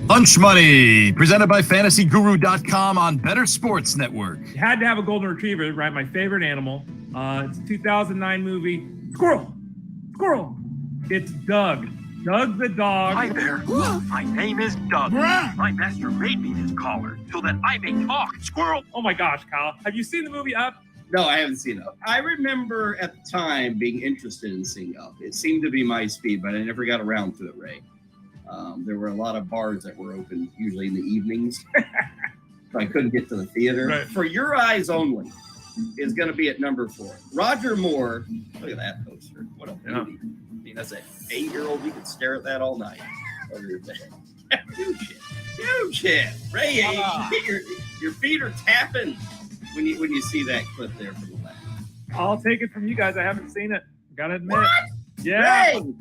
Lunch Money, presented by FantasyGuru.com on Bettor Sports Network. You had to have a golden retriever, right? My favorite animal. It's a 2009 movie. Squirrel. It's Doug. Doug the dog. Hi there. My name is Doug. My master made me his collar so that I may talk. Squirrel. Oh my gosh, Kyle. Have you seen the movie Up? No, I haven't seen it. I remember at the time being interested in seeing Up. It seemed to be my speed, but I never got around to it, Ray. There were a lot of bars that were open, usually in the evenings. So I couldn't get to the theater. Right. For Your Eyes Only is going to be at number 4. Roger Moore, look at that poster. What a beauty. I mean, that's an 8-year-old. You could stare at that all night. Huge hit. Ray, your feet are tapping when you see that clip there from the left. I'll take it from you guys. I haven't seen it. Gotta admit. What? Yeah. Ray!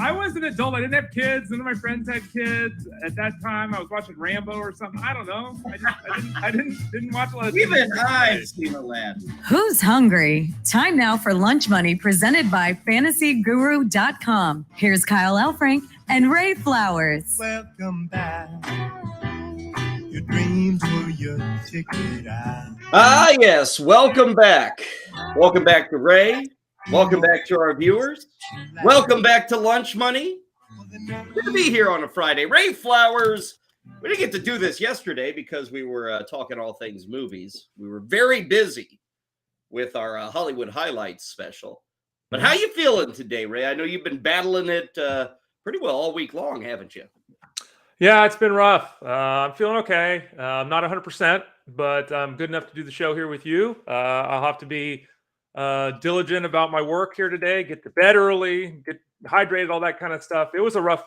I was an adult. I didn't have kids. None of my friends had kids. At that time, I was watching Rambo or something. I don't know. I didn't watch a lot of Even I've seen Aladdin. Who's hungry? Time now for Lunch Money, presented by FantasyGuru.com. Here's Kyle Elfrank and Ray Flowers. Welcome back. Your dreams were your ticket out. Ah, yes. Welcome back. Welcome back to Ray. Welcome back to our viewers. Welcome back to Lunch Money. Good to be here on a Friday. Ray Flowers. We didn't get to do this yesterday because we were talking all things movies. We were very busy with our Hollywood Highlights special. But how you feeling today, Ray? I know you've been battling it pretty well all week long, haven't you? Yeah, it's been rough. I'm feeling okay. I'm not 100%, but I'm good enough to do the show here with you. I'll have to be diligent about my work here today, get to bed early, get hydrated, all that kind of stuff. It was a rough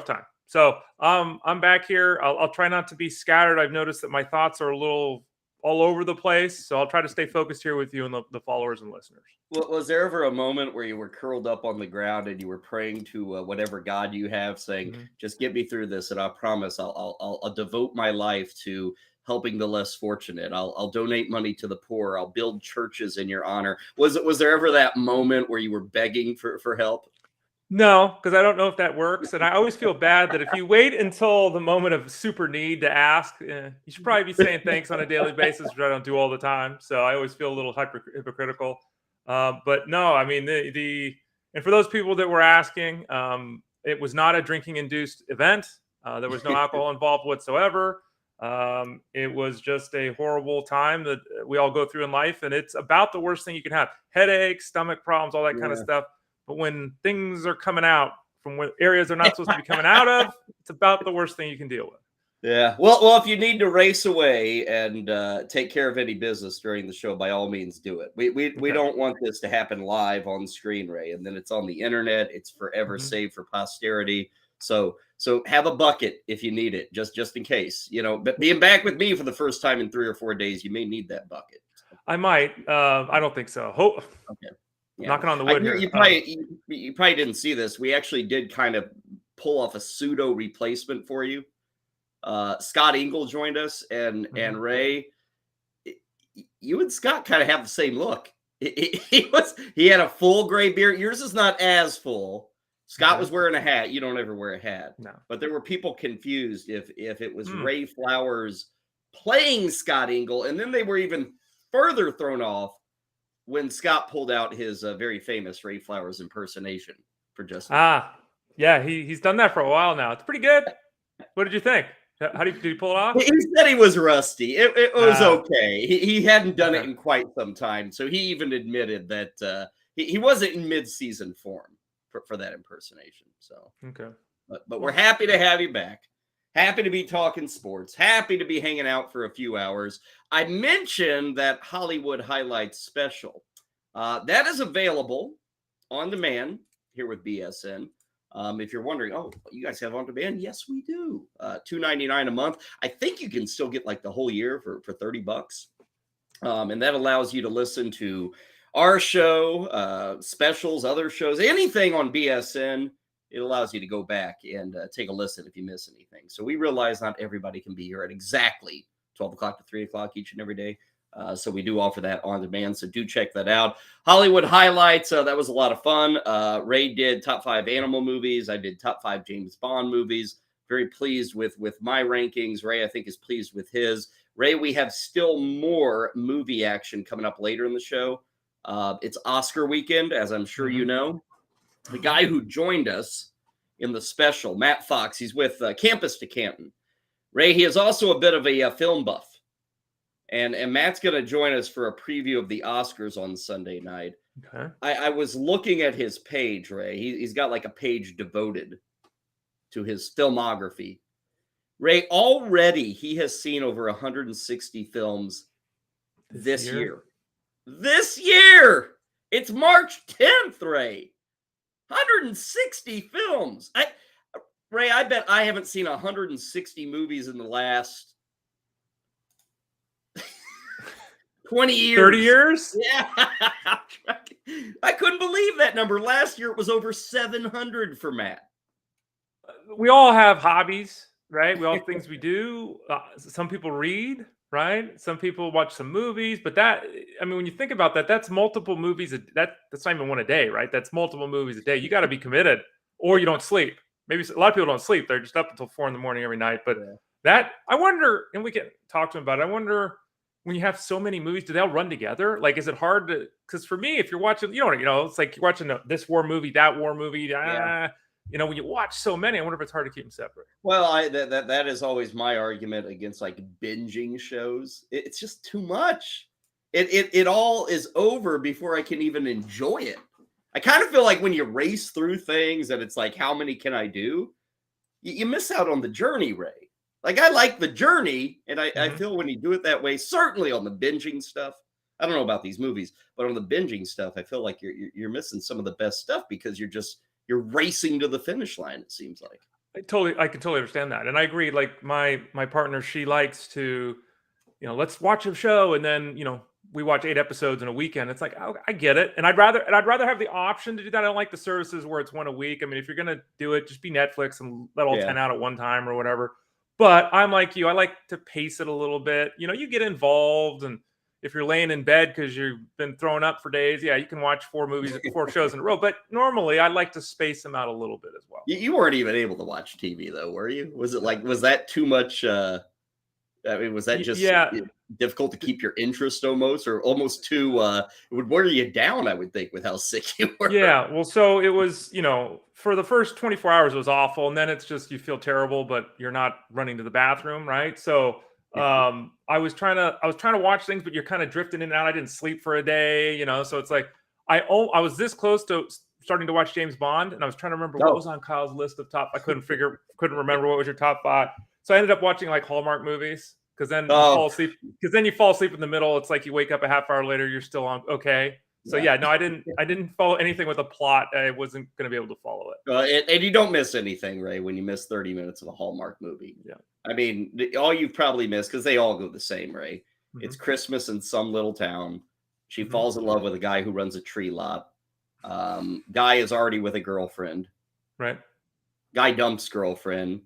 time. So I'm back here. I'll try not to be scattered. I've noticed that my thoughts are a little all over the place. So I'll try to stay focused here with you and the followers and listeners. Was there ever a moment where you were curled up on the ground and you were praying to whatever God you have, saying, just get me through this, and I promise I'll devote my life to helping the less fortunate. I'll donate money to the poor. I'll build churches in your honor. Was there ever that moment where you were begging for help? No, because I don't know if that works. And I always feel bad that if you wait until the moment of super need to ask, you should probably be saying thanks on a daily basis, which I don't do all the time. So I always feel a little hypocritical. But no, I mean, and for those people that were asking, it was not a drinking-induced event. There was no alcohol involved whatsoever. It was just a horrible time that we all go through in life, and it's about the worst thing you can have: headaches, stomach problems, all that kind of stuff. But when things are coming out from where areas they're not supposed to be coming out of, it's about the worst thing you can deal with. Yeah. Well, if you need to race away and take care of any business during the show, by all means do it. We don't want this to happen live on screen, Ray, and then it's on the internet. It's forever saved for posterity. So have a bucket if you need it, just in case, but being back with me for the first time in 3 or 4 days, you may need that bucket. I might. I don't think so. Okay. Yeah. Knocking on the wood here. You probably didn't see this. We actually did kind of pull off a pseudo replacement for you. Scott Engel joined us, and Ray, you and Scott kind of have the same look. He had a full gray beard. Yours is not as full. Scott was wearing a hat. You don't ever wear a hat. No. But there were people confused if it was Ray Flowers playing Scott Engel, and then they were even further thrown off when Scott pulled out his very famous Ray Flowers impersonation for Justin. Yeah, he's done that for a while now. It's pretty good. What did you think? Did he pull it off? He said he was rusty. It was okay. He hadn't done it in quite some time, so he even admitted that he wasn't in mid-season form for that impersonation. So okay, but we're happy to have you back. Happy to be talking sports. Happy to be hanging out for a few hours. I mentioned that Hollywood Highlights special. That is available on demand here with BSN. If you're wondering, you guys have on demand? Yes, we do. $2.99 a month. I think you can still get like the whole year for $30. And that allows you to listen to our show, specials, other shows, anything on BSN. It allows you to go back and take a listen if you miss anything. So we realize not everybody can be here at exactly 12 o'clock to 3 o'clock each and every day. So we do offer that on demand. So do check that out. Hollywood Highlights. That was a lot of fun. Ray did top 5 animal movies. I did top 5 James Bond movies. very pleased with my rankings. Ray, I think, is pleased with his. Ray, we have still more movie action coming up later in the show. It's Oscar weekend, as I'm sure you know. The guy who joined us in the special, Matt Fox, he's with Campus to Canton. Ray, he is also a bit of a film buff. And Matt's going to join us for a preview of the Oscars on Sunday night. Okay. I was looking at his page, Ray. He's got like a page devoted to his filmography. Ray, already he has seen over 160 films this year. This year! It's March 10th, Ray. 160 films. Ray, I bet I haven't seen 160 movies in the last 20 years. 30 years? Yeah. I couldn't believe that number. Last year it was over 700 for Matt. We all have hobbies, right? We all have things we do. Some people read, right? Some people watch some movies, but when you think about that, that's multiple movies. That's not even one a day, right? That's multiple movies a day. You got to be committed or you don't sleep. Maybe a lot of people don't sleep. They're just up until 4 a.m. every night. But that, I wonder, and we can talk to him about it. I wonder, when you have so many movies, do they all run together? Like, is it hard to, because for me, if you're watching, it's like you're watching this war movie, that war movie, when you watch so many, I wonder if it's hard to keep them separate. Well, that is always my argument against like binging shows. It's just too much. It all is over before I can even enjoy it. I kind of feel like when you race through things and it's like, how many can I do? You miss out on the journey, Ray. Like, I like the journey, and I feel when you do it that way, certainly on the binging stuff. I don't know about these movies, but on the binging stuff, I feel like you're missing some of the best stuff because you're racing to the finish line, it seems like. I can totally understand that. And I agree. Like my partner, she likes to, let's watch a show. And then, we watch 8 episodes in a weekend. It's like, oh, I get it. And I'd rather have the option to do that. I don't like the services where it's one a week. I mean, if you're going to do it, just be Netflix and let all 10 out at one time or whatever. But I'm like you. I like to pace it a little bit. You get involved, and if you're laying in bed because you've been thrown up for days, you can watch 4 shows in a row. But normally, I like to space them out a little bit as well. You weren't even able to watch TV, though, were you? Was that too much? Was that just difficult to keep your interest almost too? It would wear you down, I would think, with how sick you were. Yeah. Well, so it was, for the first 24 hours, it was awful. And then it's just, you feel terrible, but you're not running to the bathroom. Right. So I was trying to watch things, but you're kind of drifting in and out. I didn't sleep for a day, so it's like, I was this close to starting to watch James Bond, and I was trying to remember what was on Kyle's list of top. I couldn't remember what was your top 5. So I ended up watching like Hallmark movies, because then you fall asleep. Because then you fall asleep in the middle. It's like you wake up a half hour later, you're still on. Okay. So I didn't follow anything with a plot. I wasn't going to be able to follow it. And you don't miss anything, Ray, when you miss 30 minutes of a Hallmark movie. Yeah. I mean, all you've probably missed, because they all go the same, Ray. It's Christmas in some little town. She falls in love with a guy who runs a tree lot. Guy is already with a girlfriend. Right. Guy dumps girlfriend,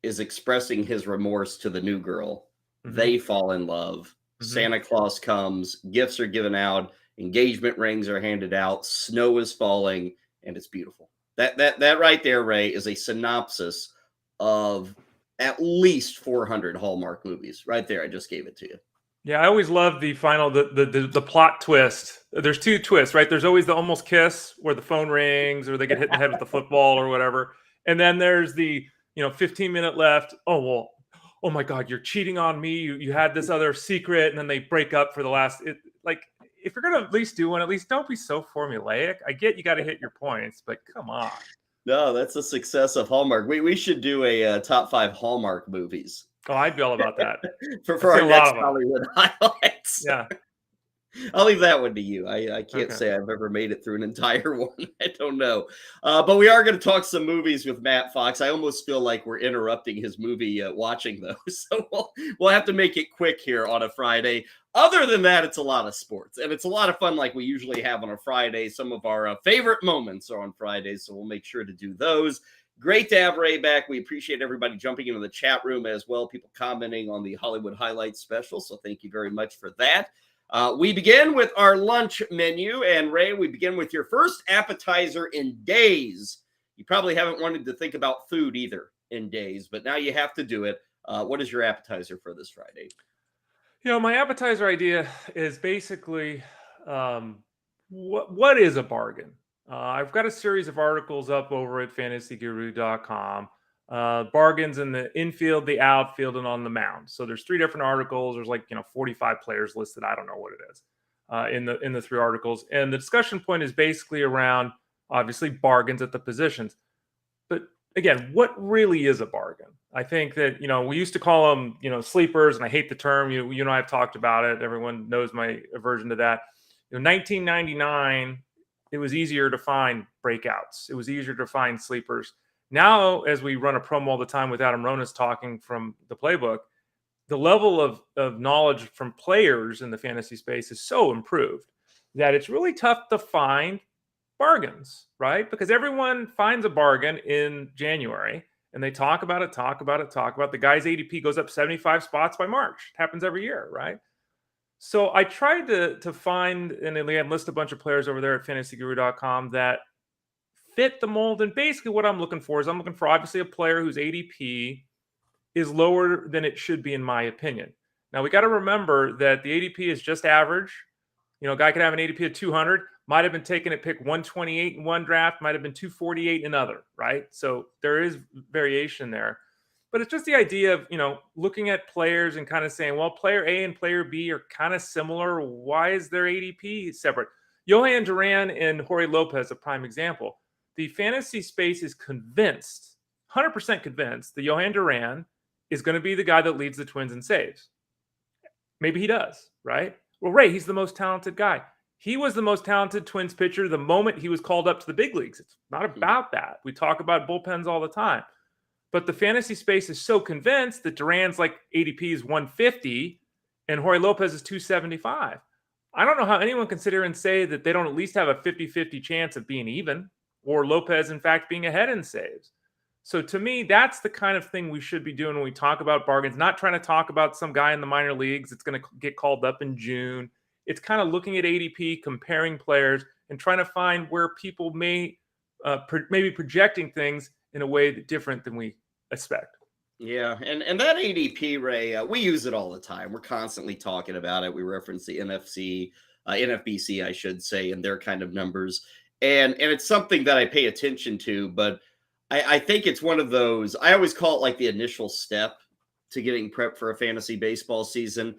is expressing his remorse to the new girl. They fall in love. Santa Claus comes, gifts are given out, engagement rings are handed out, snow is falling, and it's beautiful. That right there, Ray, is a synopsis of at least 400 Hallmark movies. Right there, I just gave it to you. Yeah, I always love the final, the plot twist. There's 2 twists, right? There's always the almost kiss where the phone rings or they get hit in the head with the football or whatever. And then there's the, 15-minute left. Oh, well, oh my God, you're cheating on me. You had this other secret, and then they break up for the last. If you're gonna at least do one, at least don't be so formulaic. I get you got to hit your points, but come on. No, that's a success of Hallmark. We should do a top 5 Hallmark movies. Oh, I'd be all about that. for our next Hollywood highlights. Yeah. I'll leave that one to you. I can't say I've ever made it through an entire one. I don't know. But we are going to talk some movies with Matt Fox. I almost feel like we're interrupting his movie watching, though. So we'll have to make it quick here on a Friday. Other than that, it's a lot of sports. And it's a lot of fun like we usually have on a Friday. Some of our favorite moments are on Fridays, so we'll make sure to do those. Great to have Ray back. We appreciate everybody jumping into the chat room as well, people commenting on the Hollywood Highlights special. So thank you very much for that. We begin with our lunch menu. And Ray, we begin with your first appetizer in days. You probably haven't wanted to think about food either in days, but now you have to do it. What is your appetizer for this Friday? My appetizer idea is basically what is a bargain? I've got a series of articles up over at fantasyguru.com. Bargains in the infield, the outfield, and on the mound. So there's 3 different articles. There's 45 players listed. I don't know what it is in the 3 articles. And the discussion point is basically around obviously bargains at the positions. But again, what really is a bargain? I think that, we used to call them, sleepers, and I hate the term. You and I have talked about it. Everyone knows my aversion to that. 1999, it was easier to find breakouts. It was easier to find sleepers. Now, as we run a promo all the time with Adam Ronas talking from the playbook, the level of knowledge from players in the fantasy space is so improved that it's really tough to find bargains, right? Because everyone finds a bargain in January and they talk about it. The guy's ADP goes up 75 spots by March. It happens every year, right? So I tried to find and again list a bunch of players over there at fantasyguru.com that fit the mold. And basically what I'm looking for is obviously a player whose ADP is lower than it should be, in my opinion. Now we got to remember that the ADP is just average. A guy could have an ADP of 200, might have been taken at pick 128 in one draft, might have been 248 in another, right? So there is variation there. But it's just the idea of, looking at players and kind of saying, well, player A and player B are kind of similar. Why is their ADP separate? Johan Duran and Jorge Lopez, a prime example. The fantasy space is convinced, 100% convinced, that Johan Duran is going to be the guy that leads the Twins in saves. Maybe he does, right? Well, Ray, he's the most talented guy. He was the most talented Twins pitcher the moment he was called up to the big leagues. It's not about that. We talk about bullpens all the time. But the fantasy space is so convinced that Duran's ADP is 150 and Jorge Lopez is 275. I don't know how anyone can sit here and say that they don't at least have a 50-50 chance of being even, or Lopez, in fact, being ahead in saves. So to me, that's the kind of thing we should be doing when we talk about bargains, not trying to talk about some guy in the minor leagues that's going to get called up in June. It's kind of looking at ADP, comparing players, and trying to find where people may be projecting things in a way that's different than we expect. Yeah, and that ADP, Ray, we use it all the time. We're constantly talking about it. We reference the NFBC, I should say, and their kind of numbers. And it's something that I pay attention to, but I think it's one of those, I always call it the initial step to getting prepped for a fantasy baseball season.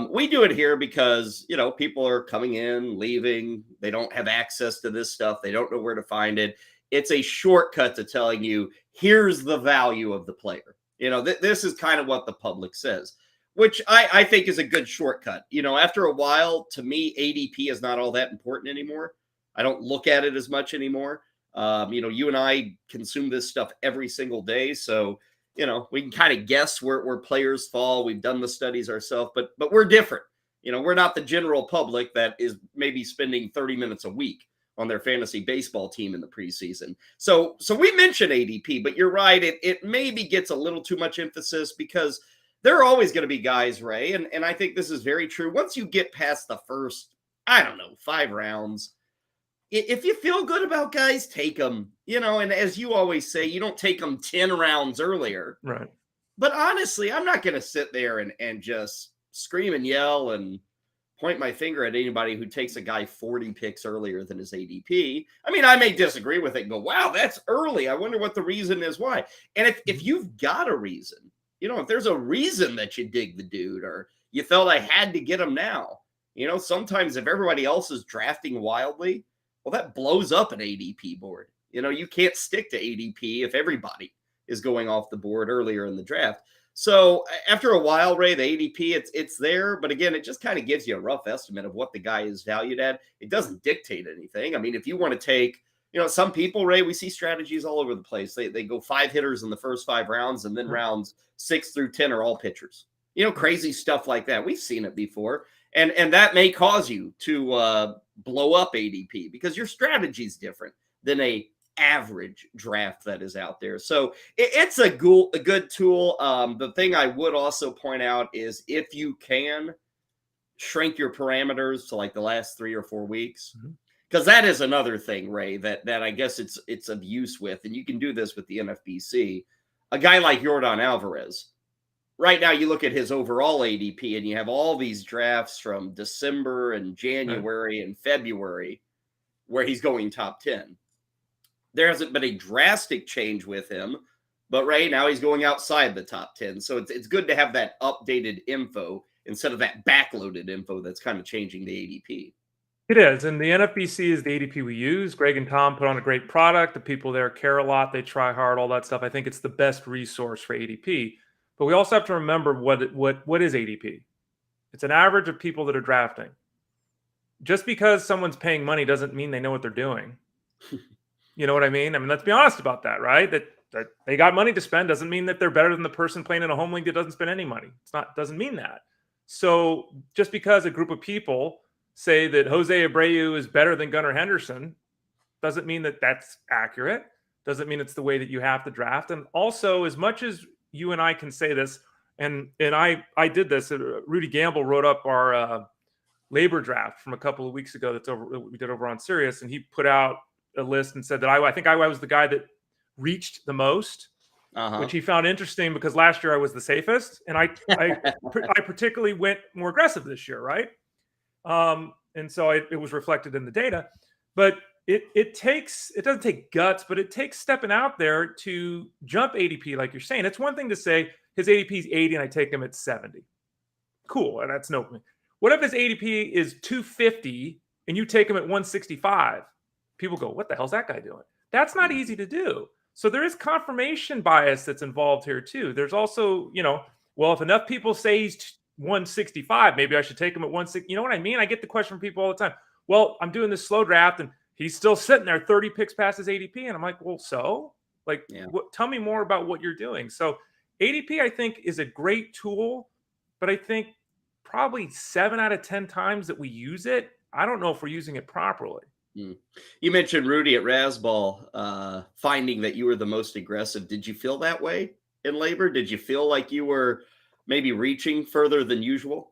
We do it here because, people are coming in, leaving. They don't have access to this stuff. They don't know where to find it. It's a shortcut to telling you, here's the value of the player. This is kind of what the public says, which I think is a good shortcut. After a while, to me, ADP is not all that important anymore. I don't look at it as much anymore. You and I consume this stuff every single day. So, we can kind of guess where players fall. We've done the studies ourselves, but we're different. We're not the general public that is maybe spending 30 minutes a week on their fantasy baseball team in the preseason. So we mentioned ADP, but you're right. It maybe gets a little too much emphasis because there are always going to be guys, Ray. And I think this is very true. Once you get past the first, 5 rounds, if you feel good about guys, take them, and as you always say, you don't take them 10 rounds earlier. Right. But honestly, I'm not going to sit there and just scream and yell and point my finger at anybody who takes a guy 40 picks earlier than his ADP. I may disagree with it and go, wow, that's early. I wonder what the reason is why. And if you've got a reason, if there's a reason that you dig the dude or you felt I had to get him now, sometimes if everybody else is drafting wildly, well, that blows up an ADP board. You can't stick to ADP if everybody is going off the board earlier in the draft. So after a while, Ray, the ADP, it's there. But again, it just kind of gives you a rough estimate of what the guy is valued at. It doesn't dictate anything. If you want to take, some people, Ray, we see strategies all over the place. They go 5 hitters in the first 5 rounds, and then rounds 6 through 10 are all pitchers. Crazy stuff like that. We've seen it before. And that may cause you to blow up ADP because your strategy is different than a average draft that is out there. So it's a good tool. The thing I would also point out is if you can shrink your parameters to the last 3 or 4 weeks, because that is another thing, Ray, that I guess it's of use with, and you can do this with the NFBC. a guy like Yordan Alvarez. Right now, you look at his overall ADP, and you have all these drafts from December and January and February where he's going top 10. There hasn't been a drastic change with him, but right now he's going outside the top 10. So it's good to have that updated info instead of that backloaded info that's kind of changing the ADP. It is. And the NFBC is the ADP we use. Greg and Tom put on a great product. The people there care a lot. They try hard, all that stuff. I think it's the best resource for ADP. But we also have to remember what is ADP. It's an average of people that are drafting. Just because someone's paying money doesn't mean they know what they're doing. You know what I mean? I mean, let's be honest about that, right? That they got money to spend doesn't mean that they're better than the person playing in a home league that doesn't spend any money. Doesn't mean that. So just because a group of people say that Jose Abreu is better than Gunnar Henderson doesn't mean that that's accurate. Doesn't mean it's the way that you have to draft. And also, as much as you and I can say this, and I did this. Rudy Gamble wrote up our labor draft from a couple of weeks ago that we did over on Sirius, and he put out a list and said that I think I was the guy that reached the most, which he found interesting because last year I was the safest, and I particularly went more aggressive this year, right? And so it was reflected in the data, but it doesn't take guts, but it takes stepping out there to jump ADP, like you're saying. It's one thing to say his ADP is 80 and I take him at 70. Cool, and that's no. What if his ADP is 250 and you take him at 165? People go, what the hell's that guy doing? That's not easy to do. So there is confirmation bias that's involved here too. There's also, well, if enough people say he's 165, maybe I should take him at 160. You know what I mean? I get the question from people all the time. Well, I'm doing this slow draft and he's still sitting there 30 picks past his ADP. And I'm like, well, so? Tell me more about what you're doing. So ADP, I think, is a great tool, but I think probably 7 out of 10 times that we use it, I don't know if we're using it properly. You mentioned Rudy at Rasball finding that you were the most aggressive. Did you feel that way in labor? Did you feel like you were maybe reaching further than usual?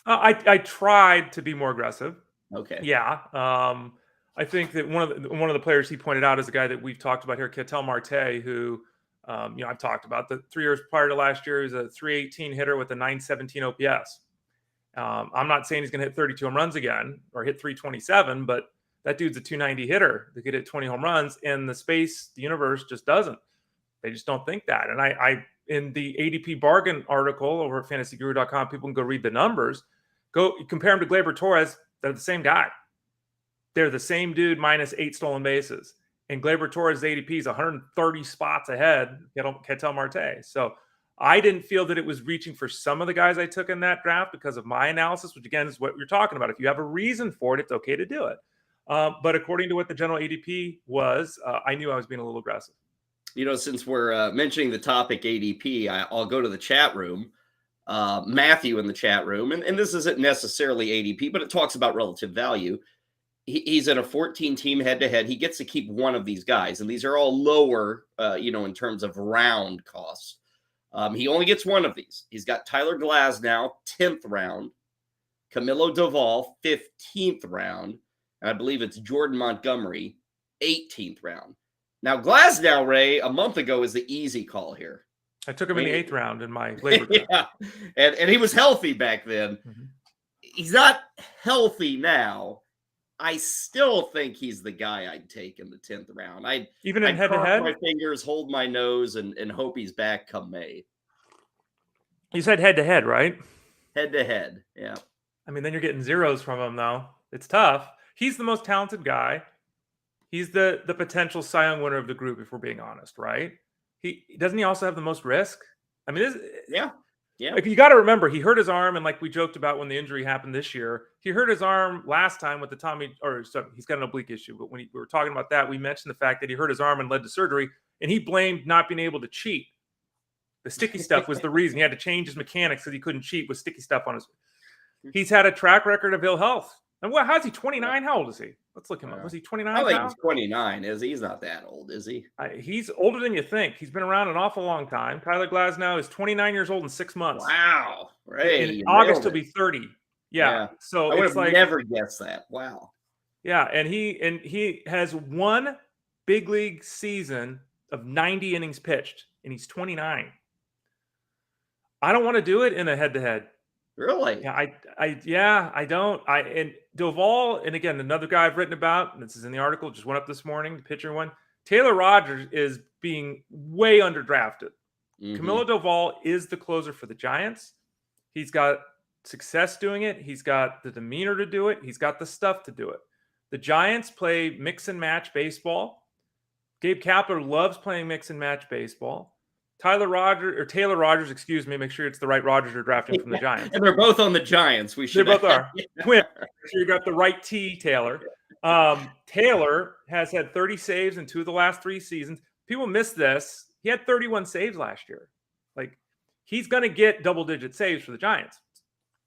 I tried to be more aggressive. Okay. Yeah. I think that one of the players he pointed out is a guy that we've talked about here, Ketel Marte, who I've talked about. The 3 years prior to last year, he was a 318 hitter with a 917 OPS. I'm not saying he's going to hit 32 home runs again or hit 327, but that dude's a 290 hitter that could hit 20 home runs, and the universe just doesn't. They just don't think that. And I in the ADP bargain article over at fantasyguru.com, people can go read the numbers. Go compare him to Gleyber Torres. They're the same guy. They're the same dude minus 8 stolen bases. And Gleyber Torres' ADP is 130 spots ahead of Ketel Marte. So I didn't feel that it was reaching for some of the guys I took in that draft because of my analysis, which again is what you're talking about. If you have a reason for it, it's okay to do it. But according to what the general ADP was, I knew I was being a little aggressive. Since we're mentioning the topic ADP, I'll go to the chat room. Matthew in the chat room, and this isn't necessarily ADP, but it talks about relative value. He's in a 14-team head-to-head. He gets to keep one of these guys, and these are all lower, in terms of round costs. He only gets one of these. He's got Tyler Glasnow, 10th round, Camilo Doval, 15th round, and I believe it's Jordan Montgomery, 18th round. Now, Glasnow, Ray, a month ago is the easy call here. I took him in the 8th round in my labor draft. Yeah, and he was healthy back then. Mm-hmm. He's not healthy now. I still think he's the guy I'd take in the 10th round. I'd head-to-head? Cross my fingers, hold my nose, and hope he's back come May. You said head-to-head, right? Head-to-head, yeah. I mean, then you're getting zeros from him, though. It's tough. He's the most talented guy. He's the potential Cy Young winner of the group, if we're being honest, right? Doesn't he also have the most risk? I mean, yeah. Like, you got to remember, he hurt his arm, and like we joked about when the injury happened this year, he hurt his arm last time with he's got an oblique issue. But when we were talking about that, we mentioned the fact that he hurt his arm and led to surgery, and he blamed not being able to cheat. The sticky stuff was the reason. He had to change his mechanics because he couldn't cheat with sticky stuff on his. He's had a track record of ill health. And how's he? 29? How old is he? Let's look him up. Was he 29? I think he's 29. He's not that old, is he? He's older than you think. He's been around an awful long time. Tyler Glasnow is 29 years old in 6 months. Wow. Right. In August he'll be 30. Yeah. So I would have never guessed that. Wow. Yeah, and he has one big league season of 90 innings pitched, and he's 29. I don't want to do it in a head-to-head. Really? Yeah, I don't. And Doval, and again, another guy I've written about, and this is in the article, just went up this morning, the pitcher one. Taylor Rogers is being way underdrafted. Mhm. Camilo Doval is the closer for the Giants. He's got success doing it. He's got the demeanor to do it. He's got the stuff to do it. The Giants play mix and match baseball. Gabe Kapler loves playing mix and match baseball. Taylor Rogers, excuse me, make sure it's the right Rogers you're drafting from the Giants. And they're both on the Giants. We They should. both are. Twin. Make sure you got the right T, Taylor. Taylor has had 30 saves in 2 of the last 3 seasons. People miss this. He had 31 saves last year. Like, he's going to get double-digit saves for the Giants.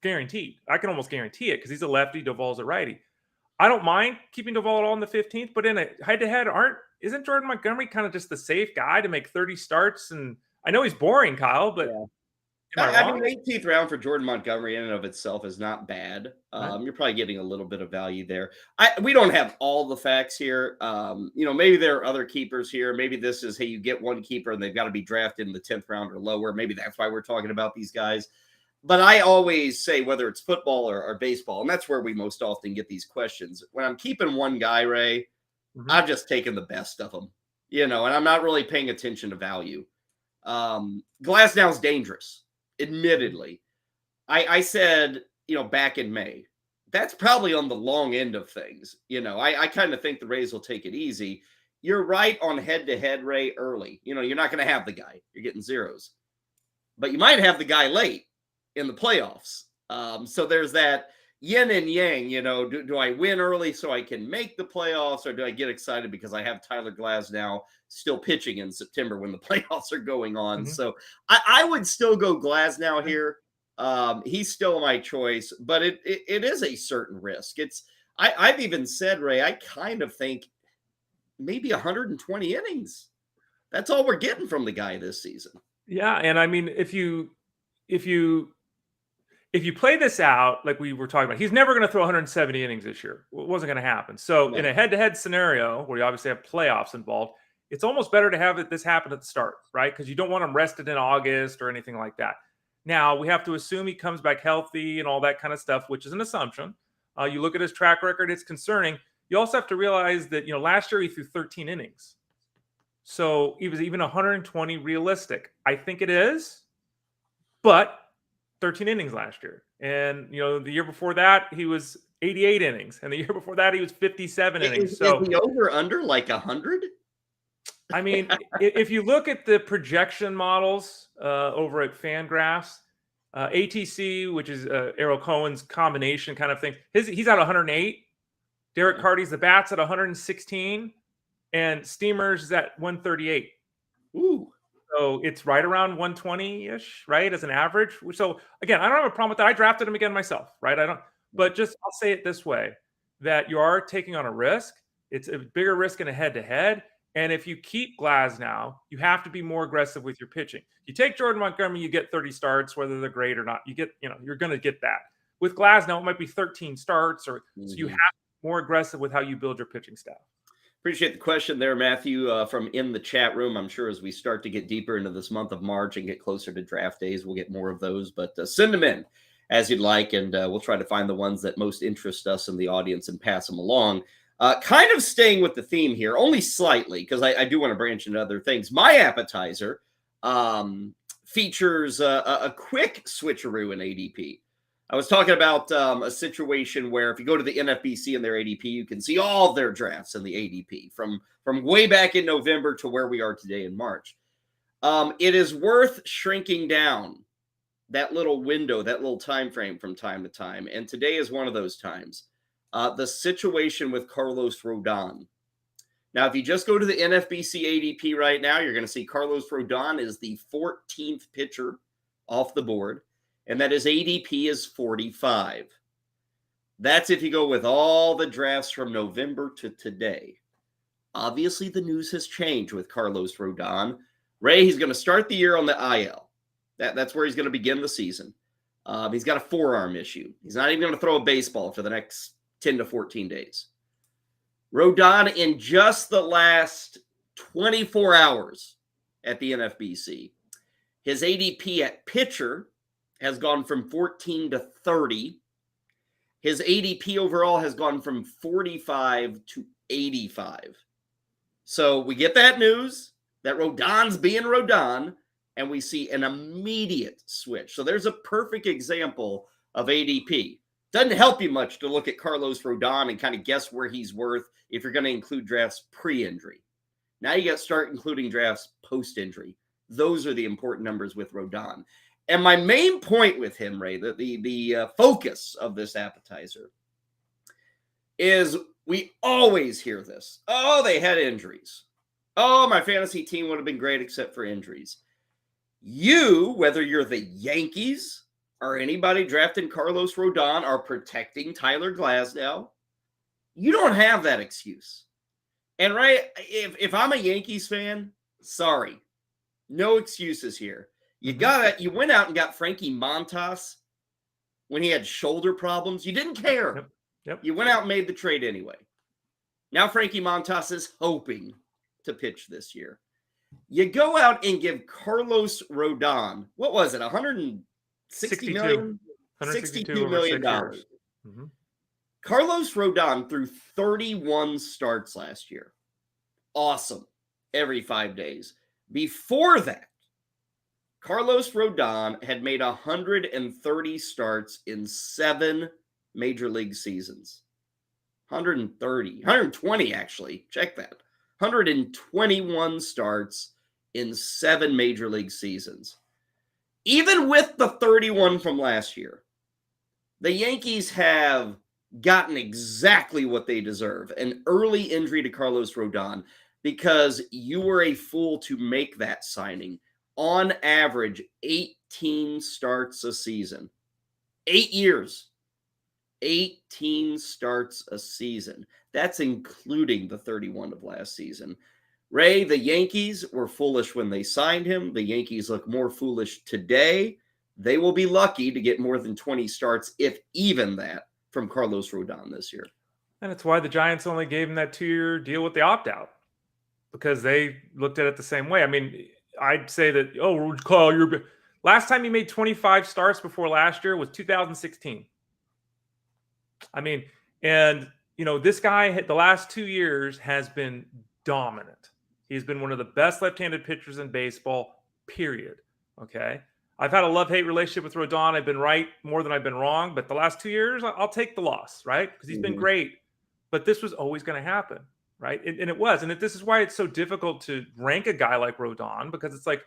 Guaranteed. I can almost guarantee it because he's a lefty, Doval's a righty. I don't mind keeping Doval at all in the 15th, but in a head-to-head, isn't Jordan Montgomery kind of just the safe guy to make 30 starts? And I know he's boring, Kyle, but am I wrong? mean, 18th round for Jordan Montgomery in and of itself is not bad. Right. You're probably getting a little bit of value there. We don't have all the facts here. Maybe there are other keepers here. Maybe this is, hey, you get one keeper and they've got to be drafted in the 10th round or lower. Maybe that's why we're talking about these guys. But I always say, whether it's football or baseball, and that's where we most often get these questions. When I'm keeping one guy, Ray, I'm just taking the best of them, and I'm not really paying attention to value. Glasnow's dangerous, admittedly. I said, back in May, that's probably on the long end of things. I kind of think the Rays will take it easy. You're right on head-to-head, Ray, early. You're not going to have the guy. You're getting zeros. But you might have the guy late in the playoffs. So there's that yin and yang, do I win early so I can make the playoffs, or do I get excited because I have Tyler Glasnow still pitching in September when the playoffs are going on? Mhm. So I would still go Glasnow here. He's still my choice, but it is a certain risk. I've even said, Ray, I kind of think maybe 120 innings. That's all we're getting from the guy this season. Yeah, and I mean, if you play this out like we were talking about, he's never going to throw 170 innings this year. It wasn't going to happen. So in a head-to-head scenario where you obviously have playoffs involved, it's almost better to have this happen at the start, right? Because you don't want him rested in August or anything like that. Now, we have to assume he comes back healthy and all that kind of stuff, which is an assumption. You look at his track record, it's concerning. You also have to realize that, last year he threw 13 innings. So he was even 120 realistic. I think it is, but 13 innings last year. And, the year before that, he was 88 innings. And the year before that, he was 57 innings. Is the over-under like 100? I mean, if you look at the projection models over at Fangraphs, ATC, which is Errol Cohen's combination kind of thing, he's at 108. Derek Carty's the bats at 116. And Steamer's is at 138. Ooh. So it's right around 120-ish, right, as an average. So again, I don't have a problem with that. I drafted him again myself, right? But I'll say it this way, that you are taking on a risk. It's a bigger risk in a head-to-head. And if you keep Glasnow, you have to be more aggressive with your pitching. You take Jordan Montgomery, you get 30 starts, whether they're great or not. You're going to get that. With Glasnow, it might be 13 starts, so you have to be more aggressive with how you build your pitching staff. Appreciate the question there, Matthew, from in the chat room. I'm sure as we start to get deeper into this month of March and get closer to draft days, we'll get more of those. But send them in as you'd like, and we'll try to find the ones that most interest us in the audience and pass them along. Kind of staying with the theme here, only slightly, because I do want to branch into other things. My appetizer features a quick switcheroo in ADP. I was talking about a situation where if you go to the NFBC and their ADP, you can see all of their drafts in the ADP from way back in November to where we are today in March. It is worth shrinking down that little window, that little time frame from time to time. And today is one of those times. The situation with Carlos Rodon. Now, if you just go to the NFBC ADP right now, you're going to see Carlos Rodon is the 14th pitcher off the board. And that his ADP is 45. That's if you go with all the drafts from November to today. Obviously, the news has changed with Carlos Rodon. Ray, he's going to start the year on the IL. That's where he's going to begin the season. He's got a forearm issue. He's not even going to throw a baseball for the next 10 to 14 days. Rodon, in just the last 24 hours at the NFBC. His ADP at pitcher has gone from 14 to 30. His ADP overall has gone from 45 to 85. So we get that news that Rodon's being Rodon, and we see an immediate switch. So there's a perfect example of ADP. Doesn't help you much to look at Carlos Rodon and kind of guess where he's worth if you're going to include drafts pre-injury. Now you got to start including drafts post-injury. Those are the important numbers with Rodon. And my main point with him, Ray, the focus of this appetizer is we always hear this. Oh, they had injuries. Oh, my fantasy team would have been great except for injuries. You, whether you're the Yankees or anybody drafting Carlos Rodon or protecting Tyler Glasnow, you don't have that excuse. And right, if I'm a Yankees fan, sorry, no excuses here. You went out and got Frankie Montas when he had shoulder problems. You didn't care. Yep. You went out and made the trade anyway. Now Frankie Montas is hoping to pitch this year. You go out and give Carlos Rodon, what was it, 160 million? $62 million. Mm-hmm. Carlos Rodon threw 31 starts last year. Awesome. Every 5 days. Before that, Carlos Rodon had made 130 starts in 7 major league seasons. 120 actually. Check that. 121 starts in 7 major league seasons. Even with the 31 from last year, the Yankees have gotten exactly what they deserve, an early injury to Carlos Rodon, because you were a fool to make that signing. On average, 18 starts a season. 8 years. 18 starts a season. That's including the 31 of last season. Ray, the Yankees were foolish when they signed him. The Yankees look more foolish today. They will be lucky to get more than 20 starts, if even that, from Carlos Rodon this year. And it's why the Giants only gave him that 2-year deal with the opt-out, because they looked at it the same way. I mean, I'd say that, Kyle, last time he made 25 starts before last year was 2016. I mean, and, this guy, the last 2 years has been dominant. He's been one of the best left-handed pitchers in baseball, period. Okay. I've had a love-hate relationship with Rodon. I've been right more than I've been wrong, but the last 2 years, I'll take the loss, right? Because he's been great. But this was always going to happen, right? And it was. And this is why it's so difficult to rank a guy like Rodon, because it's like,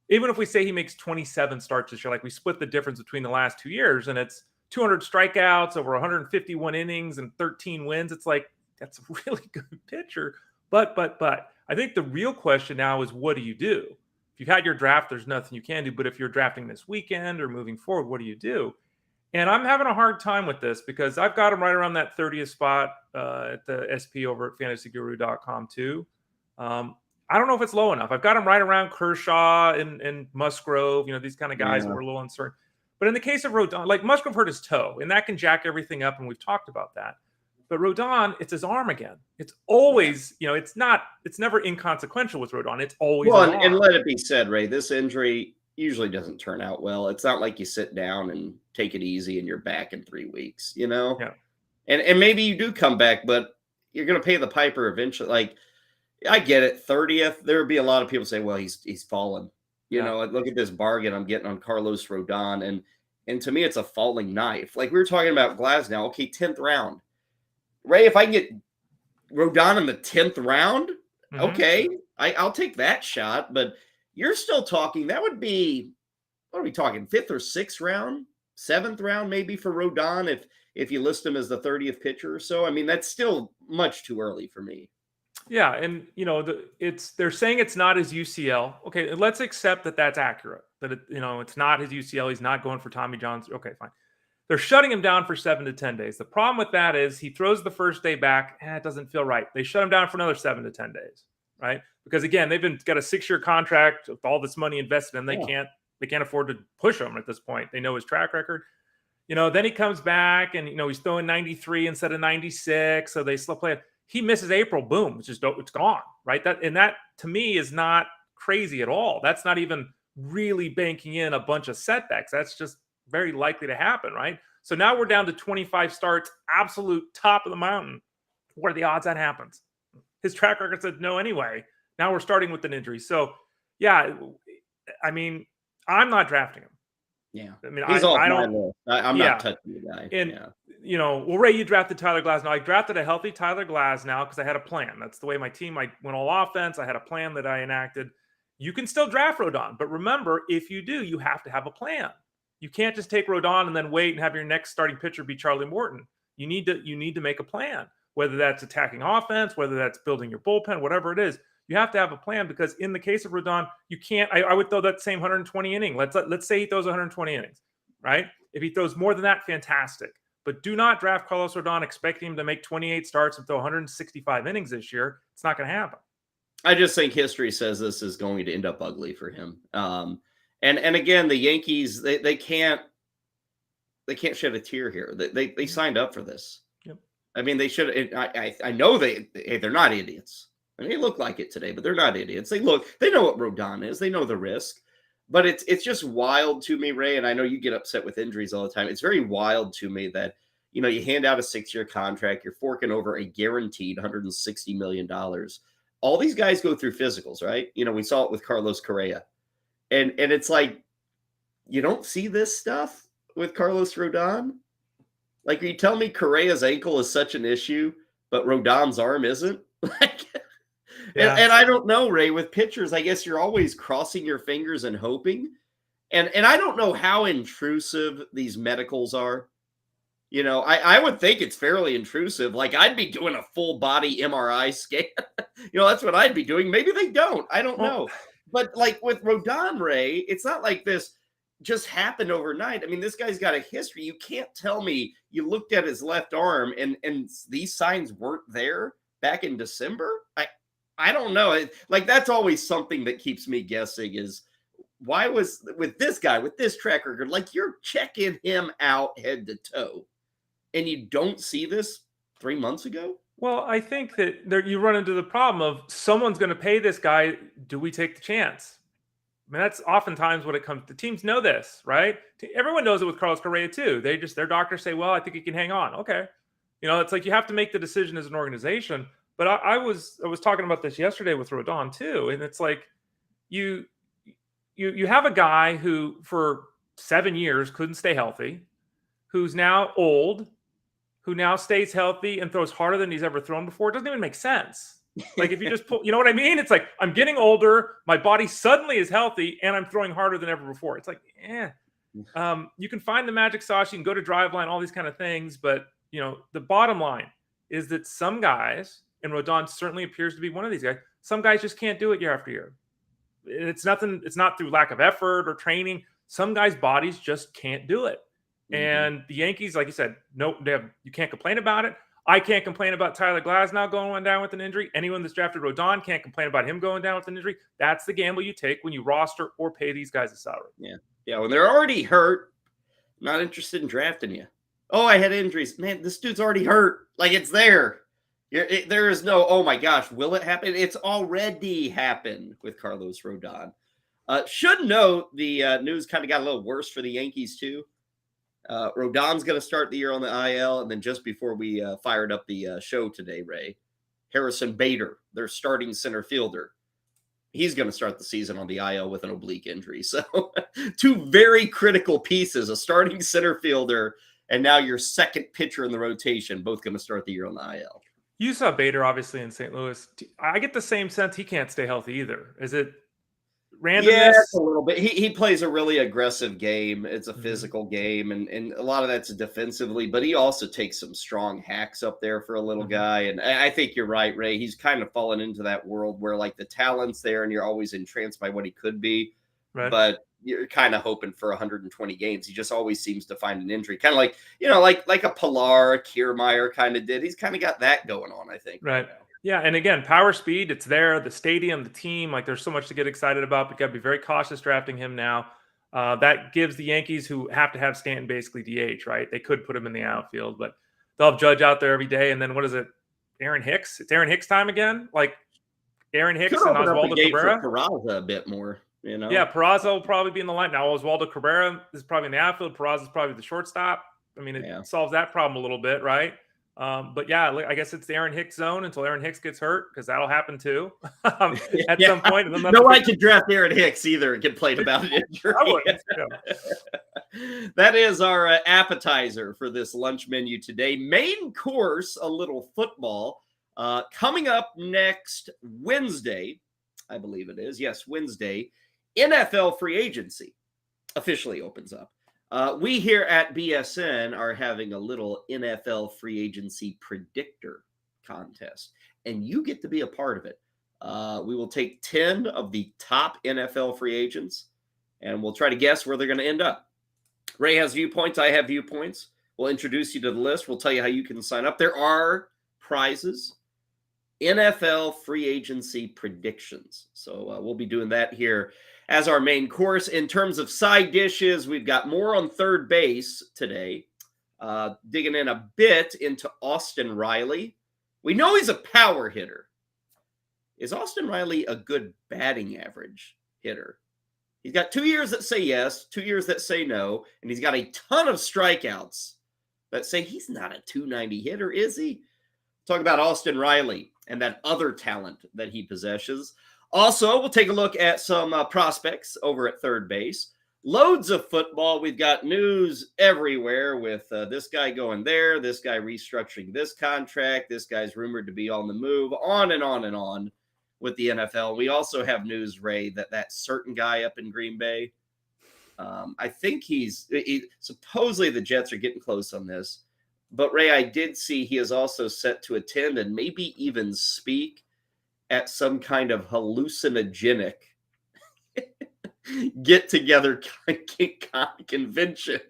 even if we say he makes 27 starts this year, like we split the difference between the last 2 years, and it's 200 strikeouts, over 151 innings, and 13 wins. It's like, that's a really good pitcher. But I think the real question now is, what do you do? If you've had your draft, there's nothing you can do. But if you're drafting this weekend or moving forward, what do you do? And I'm having a hard time with this, because I've got him right around that 30th spot at the SP over at fantasyguru.com too. I don't know if it's low enough. I've got him right around Kershaw and Musgrove, these kind of guys that were a little uncertain. But in the case of Rodon, like Musgrove hurt his toe, and that can jack everything up, and we've talked about that. But Rodon, it's his arm again. It's always, it's never inconsequential with Rodon. It's always and let it be said, Ray, this injury usually doesn't turn out well. It's not like you sit down and take it easy and you're back in 3 weeks, Yeah. And maybe you do come back, but you're going to pay the piper eventually. Like, I get it. 30th, there would be a lot of people say, well, he's fallen. Look at this bargain I'm getting on Carlos Rodon. And to me, it's a falling knife. Like we were talking about Glasnow. Okay, 10th round. Ray, if I can get Rodon in the 10th round, okay, I'll take that shot. But you're still talking, that would be, what are we talking, 5th or 6th round? 7th round maybe for Rodon if you list him as the 30th pitcher or so. I mean, that's still much too early for me. Yeah, and they're saying it's not his UCL. Okay, let's accept that that's accurate. That it's not his UCL. He's not going for Tommy John's. Okay, fine. They're shutting him down for 7 to 10 days. The problem with that is he throws the first day back. It doesn't feel right. They shut him down for another 7 to 10 days, right? Because again, they've got a 6-year contract with all this money invested, and they can't afford to push him at this point. They know his track record. Then he comes back, and he's throwing 93 instead of 96, so they still play it. he misses April, boom, it's gone, right? That to me is not crazy at all. That's not even really banking in a bunch of setbacks. That's just very likely to happen, right? So now we're down to 25 starts, absolute top of the mountain. What are the odds that happens? His track record said no anyway. Now we're starting with an injury. So, yeah, I mean, I'm not drafting him. Yeah. I mean, He's off I my don't. list. I'm Yeah. not touching the guy. And, Yeah. you know, well, Ray, you drafted Tyler Glasnow. I drafted a healthy Tyler Glasnow because I had a plan. That's the way my team, I went all offense. I had a plan that I enacted. You can still draft Rodon, but remember, if you do, you have to have a plan. You can't just take Rodon and then wait and have your next starting pitcher be Charlie Morton. You need to make a plan, whether that's attacking offense, whether that's building your bullpen, whatever it is. You have to have a plan because in the case of Rodon, you can't. I would throw that same 120 inning. Let's say he throws 120 innings, right? If he throws more than that, fantastic. But do not draft Carlos Rodon expecting him to make 28 starts and throw 165 innings this year. It's not going to happen. I just think history says this is going to end up ugly for him. And again, the Yankees they can't shed a tear here. They signed up for this. Yep. I mean, they should. I know they're not idiots. I mean, they look like it today, but they're not idiots. They know what Rodon is. They know the risk. But it's just wild to me, Ray, and I know you get upset with injuries all the time. It's very wild to me that, you know, you hand out a 6-year contract, you're forking over a guaranteed $160 million. All these guys go through physicals, right? You know, we saw it with Carlos Correa. And it's like, you don't see this stuff with Carlos Rodon? Like, you tell me Correa's ankle is such an issue, but Rodon's arm isn't? Like, Yeah. and I don't know, Ray, with pitchers, I guess you're always crossing your fingers and hoping. And I don't know how intrusive these medicals are. You know, I would think it's fairly intrusive. Like, I'd be doing a full body MRI scan. You know, that's what I'd be doing. Maybe they don't. I don't know. But like with Rodon, Ray, it's not like this just happened overnight. I mean, this guy's got a history. You can't tell me you looked at his left arm and these signs weren't there back in December. I don't know. Like, that's always something that keeps me guessing is why was with this guy, with this track record, like you're checking him out head to toe and you don't see this 3 months ago? Well, I think that you run into the problem of someone's going to pay this guy. Do we take the chance? I mean, that's oftentimes what it comes to. Teams know this, right? Everyone knows it with Carlos Correa too. Their doctors say, well, I think he can hang on. Okay. You know, it's like you have to make the decision as an organization. But I was talking about this yesterday with Rodon too. And it's like you have a guy who for 7 years couldn't stay healthy, who's now old, who now stays healthy and throws harder than he's ever thrown before. It doesn't even make sense. Like if you just pull, you know what I mean? It's like, I'm getting older. My body suddenly is healthy and I'm throwing harder than ever before. It's like, you can find the magic sauce. You can go to Driveline, all these kind of things. But, you know, the bottom line is that some guys, and Rodon certainly appears to be one of these guys, some guys just can't do it year after year. It's not through lack of effort or training. Some guys' bodies just can't do it. Mm-hmm. And the Yankees, like you said, you can't complain about it. I can't complain about Tyler Glasnow going down with an injury. Anyone that's drafted Rodon can't complain about him going down with an injury. That's the gamble you take when you roster or pay these guys a salary. Yeah. When they're already hurt, not interested in drafting you. Oh, I had injuries. Man, this dude's already hurt. Like, it's there. There is no, oh my gosh, will it happen? It's already happened with Carlos Rodon. Should note the news kind of got a little worse for the Yankees too. Rodon's going to start the year on the IL, and then just before we fired up the show today, Ray, Harrison Bader, their starting center fielder, he's going to start the season on the IL with an oblique injury. So 2 very critical pieces, a starting center fielder, and now your second pitcher in the rotation, both going to start the year on the IL. You saw Bettor, obviously, in St. Louis. I get the same sense he can't stay healthy either. Is it randomness? Yeah, a little bit. He plays a really aggressive game. It's a physical game, and a lot of that's defensively, but he also takes some strong hacks up there for a little guy. And I think you're right, Ray. He's kind of fallen into that world where, like, the talent's there and you're always entranced by what he could be. Right. But you're kind of hoping for 120 games. He just always seems to find an injury. Kind of like, you know, like a Pilar, a Kiermaier kind of did. He's kind of got that going on, I think. Right. Yeah. And again, power, speed, it's there. The stadium, the team, like there's so much to get excited about. But you got to be very cautious drafting him now. That gives the Yankees, who have to have Stanton basically DH, right? They could put him in the outfield, but they'll have Judge out there every day. And then what is it? Aaron Hicks. It's Aaron Hicks time again. Like Aaron Hicks Could and open up the Oswaldo gate for Cabrera. Peraza a bit more, you know? Yeah, Peraza will probably be in the line. Now, Oswaldo Cabrera is probably in the outfield. Peraza is probably the shortstop. I mean, it solves that problem a little bit, right? But yeah, I guess it's the Aaron Hicks zone until Aaron Hicks gets hurt, because that'll happen too at some point. And then No one can draft Aaron Hicks either and complain about an injury. I wouldn't, yeah. That is our appetizer for this lunch menu today. Main course, a little football. Coming up next Wednesday, I believe it is. Yes, Wednesday, NFL free agency officially opens up. We here at BSN are having a little NFL free agency predictor contest, and you get to be a part of it. We will take 10 of the top NFL free agents, and we'll try to guess where they're going to end up. Ray has viewpoints. I have viewpoints. We'll introduce you to the list. We'll tell you how you can sign up. There are prizes. NFL free agency predictions. So we'll be doing that here as our main course. In terms of side dishes, we've got more on third base today, digging in a bit into Austin Riley. We know he's a power hitter. Is Austin Riley a good batting average hitter? He's got 2 years that say yes, 2 years that say no, and he's got a ton of strikeouts that say he's not a 290 hitter, is he? Talk about Austin Riley and that other talent that he possesses. Also, we'll take a look at some prospects over at third base. Loads of football. We've got news everywhere with this guy going there, this guy restructuring this contract, this guy's rumored to be on the move, on and on and on with the NFL. We also have news, Ray, that certain guy up in Green Bay, I think supposedly the Jets are getting close on this. But, Ray, I did see he is also set to attend and maybe even speak at some kind of hallucinogenic get-together convention.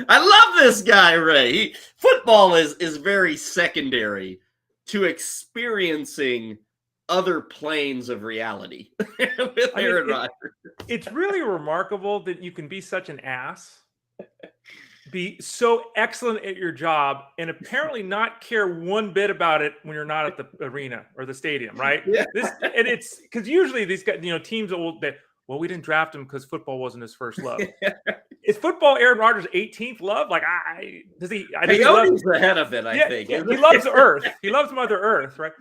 I love this guy, Ray. Football is very secondary to experiencing other planes of reality with Aaron Rodgers. It's really remarkable that you can be such an ass, be so excellent at your job, and apparently not care one bit about it when you're not at the arena or the stadium, right? Yeah. And it's because usually these guys, teams well, we didn't draft him because football wasn't his first love. Is football Aaron Rodgers' 18th love? Like, does he? I think he's ahead of it. I think he loves Earth. He loves Mother Earth, right?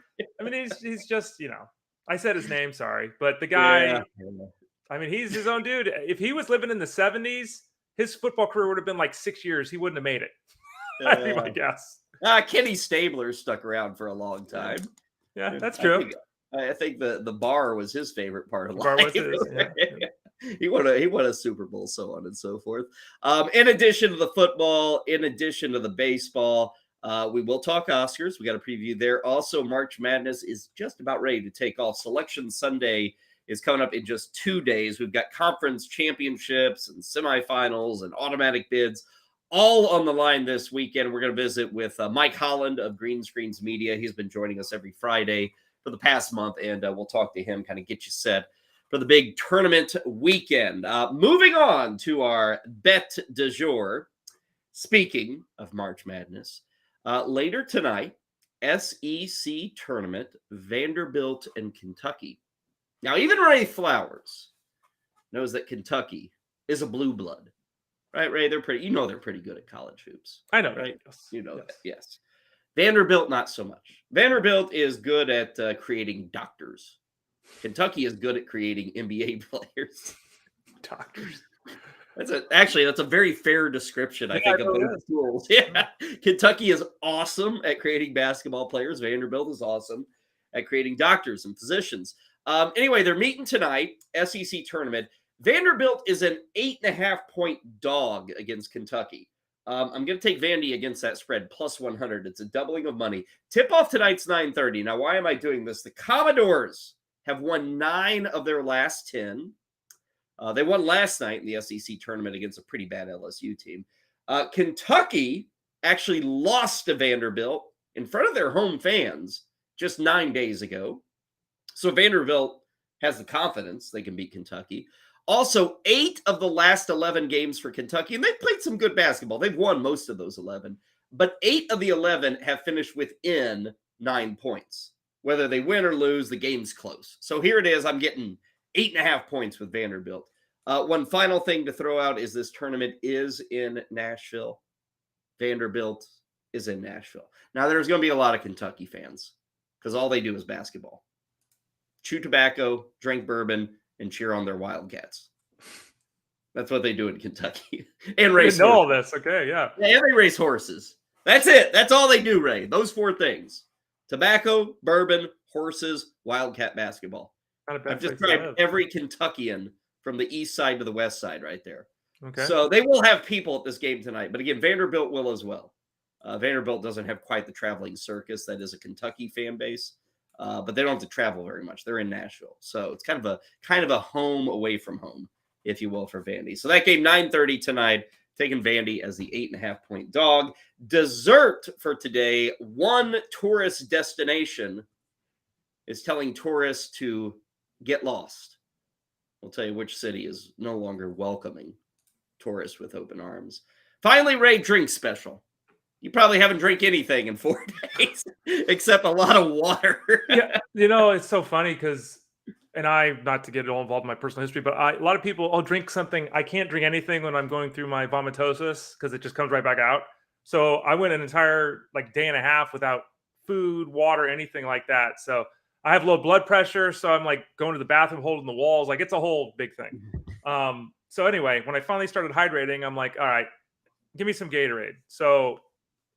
I mean, he's just I said his name, sorry, but the guy. Yeah. I mean, he's his own dude. If he was living in the 70s, his football career would have been like 6 years. He wouldn't have made it. That'd be my guess. Kenny Stabler stuck around for a long time. Yeah, that's true. I think the bar was his favorite part of life. Bar was his, yeah. He won a Super Bowl, so on and so forth. In addition to the football, in addition to the baseball, we will talk Oscars. We got a preview there. Also, March Madness is just about ready to take off. Selection Sunday is coming up in just 2 days. We've got conference championships and semifinals and automatic bids all on the line this weekend. We're going to visit with Mike Holland of Green Screens Media. He's been joining us every Friday for the past month, and we'll talk to him, kind of get you set for the big tournament weekend. Moving on to our bet du jour. Speaking of March Madness, later tonight, SEC tournament, Vanderbilt and Kentucky. Now, even Ray Flowers knows that Kentucky is a blue blood, right? Ray, they're pretty good at college hoops. I know, right? Yes. You know that, yes. Vanderbilt, not so much. Vanderbilt is good at creating doctors. Kentucky is good at creating NBA players. Doctors. That's a very fair description, I think, of both schools. Yeah. Kentucky is awesome at creating basketball players. Vanderbilt is awesome at creating doctors and physicians. Anyway, they're meeting tonight, SEC tournament. Vanderbilt is an 8.5-point dog against Kentucky. I'm going to take Vandy against that spread, plus 100. It's a doubling of money. Tip-off tonight's 9:30. Now, why am I doing this? The Commodores have won 9 of their last 10. They won last night in the SEC tournament against a pretty bad LSU team. Kentucky actually lost to Vanderbilt in front of their home fans just 9 days ago. So Vanderbilt has the confidence they can beat Kentucky. Also, 8 of the last 11 games for Kentucky, and they've played some good basketball. They've won most of those 11, but 8 of the 11 have finished within 9 points. Whether they win or lose, the game's close. So here it is. I'm getting 8.5 points with Vanderbilt. One final thing to throw out is this tournament is in Nashville. Vanderbilt is in Nashville. Now, there's going to be a lot of Kentucky fans because all they do is basketball. Chew tobacco, drink bourbon, and cheer on their Wildcats. That's what they do in Kentucky. And race know all horses. this. Okay, yeah. Yeah, they race horses. That's it. That's all they do, Ray. Those 4 things. Tobacco, bourbon, horses, Wildcat basketball. I've just tried every Kentuckian from the east side to the west side right there. Okay. So they will have people at this game tonight. But again, Vanderbilt will as well. Vanderbilt doesn't have quite the traveling circus that is a Kentucky fan base. But they don't have to travel very much. They're in Nashville. So it's kind of a home away from home, if you will, for Vandy. So that game, 9:30 tonight, taking Vandy as the 8.5-point dog. Dessert for today, one tourist destination is telling tourists to get lost. We'll tell you which city is no longer welcoming tourists with open arms. Finally, Ray, drink special. You probably haven't drank anything in 4 days except a lot of water. Yeah, you know, it's so funny because, and not to get all involved in my personal history, but a lot of people, I'll drink something. I can't drink anything when I'm going through my vomitosis because it just comes right back out. So I went an entire day and a half without food, water, anything like that. So I have low blood pressure. So I'm going to the bathroom, holding the walls. It's a whole big thing. So anyway, when I finally started hydrating, I'm like, all right, give me some Gatorade. So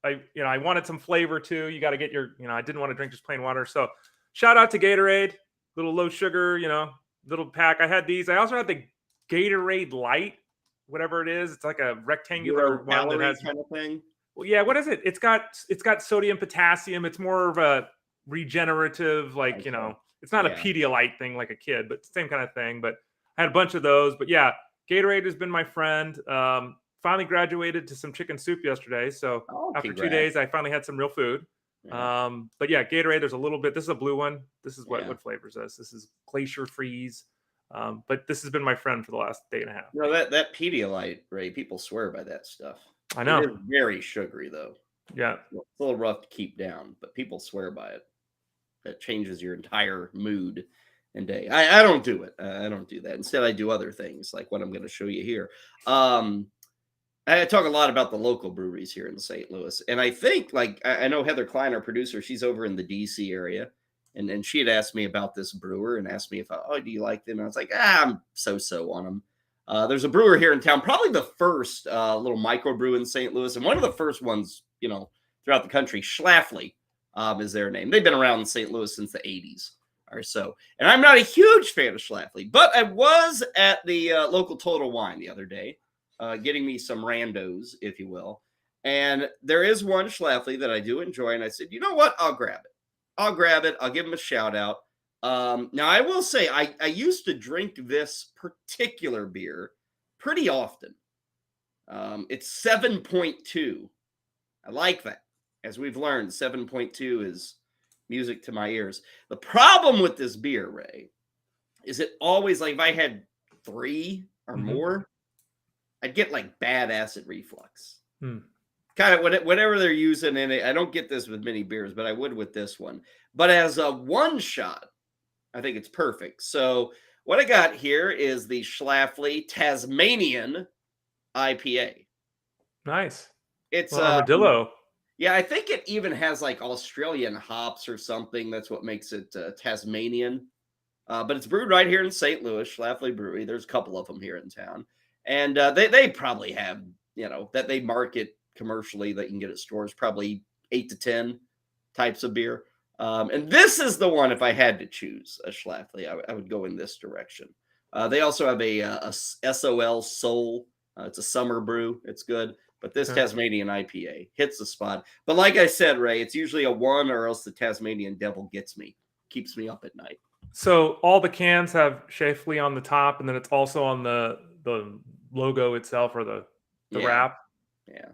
I wanted some flavor too. You got to get I didn't want to drink just plain water. So shout out to Gatorade, little low sugar, little pack. I had these. I also had the Gatorade Light, whatever it is. It's like a rectangular one that has kind of thing. Well, yeah. What is it? It's got sodium, potassium. It's more of a regenerative, it's not a Pedialyte thing like a kid, but same kind of thing. But I had a bunch of those. But yeah, Gatorade has been my friend. Finally graduated to some chicken soup yesterday. So after 2 days, I finally had some real food. Yeah. But yeah, Gatorade, there's a little bit. This is a blue one. This is what flavors this. This is Glacier Freeze. But this has been my friend for the last day and a half. That Pedialyte, Ray, people swear by that stuff. I know. It is very sugary, though. Yeah. It's a little rough to keep down, but people swear by it. That changes your entire mood and day. I don't do it. I don't do that. Instead, I do other things like what I'm going to show you here. I talk a lot about the local breweries here in St. Louis. And I think, I know Heather Klein, our producer, she's over in the D.C. area. And she had asked me about this brewer and asked me if, do you like them? And I was like, I'm so-so on them. There's a brewer here in town, probably the first little microbrew in St. Louis. And one of the first ones, throughout the country, Schlafly is their name. They've been around in St. Louis since the 80s or so. And I'm not a huge fan of Schlafly, but I was at the local Total Wine the other day. Getting me some randos, if you will. And there is one Schlafly that I do enjoy. And I said, you know what? I'll grab it. I'll give him a shout out. Now, I will say I used to drink this particular beer pretty often. It's 7.2. I like that. As we've learned, 7.2 is music to my ears. The problem with this beer, Ray, is it always, if I had 3 or more, I'd get bad acid reflux. Kind of whatever they're using in it. I don't get this with many beers, but I would with this one. But as a one shot, I think it's perfect. So what I got here is the Schlafly Tasmanian IPA. Nice. It's armadillo. Yeah, I think it even has Australian hops or something. That's what makes it Tasmanian. But it's brewed right here in St. Louis, Schlafly Brewery. There's a couple of them here in town. And they probably have, that they market commercially that you can get at stores, probably 8 to 10 types of beer. And this is the one, if I had to choose a Schlafly, I would go in this direction. They also have a SOL Soul. It's a summer brew. It's good. But this Tasmanian IPA hits the spot. But like I said, Ray, it's usually a 1 or else the Tasmanian devil gets me, keeps me up at night. So all the cans have Schlafly on the top, and then it's also on the logo itself or the wrap. Yeah.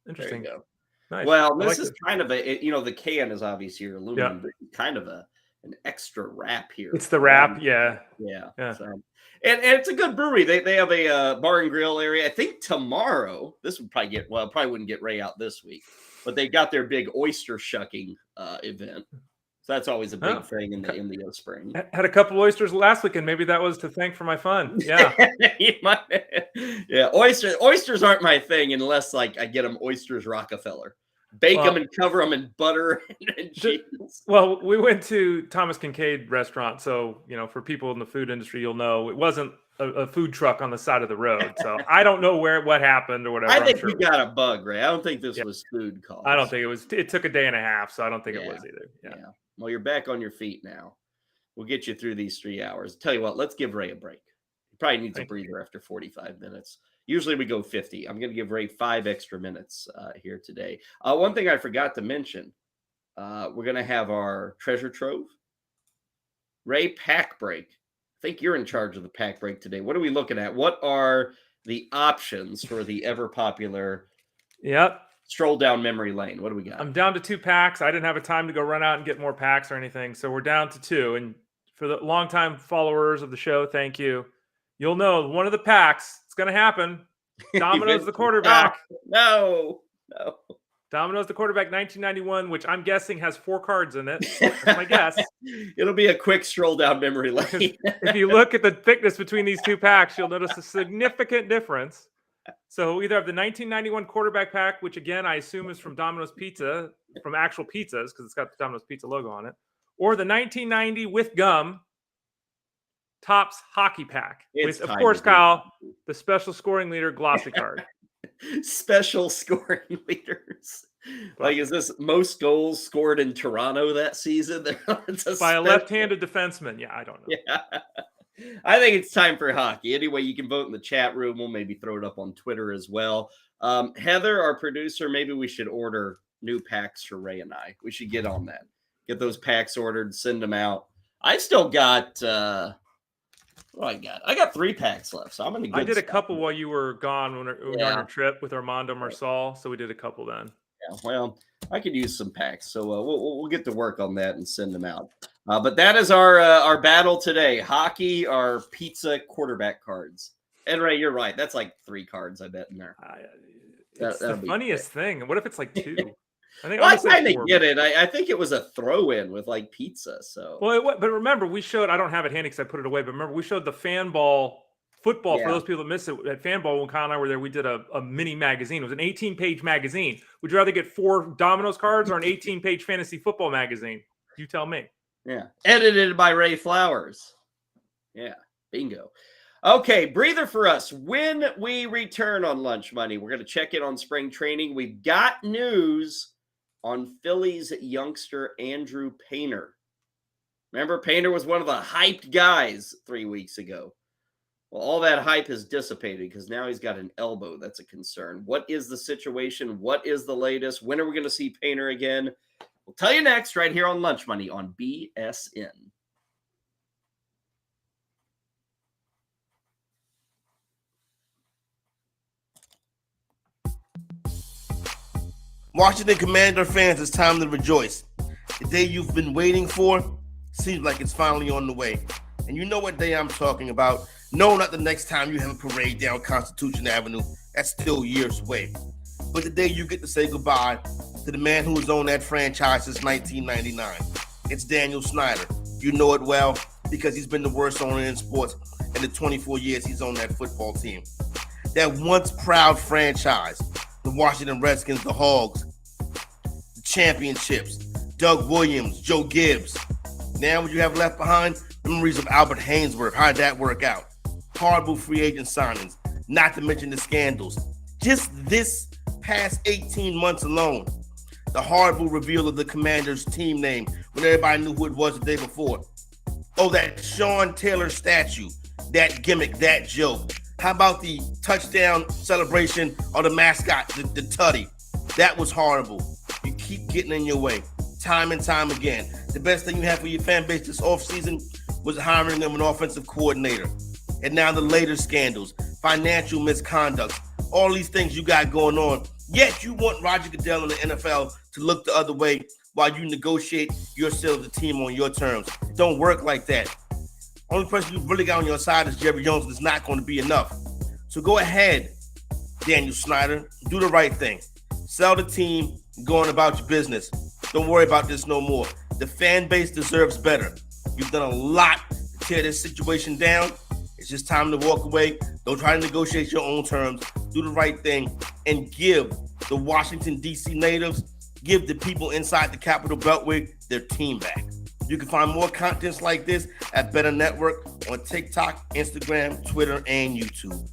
Interesting. There you go. Nice. Well, this is kind of the can is obviously your aluminum, but kind of an extra wrap here. It's the wrap. Yeah. So, and it's a good brewery. They have a bar and grill area. I think tomorrow, this would probably wouldn't get Ray out this week. but they got their big oyster shucking event. So that's always a big thing in the spring. Had a couple oysters last weekend. Maybe that was to thank for my fun. Yeah. Yeah. Oysters aren't my thing unless like I get them oysters Rockefeller. Bake them and cover them in butter and cheese. Well, we went to Thomas Kincaid restaurant. So, for people in the food industry, you'll know it wasn't a food truck on the side of the road. So I don't know what happened or whatever. I think we got a bug, Ray. I don't think this was food cause. I don't think it was. It took a day and a half. So I don't think it was either. Yeah. Well, you're back on your feet now. We'll get you through these 3 hours. Tell you what, let's give Ray a break. He probably needs a breather after 45 minutes. Usually we go 50. I'm going to give Ray 5 extra minutes here today. One thing I forgot to mention, we're going to have our treasure trove. Ray, pack break. I think you're in charge of the pack break today. What are we looking at? What are the options for the ever popular stroll down memory lane? What do we got? I'm down to 2 packs. I didn't have a time to go run out and get more packs or anything. So we're down to 2. And for the longtime followers of the show, thank you. You'll know one of the packs, it's going to happen. Domino's the quarterback. No. Domino's the quarterback 1991, which I'm guessing has 4 cards in it. That's my guess. It'll be a quick stroll down memory lane. If you look at the thickness between these 2 packs, you'll notice a significant difference. So we either have the 1991 quarterback pack, which again, I assume is from Domino's Pizza, from actual pizzas, because it's got the Domino's Pizza logo on it, or the 1990 with gum Topps hockey pack. With, of course, Kyle, the special scoring leader glossy card. Special scoring leaders. Like, is this most goals scored in Toronto that season? By a left-handed defenseman. Yeah, I don't know. Yeah. I think it's time for hockey. Anyway, you can vote in the chat room. We'll maybe throw it up on Twitter as well. Heather, our producer, maybe we should order new packs for Ray and I. We should get on that. Get those packs ordered, send them out. I still got I got 3 packs left, so I'm gonna. I did a couple while you were gone when we were on your trip with Armando Marsal, so we did a couple then. Yeah, well, I could use some packs, so we'll get to work on that and send them out. But that is our battle today: hockey, our pizza quarterback cards. And Ray, you're right. That's like 3 cards, I bet, in there. It's the funniest thing. What if it's like 2? I kind of get it. I think it was a throw-in with like pizza. So, but remember, we showed. I don't have it handy because I put it away. But remember, we showed the Fanball football for those people that missed it at Fanball when Kyle and I were there. We did a mini magazine. It was an 18-page magazine. Would you rather get 4 Domino's cards or an 18-page fantasy football magazine? You tell me. Yeah, edited by Ray Flowers. Yeah, bingo. Okay, breather for us. When we return on Lunch Money, we're going to check in on spring training. We've got news on Phillies youngster Andrew Painter. Remember, Painter was one of the hyped guys 3 weeks ago. Well, all that hype has dissipated because now he's got an elbow. That's a concern. What is the situation? What is the latest? When are we going to see Painter again? We'll tell you next right here on Lunch Money on BSN. Washington Commander fans, it's time to rejoice. The day you've been waiting for seems like it's finally on the way. And you know what day I'm talking about. No, not the next time you have a parade down Constitution Avenue. That's still years away. But the day you get to say goodbye to the man who has owned that franchise since 1999. It's Daniel Snyder. You know it well because he's been the worst owner in sports in the 24 years he's owned that football team. That once proud franchise, the Washington Redskins, the Hogs, the championships, Doug Williams, Joe Gibbs. Now what you have left behind? Memories of Albert Hainsworth. How'd that work out? Horrible free agent signings, not to mention the scandals. Just this past 18 months alone, the horrible reveal of the Commanders' team name when everybody knew who it was the day before. Oh, that Sean Taylor statue, that gimmick, that joke. How about the touchdown celebration of the mascot, the Tutty? That was horrible. You keep getting in your way, time and time again. The best thing you had for your fan base this offseason was hiring them an offensive coordinator. And now the later scandals, financial misconduct, all these things you got going on. Yet you want Roger Goodell in the NFL to look the other way while you negotiate yourselves a team on your terms. It don't work like that. Only person you've really got on your side is Jerry Jones, and it's not going to be enough. So go ahead, Daniel Snyder, do the right thing. Sell the team, going about your business. Don't worry about this no more. The fan base deserves better. You've done a lot to tear this situation down. It's just time to walk away. Don't try to negotiate your own terms. Do the right thing and give the Washington, D.C. natives, give the people inside the Capital Beltway their team back. You can find more contents like this at Bettor Network on TikTok, Instagram, Twitter, and YouTube.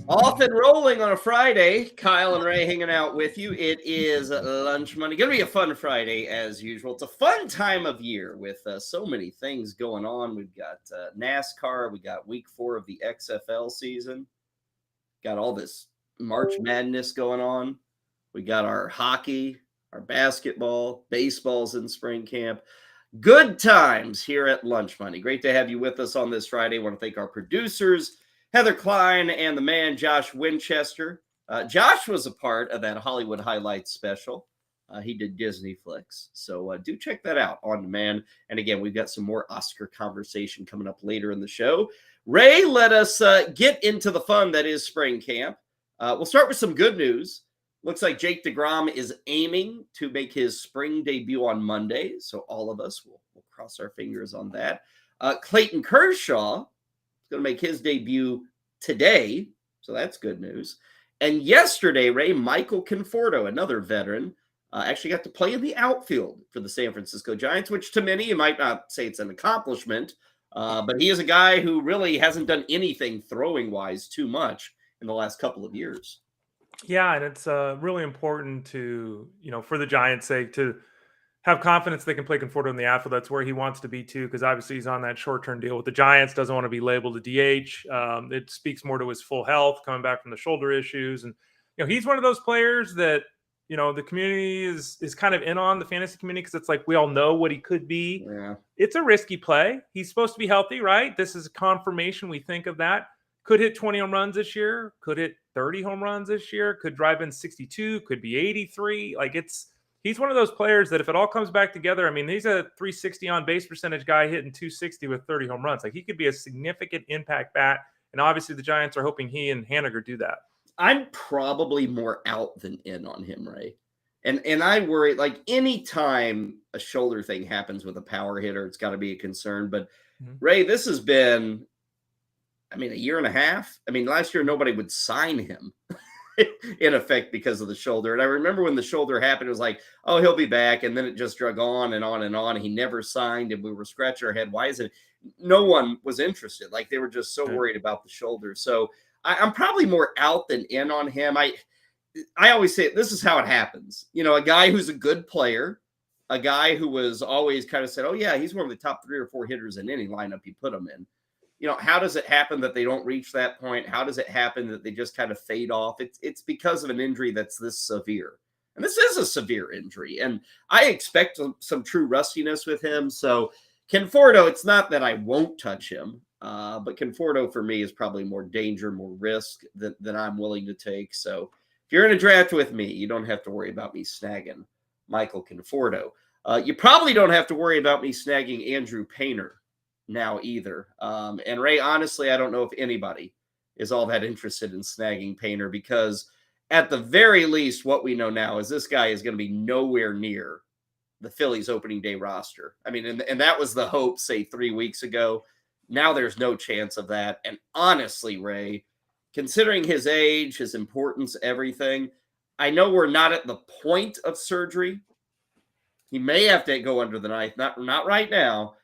Off and rolling on a Friday. Kyle and Ray hanging out with you. It is Lunch Money. Going to be a fun Friday as usual. It's a fun time of year with so many things going on. We've got NASCAR. We got week 4 of the XFL season. Got all this March Madness going on. We got our hockey, our basketball, baseball's in spring camp. Good times here at Lunch Money. Great to have you with us on this Friday. I want to thank our producers, Heather Klein and the man, Josh Winchester. Josh was a part of that Hollywood Highlights special. He did Disney flicks. So do check that out on demand. And again, we've got some more Oscar conversation coming up later in the show. Ray, let us get into the fun that is spring camp. We'll start with some good news. Looks like Jake DeGrom is aiming to make his spring debut on Monday. So all of us will cross our fingers on that. Clayton Kershaw going to make his debut today, so that's good news. And yesterday, Ray, Michael Conforto, another veteran, actually got to play in the outfield for the San Francisco Giants, which to many, you might not say it's an accomplishment, but he is a guy who really hasn't done anything throwing-wise too much in the last couple of years. Yeah, and it's really important to, for the Giants' sake, to have confidence they can play Conforto in the outfield. That's where he wants to be too, because obviously he's on that short-term deal with the Giants, doesn't want to be labeled a DH. It speaks more to his full health, coming back from the shoulder issues. And, he's one of those players that, the community is kind of in on, the fantasy community, because it's like we all know what he could be. Yeah. It's a risky play. He's supposed to be healthy, right? This is a confirmation we think of that. Could hit 20 home runs this year, could hit 30 home runs this year, could drive in 62, could be 83. He's one of those players that if it all comes back together, he's a 360 on base percentage guy hitting 260 with 30 home runs. He could be a significant impact bat. And obviously the Giants are hoping he and Haniger do that. I'm probably more out than in on him, Ray. And I worry, any time a shoulder thing happens with a power hitter, it's got to be a concern. But Ray, this has been, a year and a half. Last year, nobody would sign him. In effect because of the shoulder. And I remember when the shoulder happened, it was like, oh, he'll be back. And then it just drug on and on and on. He never signed and we were scratching our head. Why is it? No one was interested. They were just so worried about the shoulder. So I'm probably more out than in on him. I always say this is how it happens. A guy who's a good player, a guy who was always kind of said, oh yeah, he's one of the top 3 or 4 hitters in any lineup you put him in. How does it happen that they don't reach that point? How does it happen that they just kind of fade off? It's because of an injury that's this severe. And this is a severe injury. And I expect some true rustiness with him. So Conforto, it's not that I won't touch him, but Conforto for me is probably more danger, more risk than I'm willing to take. So if you're in a draft with me, you don't have to worry about me snagging Michael Conforto. You probably don't have to worry about me snagging Andrew Painter now either. And Ray, honestly, I don't know if anybody is all that interested in snagging Painter because at the very least, what we know now is this guy is going to be nowhere near the Phillies opening day roster. And that was the hope, say 3 weeks ago. Now there's no chance of that. And honestly, Ray, considering his age, his importance, everything, I know we're not at the point of surgery. He may have to go under the knife, not right now.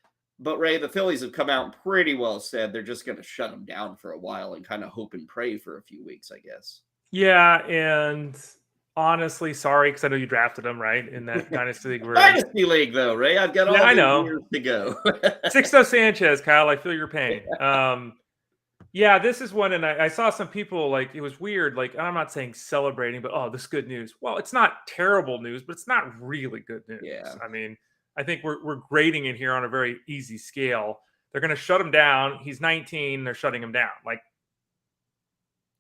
But, Ray, the Phillies have come out and pretty well said they're just going to shut him down for a while and kind of hope and pray for a few weeks, I guess. Yeah, and honestly, sorry, because I know you drafted him, right, in that Dynasty League. Dynasty League, though, Ray. I've got all years to go. Sixto Sanchez, Kyle, I feel your pain. Yeah, this is one, and I saw some people, it was weird, I'm not saying celebrating, but, oh, this is good news. Well, it's not terrible news, but it's not really good news. Yeah. I think we're grading it here on a very easy scale. They're going to shut him down. He's 19. They're shutting him down.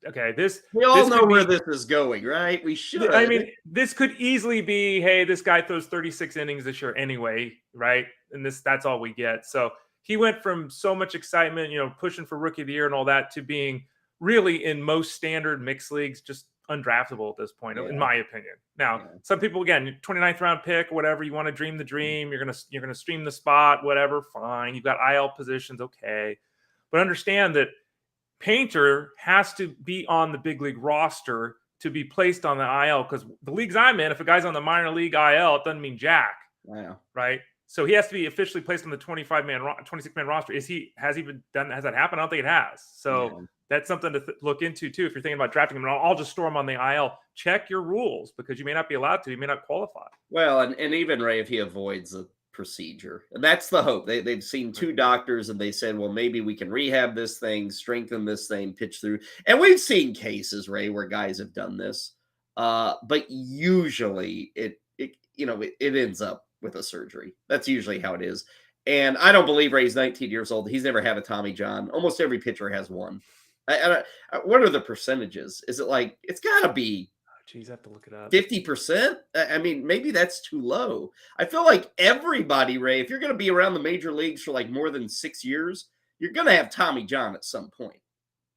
okay, We all this know could where be, this is going, right? We should. I mean, this could easily be, hey, this guy throws 36 innings this year anyway, right? And that's all we get. So he went from so much excitement, pushing for rookie of the year and all that, to being really in most standard mixed leagues just undraftable at this point, in my opinion. Now, some people, again, 29th round pick, whatever, you want to dream the dream, you're gonna stream the spot, whatever, fine. You've got IL positions, okay, but understand that Painter has to be on the big league roster to be placed on the IL, because the leagues I'm in, if a guy's on the minor league IL, it doesn't mean jack. Wow. Right? So he has to be officially placed on the 26-man roster. Has that happened? I don't think it has. So that's something to look into too. If you're thinking about drafting him, and I'll just store him on the IL, check your rules, because you may not be allowed to. You may not qualify. Well, and even Ray, if he avoids the procedure, and that's the hope. They've seen 2 doctors and they said, well, maybe we can rehab this thing, strengthen this thing, pitch through. And we've seen cases, Ray, where guys have done this. But usually it ends up with a surgery. That's usually how it is. And I don't believe Ray's 19 years old. He's never had a Tommy John. Almost every pitcher has one. What are the percentages? Is it like, it's got to be, geez, I have to look it up. 50%? I mean, maybe that's too low. I feel like everybody, Ray, if you're going to be around the major leagues for like more than 6 years, you're going to have Tommy John at some point.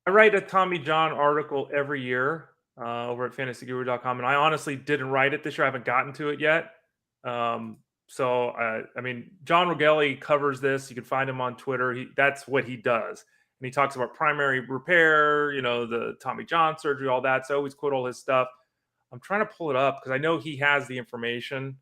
I write a Tommy John article every year over at fantasyguru.com, and I honestly didn't write it this year. I haven't gotten to it yet. So, I mean, John Rogelli covers this. You can find him on Twitter. That's what he does. And he talks about primary repair, the Tommy John surgery, all that. So I always quote all his stuff. I'm trying to pull it up because I know he has the information,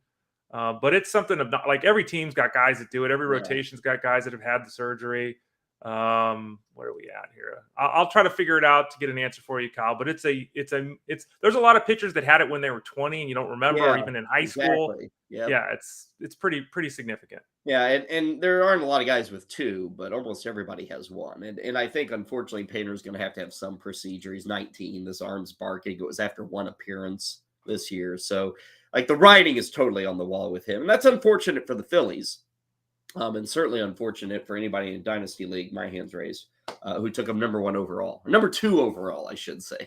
but it's something of not like every team's got guys that do it. Every rotation's got guys that have had the surgery. Where are we at here? I'll try to figure it out to get an answer for you, Kyle. But there's a lot of pitchers that had it when they were 20 and you don't remember, or even in high school. Yep. Yeah, it's pretty significant. Yeah, and there aren't a lot of guys with 2, but almost everybody has 1. And I think, unfortunately, Painter's going to have some procedure. He's 19. This arm's barking. It was after 1 appearance this year. So, like, the writing is totally on the wall with him. And that's unfortunate for the Phillies. And certainly unfortunate for anybody in Dynasty League, my hands raised, who took him number 2 overall, I should say,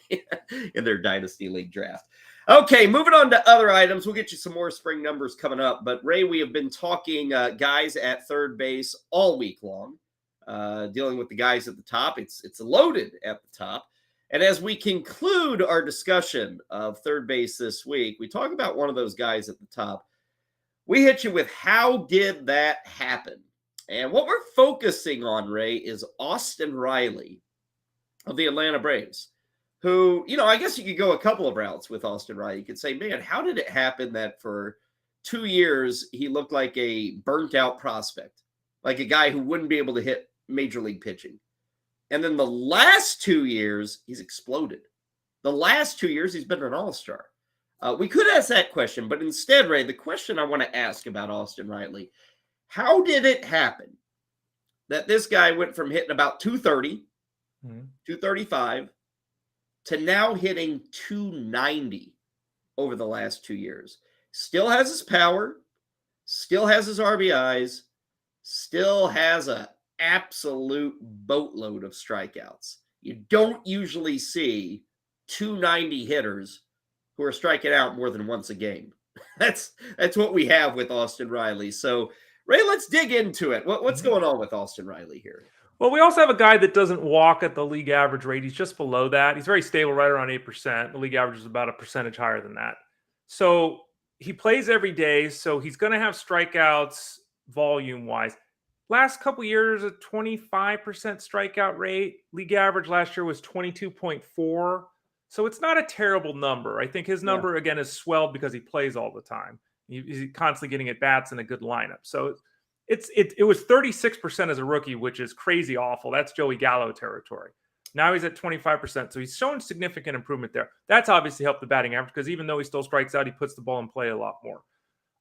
in their Dynasty League draft. Okay, moving on to other items. We'll get you some more spring numbers coming up. But, Ray, we have been talking guys at third base all week long, dealing with the guys at the top. It's loaded at the top. And as we conclude our discussion of third base this week, we talk about one of those guys at the top. We hit you with, how did that happen? And what we're focusing on, Ray, is Austin Riley of the Atlanta Braves, who, I guess you could go a couple of routes with Austin Riley. You could say, man, how did it happen that for 2 years he looked like a burnt-out prospect, like a guy who wouldn't be able to hit major league pitching? And then the last 2 years, he's exploded. The last 2 years, he's been an all-star. We could ask that question, but instead, Ray, the question I want to ask about Austin Riley, how did it happen that this guy went from hitting about 230, 235, to now hitting 290 over the last 2 years? Still has his power, still has his RBIs, still has an absolute boatload of strikeouts. You don't usually see 290 hitters who are striking out more than once a game. That's what we have with Austin Riley. So, Ray, let's dig into it. What's going on with Austin Riley here? Well, we also have a guy that doesn't walk at the league average rate. He's just below that. He's very stable, right around 8%. The league average is about a percentage higher than that. So he plays every day, so he's going to have strikeouts volume-wise. Last couple years, a 25% strikeout rate. League average last year was 22.4. So it's not a terrible number. I think his number, again, is swelled because he plays all the time. He's constantly getting at bats in a good lineup. So it was 36% as a rookie, which is crazy awful. That's Joey Gallo territory. Now he's at 25%. So he's shown significant improvement there. That's obviously helped the batting average because even though he still strikes out, he puts the ball in play a lot more.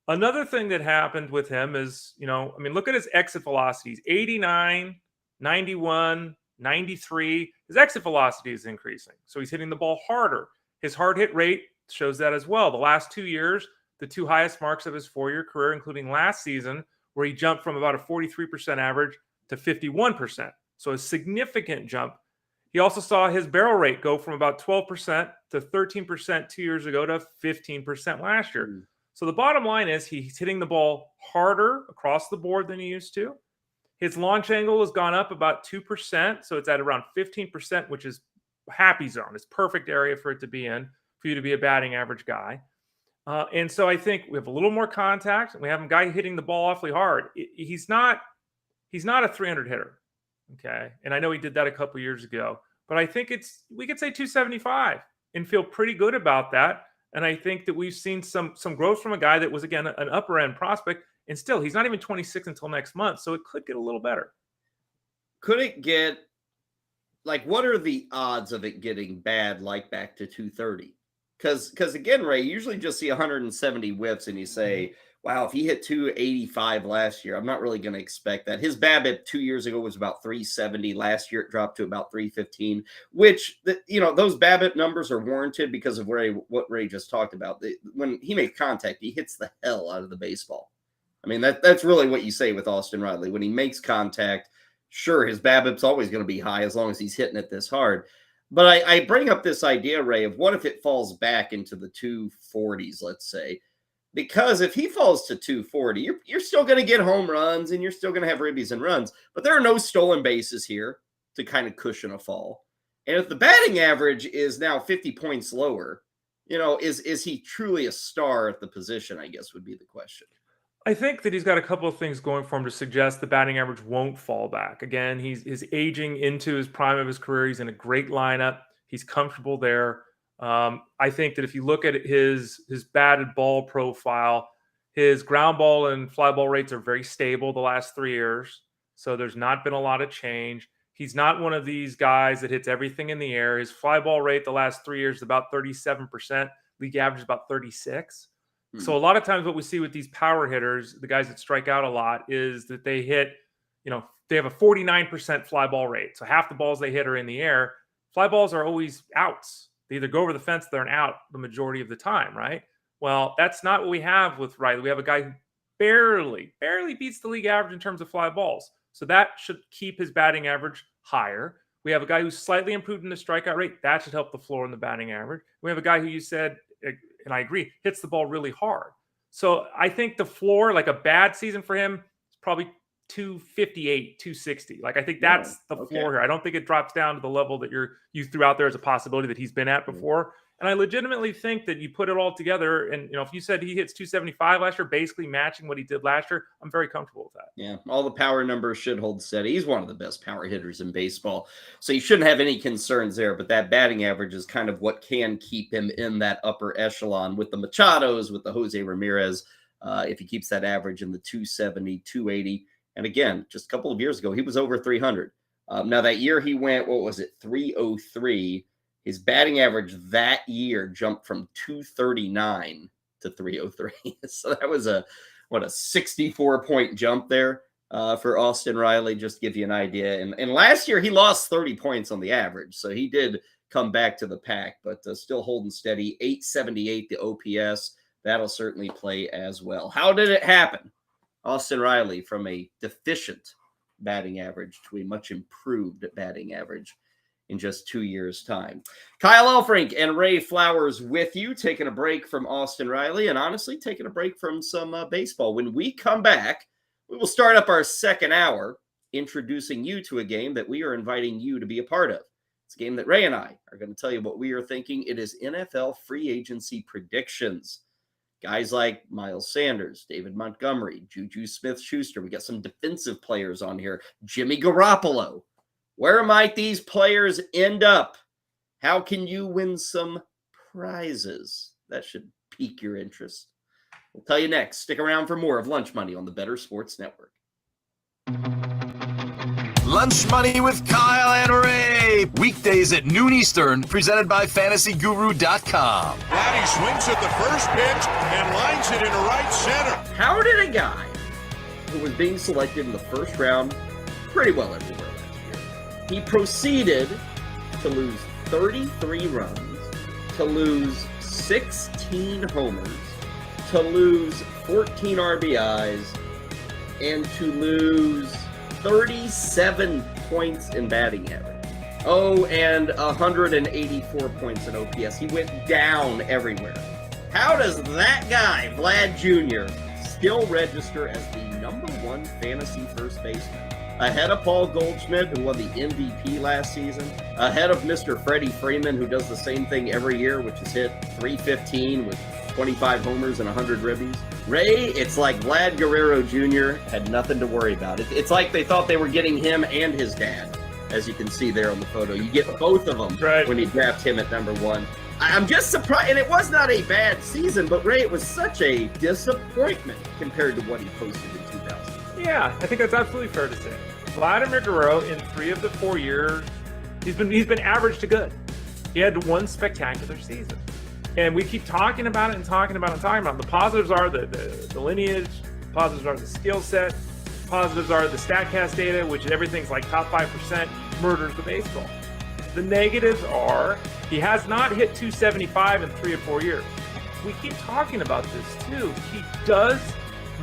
Another thing that happened with him is, look at his exit velocities, 89, 91, 93. His exit velocity is increasing. So he's hitting the ball harder. His hard hit rate shows that as well. The last 2 years, the 2 highest marks of his 4-year career, including last season, where he jumped from about a 43% average to 51%. So a significant jump. He also saw his barrel rate go from about 12% to 13% 2 years ago to 15% last year. So the bottom line is he's hitting the ball harder across the board than he used to. His launch angle has gone up about 2%. So it's at around 15%, which is happy zone. It's perfect area for it to be in, for you to be a batting average guy. And so I think we have a little more contact. And we have a guy hitting the ball awfully hard. He's not a 300 hitter. Okay. And I know he did that a couple years ago, but I think we could say 275 and feel pretty good about that. And I think that we've seen some growth from a guy that was, again, an upper end prospect. And still, he's not even 26 until next month. So it could get a little better. Could it get, like, what are the odds of it getting bad, like back to 230? Because again, Ray, you usually just see 170 whiffs and you say, wow, if he hit 285 last year, I'm not really going to expect that. His BABIP 2 years ago was about 370. Last year, it dropped to about 315, which, those BABIP numbers are warranted because of what Ray just talked about. When he makes contact, he hits the hell out of the baseball. I mean, that's really what you say with Austin Riley. When he makes contact, sure, his BABIP's always going to be high as long as he's hitting it this hard. But I bring up this idea, Ray, of what if it falls back into the 240s, let's say. Because if he falls to 240, you're still going to get home runs and you're still going to have ribbies and runs. But there are no stolen bases here to kind of cushion a fall. And if the batting average is now 50 points lower, is he truly a star at the position, I guess would be the question. I think that he's got a couple of things going for him to suggest the batting average won't fall back. Again, he's aging into his prime of his career. He's in a great lineup. He's comfortable there. I think that if you look at his batted ball profile, his ground ball and fly ball rates are very stable the last 3 years. So there's not been a lot of change. He's not one of these guys that hits everything in the air. His fly ball rate the last 3 years is about 37%. League average is about 36. So a lot of times what we see with these power hitters, the guys that strike out a lot, is that they hit, they have a 49% fly ball rate. So half the balls they hit are in the air. Fly balls are always outs. They either go over the fence, they're an out the majority of the time, right? Well, that's not what we have with Riley. We have a guy who barely beats the league average in terms of fly balls. So that should keep his batting average higher. We have a guy who's slightly improved in the strikeout rate. That should help the floor in the batting average. We have a guy who you said, and I agree, hits the ball really hard. So I think the floor, like a bad season for him, is probably 258, 260. Like, I think that's the floor here. I don't think it drops down to the level that you threw out there as a possibility that he's been at before. And I legitimately think that you put it all together, and if you said he hits 275 last year, basically matching what he did last year, I'm very comfortable with that. Yeah, all the power numbers should hold steady. He's one of the best power hitters in baseball, so you shouldn't have any concerns there. But that batting average is kind of what can keep him in that upper echelon with the Machados, with the Jose Ramirez. If he keeps that average in the 270, 280, and again, just a couple of years ago, he was over 300. Now that year he went, 303. His batting average that year jumped from 239 to 303. So that was a 64-point jump there for Austin Riley, just to give you an idea. And last year he lost 30 points on the average. So he did come back to the pack, but still holding steady. 878 the OPS. That'll certainly play as well. How did it happen? Austin Riley from a deficient batting average to a much improved batting average in just 2 years' time. Kyle Elfrink and Ray Flowers with you, taking a break from Austin Riley and honestly taking a break from some baseball. When we come back, we will start up our second hour introducing you to a game that we are inviting you to be a part of. It's a game that Ray and I are going to tell you what we are thinking. It is NFL free agency predictions. Guys like Miles Sanders, David Montgomery, Juju Smith-Schuster. We got some defensive players on here. Jimmy Garoppolo. Where might these players end up? How can you win some prizes? That should pique your interest. We'll tell you next. Stick around for more of Lunch Money on the Bettor Sports Network. Lunch Money with Kyle and Ray. Weekdays at noon Eastern, presented by FantasyGuru.com. Vladdy swings at the first pitch and lines it into right center. How did a guy who was being selected in the first round pretty well everywhere last year, he proceeded to lose 33 runs, to lose 16 homers, to lose 14 RBIs, and to lose 37 points in batting average. Oh, and 184 points in OPS. He went down everywhere. How does that guy, Vlad Jr., still register as the #1 fantasy first baseman? Ahead of Paul Goldschmidt, who won the MVP last season. Ahead of Mr. Freddie Freeman, who does the same thing every year, which is hit .315 with 25 homers and 100 ribbies. Ray, it's like Vlad Guerrero Jr. had nothing to worry about. It's like they thought they were getting him and his dad, as you can see there on the photo. You get both of them when you draft him at #1. I'm just surprised, and it was not a bad season, but Ray, it was such a disappointment compared to what he posted in 2000. Yeah, I think that's absolutely fair to say. Vladimir Guerrero, in 3 of the 4 years, he's been average to good. He had one spectacular season. And we keep talking about it and talking about it and talking about it. The positives are the lineage, positives are the skill set, positives are the StatCast data, which everything's like top 5% murders the baseball. The negatives are he has not hit 275 in 3 or 4 years. We keep talking about this too. He does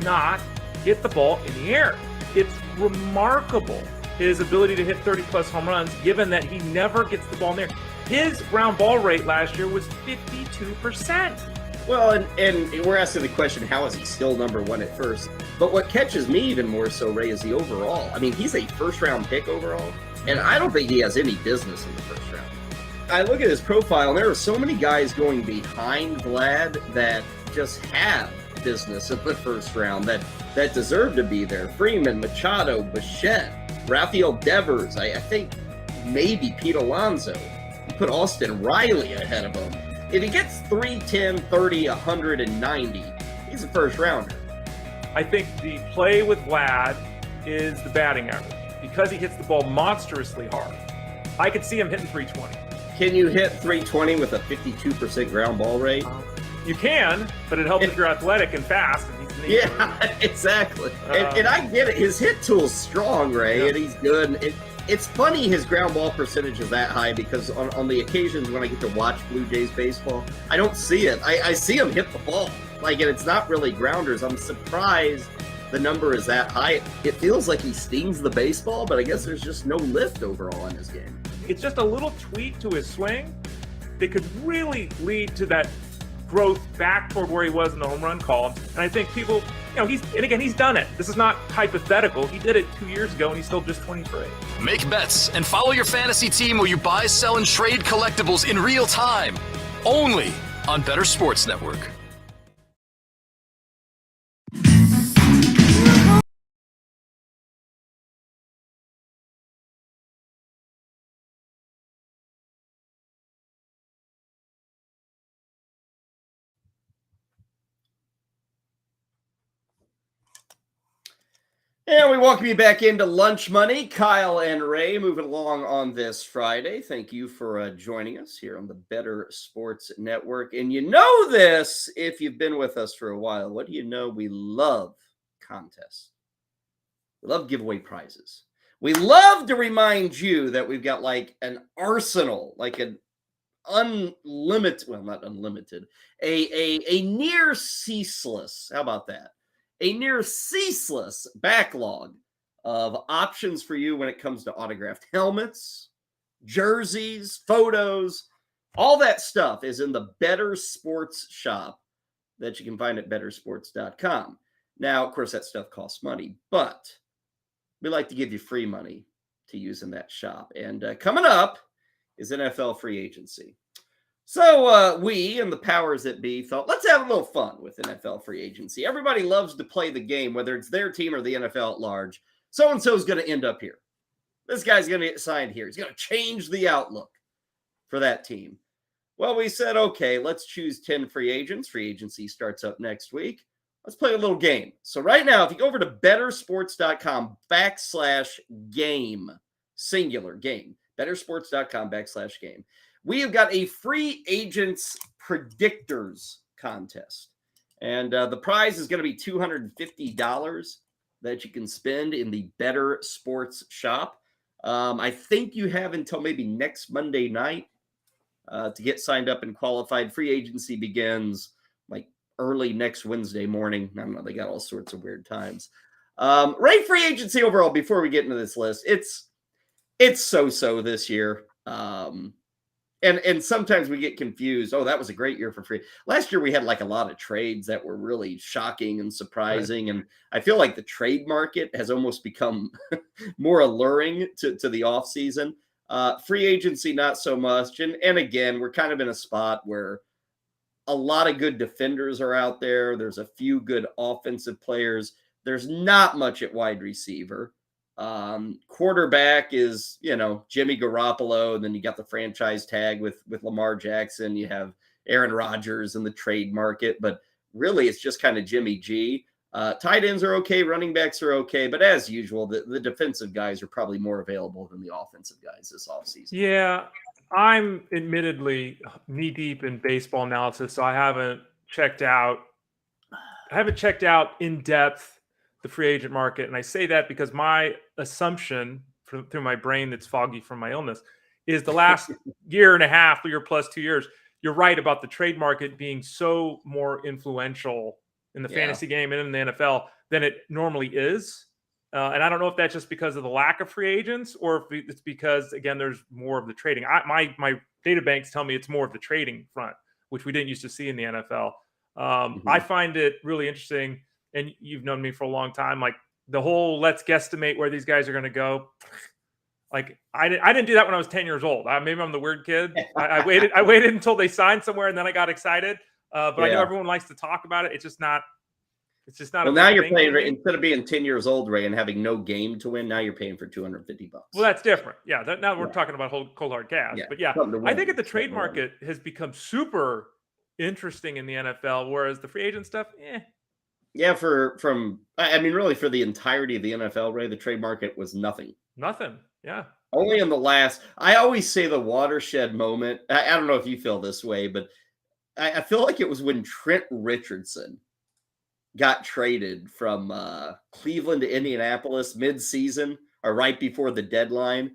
not hit the ball in the air. It's remarkable, his ability to hit 30-plus home runs, given that he never gets the ball in there. His ground ball rate last year was 52%. Well, and we're asking the question, how is he still #1 at first? But what catches me even more so, Ray, is the overall. I mean, he's a first-round pick overall, and I don't think he has any business in the first round. I look at his profile, and there are so many guys going behind Vlad that just have business in the first round that deserve to be there. Freeman, Machado, Bichette, Rafael Devers, I think maybe Pete Alonso. You put Austin Riley ahead of him. If he gets 310, 30, 190, he's a first rounder. I think the play with Vlad is the batting average because he hits the ball monstrously hard. I could see him hitting 320. Can you hit 320 with a 52% ground ball rate? You can, but it helps if you're athletic and fast. And yeah, exactly. And I get it. His hit tool's strong, Ray, and he's good. It's funny his ground ball percentage is that high because on the occasions when I get to watch Blue Jays baseball, I don't see it. I see him hit the ball. And it's not really grounders. I'm surprised the number is that high. It feels like he stings the baseball, but I guess there's just no lift overall in his game. It's just a little tweak to his swing that could really lead to that growth back toward where he was in the home run column. And I think people, he's done it. This is not hypothetical. He did it 2 years ago, and he's still just 23. Make bets and follow your fantasy team while you buy, sell, and trade collectibles in real time. Only on Bettor Sports Network. And we welcome you back into Lunch Money. Kyle and Ray moving along on this Friday. Thank you for joining us here on the Bettor Sports Network. And you know this if you've been with us for a while. What do you know? We love contests. We love giveaway prizes. We love to remind you that we've got like an arsenal, like an unlimited, well, not unlimited, a near ceaseless, how about that? A near ceaseless backlog of options for you when it comes to autographed helmets, jerseys, photos. All that stuff is in the Bettor Sports shop that you can find at bettorsports.com. Now, of course, that stuff costs money, but we like to give you free money to use in that shop. And coming up is NFL free agency. So we and the powers that be thought, let's have a little fun with NFL free agency. Everybody loves to play the game, whether it's their team or the NFL at large. So-and-so is going to end up here. This guy's going to get signed here. He's going to change the outlook for that team. Well, we said, okay, let's choose 10 free agents. Free agency starts up next week. Let's play a little game. So right now, if you go over to bettorsports.com/game, singular game, bettorsports.com/game, we have got a free agents predictors contest. And the prize is going to be $250 that you can spend in the Bettor Sports shop. I think you have until maybe next Monday night to get signed up and qualified. Free agency begins like early next Wednesday morning. I don't know. They got all sorts of weird times. Ray, free agency overall, before we get into this list, it's so-so this year. And sometimes we get confused. Oh, that was a great year for free. Last year we had like a lot of trades that were really shocking and surprising. Right. And I feel like the trade market has almost become more alluring to the offseason. Free agency, not so much. And again, we're kind of in a spot where a lot of good defenders are out there. There's a few good offensive players. There's not much at wide receiver. Quarterback is, Jimmy Garoppolo, and then you got the franchise tag with Lamar Jackson. You have Aaron Rodgers in the trade market, but really it's just kind of Jimmy G. Tight ends are okay, running backs are okay, but as usual, the defensive guys are probably more available than the offensive guys this offseason. Yeah, I'm admittedly knee deep in baseball analysis, so I haven't checked out in depth the free agent market. And I say that because my assumption through my brain that's foggy from my illness is the last year and a half, year plus 2 years, you're right about the trade market being so more influential in the fantasy game and in the NFL than it normally is. And I don't know if that's just because of the lack of free agents or if it's because, again, there's more of the trading. My data banks tell me it's more of the trading front, which we didn't used to see in the NFL. I find it really interesting, and you've known me for a long time, like the whole let's guesstimate where these guys are going to go. Like I didn't do that when I was 10 years old. Maybe I'm the weird kid. I waited until they signed somewhere, and then I got excited. But I know everyone likes to talk about it. It's just not. Well, now you're paying, instead of being 10 years old, Ray, and having no game to win, now you're paying for $250. Well, that's different. Yeah. Now we're talking about cold hard cash. But I think the trade market has become super interesting in the NFL, whereas the free agent stuff, Yeah, really for the entirety of the NFL, Ray, the trade market was nothing. Nothing. Yeah. Only in the last, I always say the watershed moment. I don't know if you feel this way, but I feel like it was when Trent Richardson got traded from Cleveland to Indianapolis mid-season or right before the deadline.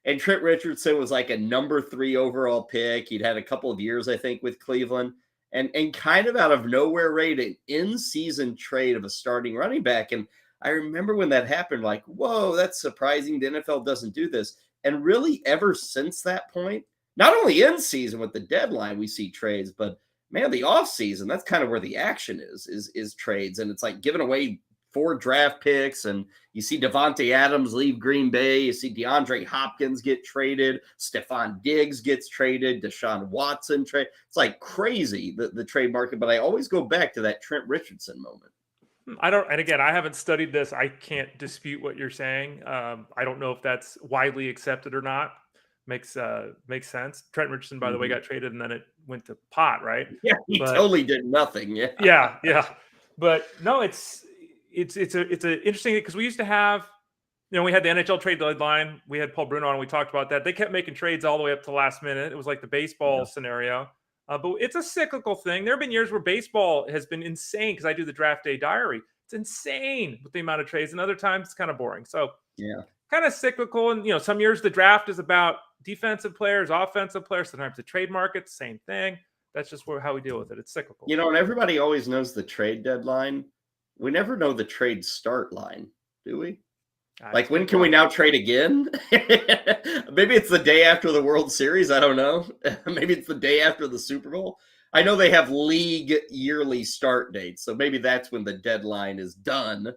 And Trent Richardson was like a number 3 overall pick. He'd had a couple of years, I think, with Cleveland. And kind of out of nowhere, Ray, an in-season trade of a starting running back. And I remember when that happened, like, whoa, that's surprising. The NFL doesn't do this. And really, ever since that point, not only in season with the deadline, we see trades, but man, the offseason, that's kind of where the action is trades. And it's like giving away 4 draft picks, and you see Devontae Adams leave Green Bay. You see DeAndre Hopkins get traded. Stephon Diggs gets traded. Deshaun Watson trade. It's like crazy, the trade market. But I always go back to that Trent Richardson moment. And again, I haven't studied this. I can't dispute what you're saying. I don't know if that's widely accepted or not. Makes sense. Trent Richardson, by the way, got traded and then it went to pot, right? Yeah, he totally did nothing. Yeah. But no, it's an interesting because we used to have, we had the NHL trade deadline. We had Paul Bruno on. And we talked about that. They kept making trades all the way up to the last minute. It was like the baseball scenario. But it's a cyclical thing. There have been years where baseball has been insane because I do the draft day diary. It's insane with the amount of trades, and other times it's kind of boring. So kind of cyclical. And some years the draft is about defensive players, offensive players. Sometimes the trade market, same thing. That's just how we deal with it. It's cyclical. And everybody always knows the trade deadline. We never know the trade start line, do we? Like, when can we now trade again? Maybe it's the day after the World Series. I don't know. Maybe it's the day after the Super Bowl. I know they have league yearly start dates, so maybe that's when the deadline is done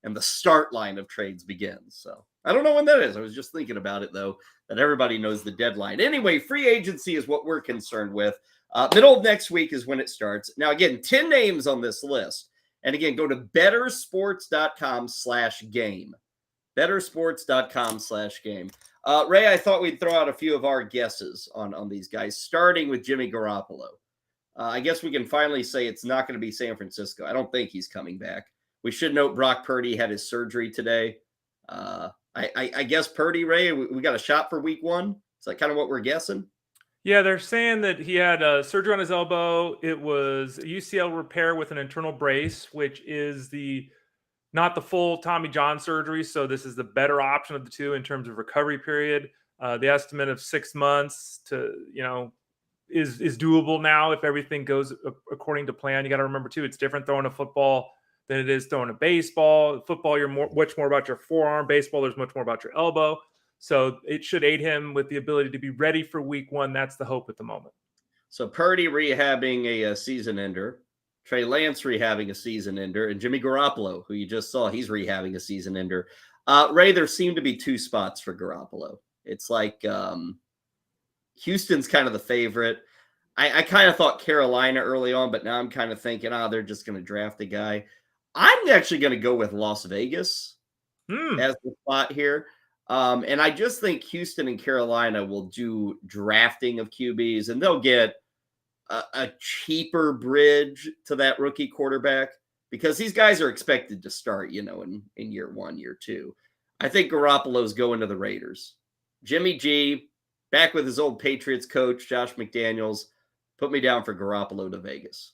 and the start line of trades begins. So I don't know when that is. I was just thinking about it, though, that everybody knows the deadline. Anyway, free agency is what we're concerned with. Middle of next week is when it starts. Now, again, 10 names on this list. And again, go to bettorsports.com/game. bettorsports.com/game. Ray, I thought we'd throw out a few of our guesses on these guys, starting with Jimmy Garoppolo. I guess we can finally say it's not going to be San Francisco. I don't think he's coming back. We should note Brock Purdy had his surgery today. I guess Purdy, Ray, we got a shot for week 1. Is that kind of what we're guessing? Yeah, they're saying that he had surgery on his elbow. It was a UCL repair with an internal brace, which is not the full Tommy John surgery. So this is the better option of the two in terms of recovery period. The estimate of 6 months is doable now if everything goes according to plan. You got to remember too, it's different throwing a football than it is throwing a baseball. Football, you're much more about your forearm. Baseball, there's much more about your elbow. So it should aid him with the ability to be ready for week 1. That's the hope at the moment. So Purdy rehabbing a season ender, Trey Lance rehabbing a season ender, and Jimmy Garoppolo, who you just saw, he's rehabbing a season ender. Ray, there seem to be 2 spots for Garoppolo. It's like Houston's kind of the favorite. I kind of thought Carolina early on, but now I'm kind of thinking, they're just going to draft a guy. I'm actually going to go with Las Vegas as the spot here. And I just think Houston and Carolina will do drafting of QBs, and they'll get a cheaper bridge to that rookie quarterback because these guys are expected to start, in year 1, year 2. I think Garoppolo's going to the Raiders. Jimmy G, back with his old Patriots coach, Josh McDaniels, put me down for Garoppolo to Vegas.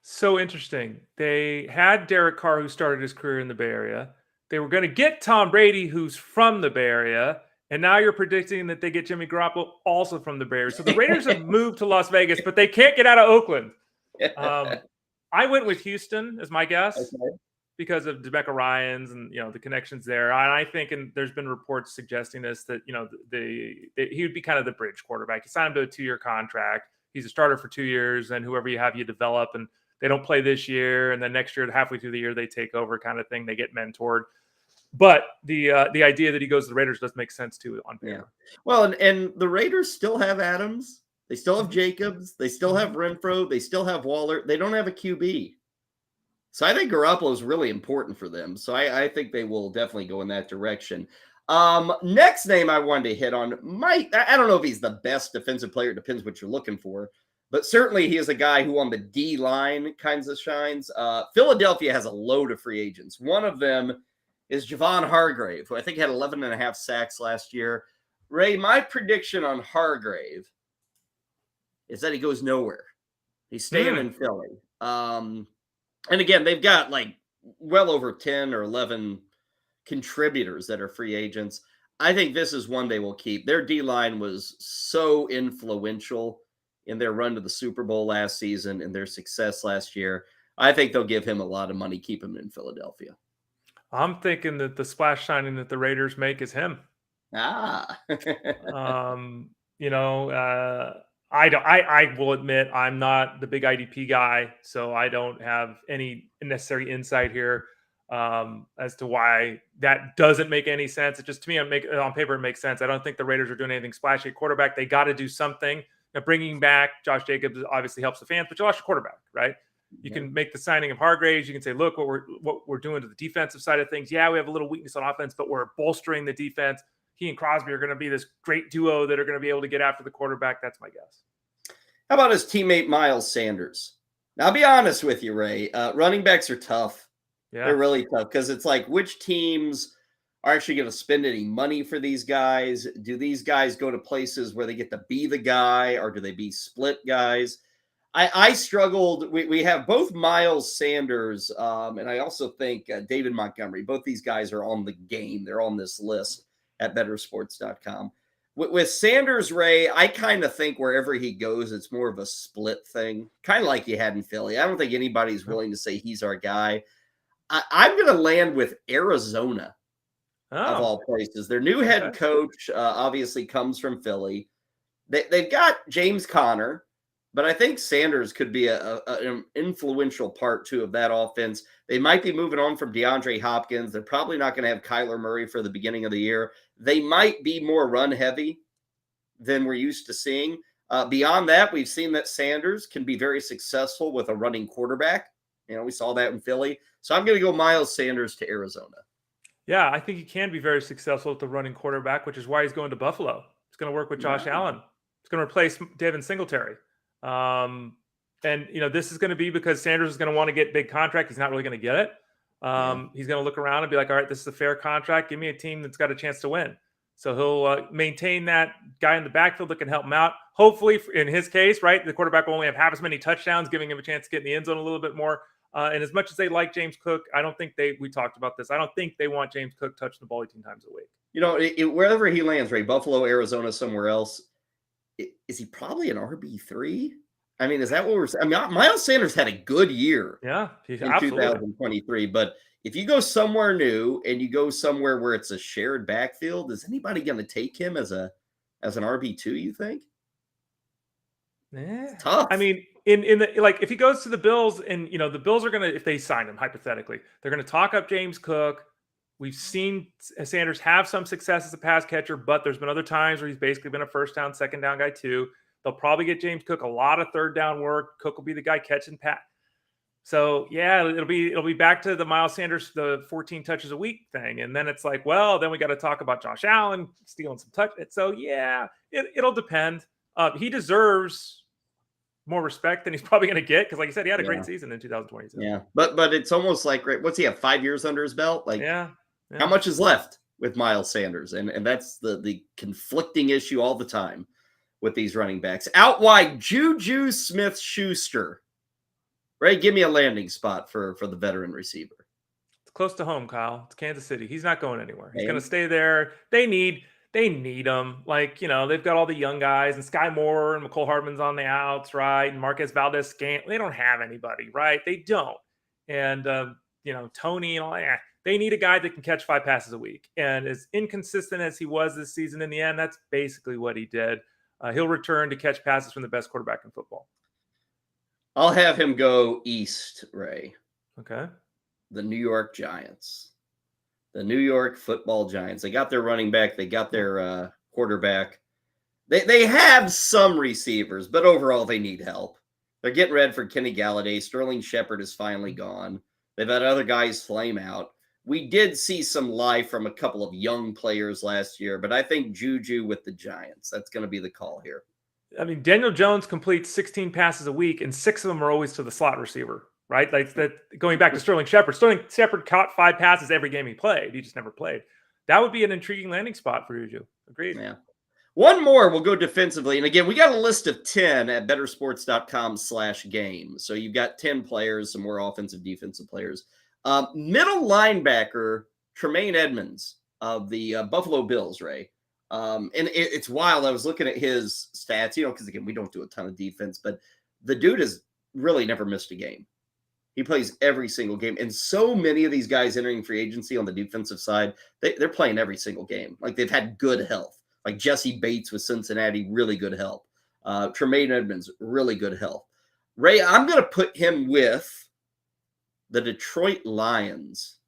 So interesting. They had Derek Carr, who started his career in the Bay Area. They were going to get Tom Brady, who's from the Bay Area. And now you're predicting that they get Jimmy Garoppolo also from the Bay Area. So the Raiders have moved to Las Vegas, but they can't get out of Oakland. I went with Houston as my guess because of Rebecca Ryans and, the connections there. And I think, and there's been reports suggesting this, that, he would be kind of the bridge quarterback. You sign him to a 2-year contract. He's a starter for 2 years, and whoever you have, you develop, and they don't play this year. And then next year, halfway through the year, they take over kind of thing. They get mentored. But the idea that he goes to the Raiders does make sense too on paper. Yeah. Well, and the Raiders still have Adams. They still have Jacobs. They still have Renfro. They still have Waller. They don't have a QB. So I think Garoppolo is really important for them. So I think they will definitely go in that direction. Next name I wanted to hit on, I don't know if he's the best defensive player. It depends what you're looking for. But certainly he is a guy who on the D line kinds of shines. Philadelphia has a load of free agents. One of them is Javon Hargrave, who I think had 11.5 sacks last year. Ray, my prediction on Hargrave is that he goes nowhere. He's staying in Philly. And again, they've got like well over 10 or 11 contributors that are free agents. I think this is one they will keep. Their D-line was so influential in their run to the Super Bowl last season and their success last year. I think they'll give him a lot of money, keep him in Philadelphia. I'm thinking that the splash signing that the Raiders make is him. I will admit I'm not the big IDP guy, so I don't have any necessary insight here as to why that doesn't make any sense. It just, to me, on paper, it makes sense. I don't think the Raiders are doing anything splashy at quarterback. They got to do something. Now, bringing back Josh Jacobs obviously helps the fans, but you lost your quarterback, right? You can make the signing of Hargraves. You can say, look, what we're doing to the defensive side of things. Yeah, we have a little weakness on offense, but we're bolstering the defense. He and Crosby are going to be this great duo that are going to be able to get after the quarterback. That's my guess. How about his teammate Miles Sanders? Now, I'll be honest with you, Ray. Running backs are tough. Yeah. They're really tough because it's like, which teams are actually going to spend any money for these guys? Do these guys go to places where they get to be the guy, or do they be split guys? I struggled. We have both Miles Sanders, and I also think David Montgomery. Both these guys are on the game. They're on this list at bettorsports.com. With Sanders, Ray, I kind of think wherever he goes, it's more of a split thing, kind of like you had in Philly. I don't think anybody's willing to say he's our guy. I'm going to land with Arizona, of all places. Their new head coach obviously comes from Philly. They've got James Conner, but I think Sanders could be an influential part, too, of that offense. They might be moving on from DeAndre Hopkins. They're probably not going to have Kyler Murray for the beginning of the year. They might be more run-heavy than we're used to seeing. Beyond that, we've seen that Sanders can be very successful with a running quarterback. We saw that in Philly. So I'm going to go Miles Sanders to Arizona. Yeah, I think he can be very successful with the running quarterback, which is why he's going to Buffalo. He's going to work with Josh Allen. He's going to replace Devin Singletary. This is going to be because Sanders is going to want to get big contract. He's not really going to get it. He's going to look around and be like, all right, this is a fair contract. Give me a team that's got a chance to win. So he'll maintain that guy in the backfield that can help him out. Hopefully, in his case, right, the quarterback will only have half as many touchdowns, giving him a chance to get in the end zone a little bit more. And as much as they like James Cook, I don't think we talked about this. I don't think they want James Cook touching the ball 18 times a week. Wherever he lands, right, Buffalo, Arizona, somewhere else, is he probably an RB3? I mean, is that what we're saying? I mean, Miles Sanders had a good year in absolutely. 2023, but if you go somewhere new and you go somewhere where it's a shared backfield, is anybody going to take him as an RB2, you think? Yeah. Tough. I mean, in the like, if he goes to the Bills, and the Bills are gonna, if they sign him hypothetically, they're gonna talk up James Cook. We've seen Sanders have some success as a pass catcher, but there's been other times where he's basically been a first down, second down guy too. They'll probably get James Cook a lot of third down work. Cook will be the guy catching pass. So yeah, it'll be back to the Miles Sanders, the 14 touches a week thing, and then it's like, well, then we got to talk about Josh Allen stealing some touch. So yeah, it'll depend. He deserves more respect than he's probably going to get, because, like you said, he had a great season in 2022. Yeah, but it's almost like, what's he have, 5 years under his belt? Like, how much is left with Miles Sanders? And that's the conflicting issue all the time with these running backs. Out wide, Juju Smith-Schuster. Ray, give me a landing spot for the veteran receiver. It's close to home, Kyle. It's Kansas City. He's not going anywhere. He's going to stay there. They need him. Like, they've got all the young guys, and Sky Moore and McCole Hardman's on the outs, right? And Marquez Valdez-Scant. They don't have anybody, right? They don't. And, Tony and all that. They need a guy that can catch 5 passes a week. And as inconsistent as he was this season, in the end, that's basically what he did. He'll return to catch passes from the best quarterback in football. I'll have him go east, Ray. Okay. The New York Giants. The New York Football Giants. They got their running back. They got their quarterback. They have some receivers, but overall they need help. They're getting ready for Kenny Galladay. Sterling Shepard is finally gone. They've had other guys flame out. We did see some life from a couple of young players last year, but I think Juju with the Giants. That's going to be the call here. I mean, Daniel Jones completes 16 passes a week, and 6 of them are always to the slot receiver, right? Like that. Going back to Sterling Shepard. Sterling Shepard caught 5 passes every game he played. He just never played. That would be an intriguing landing spot for Juju. Agreed. Yeah. One more, we'll go defensively. And again, we got a list of 10 at bettersports.com/game. So you've got 10 players, some more offensive, defensive players. Middle linebacker, Tremaine Edmonds of the Buffalo Bills, Ray. And it's wild. I was looking at his stats, because again, we don't do a ton of defense, but the dude has really never missed a game. He plays every single game. And so many of these guys entering free agency on the defensive side, they're playing every single game. Like, they've had good health. Like Jesse Bates with Cincinnati, really good health. Tremaine Edmonds, really good health. Ray, I'm going to put him with the Detroit Lions,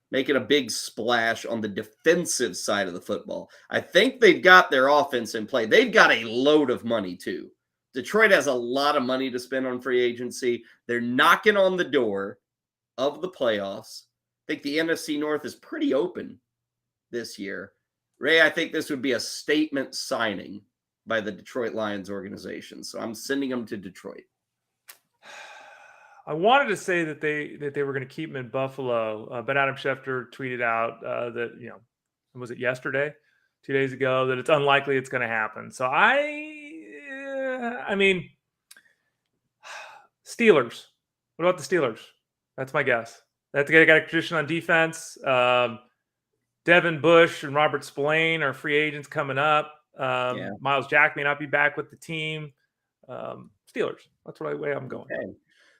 making a big splash on the defensive side of the football. I think they've got their offense in play. They've got a load of money, too. Detroit has a lot of money to spend on free agency. They're knocking on the door of the playoffs. I think the NFC North is pretty open this year. Ray, I think this would be a statement signing by the Detroit Lions organization. So I'm sending them to Detroit. I wanted to say that they were going to keep him in Buffalo, but Adam Schefter tweeted out that, was it yesterday, 2 days ago, that it's unlikely it's going to happen. So I mean, Steelers. What about the Steelers? That's my guess. They got a tradition on defense. Devin Bush and Robert Spillane are free agents coming up. Miles Jack may not be back with the team. Steelers. That's the way I'm going. Okay.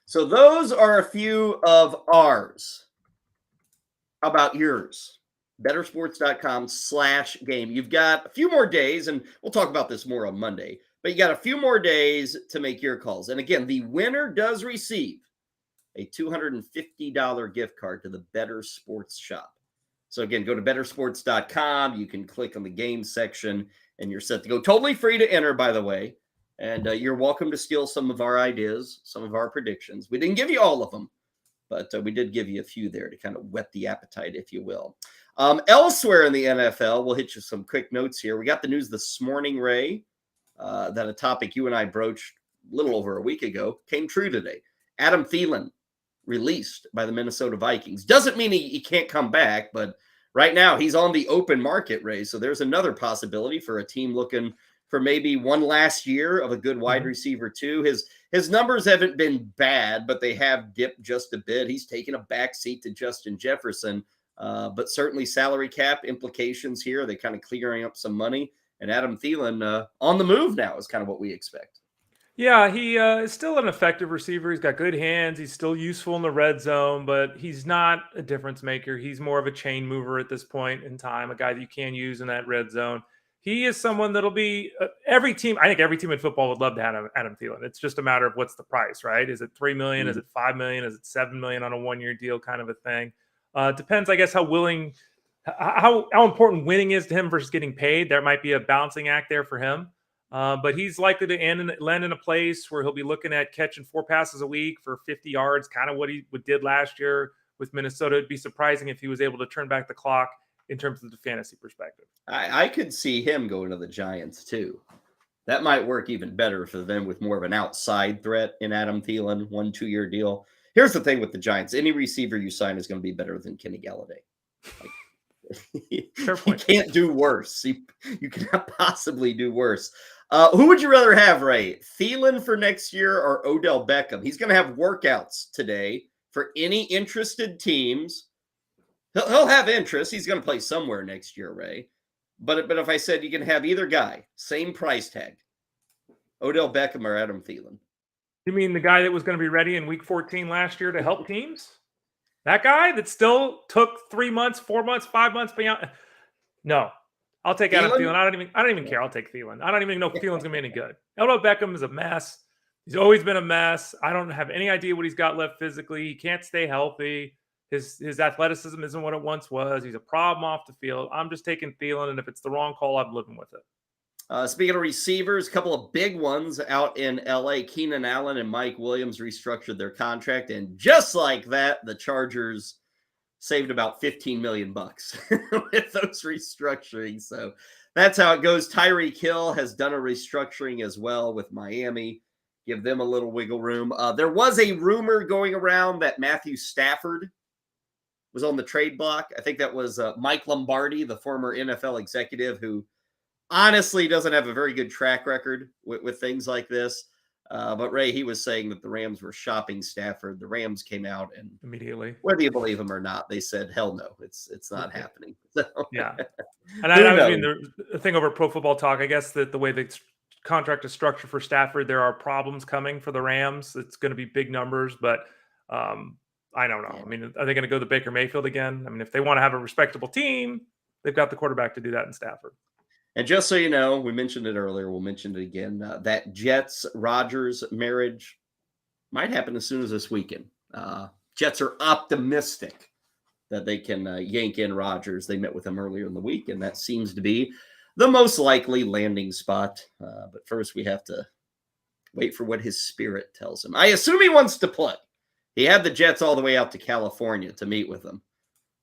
So those are a few of ours. How about yours? bettersports.com/game. You've got a few more days, and we'll talk about this more on Monday, but you got a few more days to make your calls. And again, the winner does receive a $250 gift card to the Bettor Sports Shop. So again, go to bettersports.com. You can click on the game section, and you're set to go. Totally free to enter, by the way. And you're welcome to steal some of our ideas, some of our predictions. We didn't give you all of them, but we did give you a few there to kind of whet the appetite, if you will. Elsewhere in the NFL, we'll hit you some quick notes here. We got the news this morning, Ray, that a topic you and I broached a little over a week ago came true today. Adam Thielen released by the Minnesota Vikings. Doesn't mean he can't come back, but right now he's on the open market, Ray. So there's another possibility for a team looking for maybe one last year of a good wide receiver too. His numbers haven't been bad, but they have dipped just a bit. He's taken a back seat to Justin Jefferson, but certainly salary cap implications here. They're kind of clearing up some money, and Adam Thielen on the move now is kind of what we expect. Yeah, he is still an effective receiver. He's got good hands. He's still useful in the red zone, but he's not a difference maker. He's more of a chain mover at this point in time, a guy that you can use in that red zone. He is someone that'll be every team. I think every team in football would love to have Adam Thielen. It's just a matter of what's the price, right? Is it $3 million? Is it $5 million? Is it $7 million on a 1-year deal, kind of a thing? Depends, I guess, how important winning is to him versus getting paid. There might be a balancing act there for him. But he's likely to land in a place where he'll be looking at catching 4 passes a week for 50 yards, kind of what he did last year with Minnesota. It'd be surprising if he was able to turn back the clock in terms of the fantasy perspective. I could see him going to the Giants too. That might work even better for them with more of an outside threat in Adam Thielen, 1-2-year deal. Here's the thing with the Giants. Any receiver you sign is going to be better than Kenny Galladay. You can't do worse. You cannot possibly do worse. Who would you rather have, Ray? Thielen for next year or Odell Beckham? He's going to have workouts today for any interested teams. He'll have interest. He's going to play somewhere next year, Ray. But if I said you can have either guy, same price tag, Odell Beckham or Adam Thielen. You mean the guy that was going to be ready in week 14 last year to help teams? That guy that still took 3 months, 4 months, 5 months beyond? No. I'll take Adam Thielen. I don't even care. I'll take Thielen. I don't even know if Thielen's gonna be any good. Odell Beckham is a mess. He's always been a mess. I don't have any idea what he's got left physically. He can't stay healthy. His athleticism isn't what it once was. He's a problem off the field. I'm just taking Thielen, and if it's the wrong call, I'm living with it. Speaking of receivers, a couple of big ones out in LA. Keenan Allen and Mike Williams restructured their contract, and just like that, the Chargers saved about $15 million with those restructurings. So that's how it goes. Tyreek Hill has done a restructuring as well with Miami. Give them a little wiggle room. There was a rumor going around that Matthew Stafford was on the trade block. I think that was Mike Lombardi, the former NFL executive, who honestly doesn't have a very good track record with things like this. But Ray, he was saying that the Rams were shopping Stafford. The Rams came out and immediately, whether you believe him or not, they said, "Hell no, it's not happening." So, yeah, and I mean the thing over Pro Football Talk. I guess that the way the contract is structured for Stafford, there are problems coming for the Rams. It's going to be big numbers, but I don't know. I mean, are they going to go to Baker Mayfield again? I mean, if they want to have a respectable team, they've got the quarterback to do that in Stafford. And just so you know, we mentioned it earlier. We'll mention it again. That Jets-Rodgers marriage might happen as soon as this weekend. Jets are optimistic that they can yank in Rodgers. They met with him earlier in the week, and that seems to be the most likely landing spot. But first, we have to wait for what his spirit tells him. I assume he wants to play. He had the Jets all the way out to California to meet with them.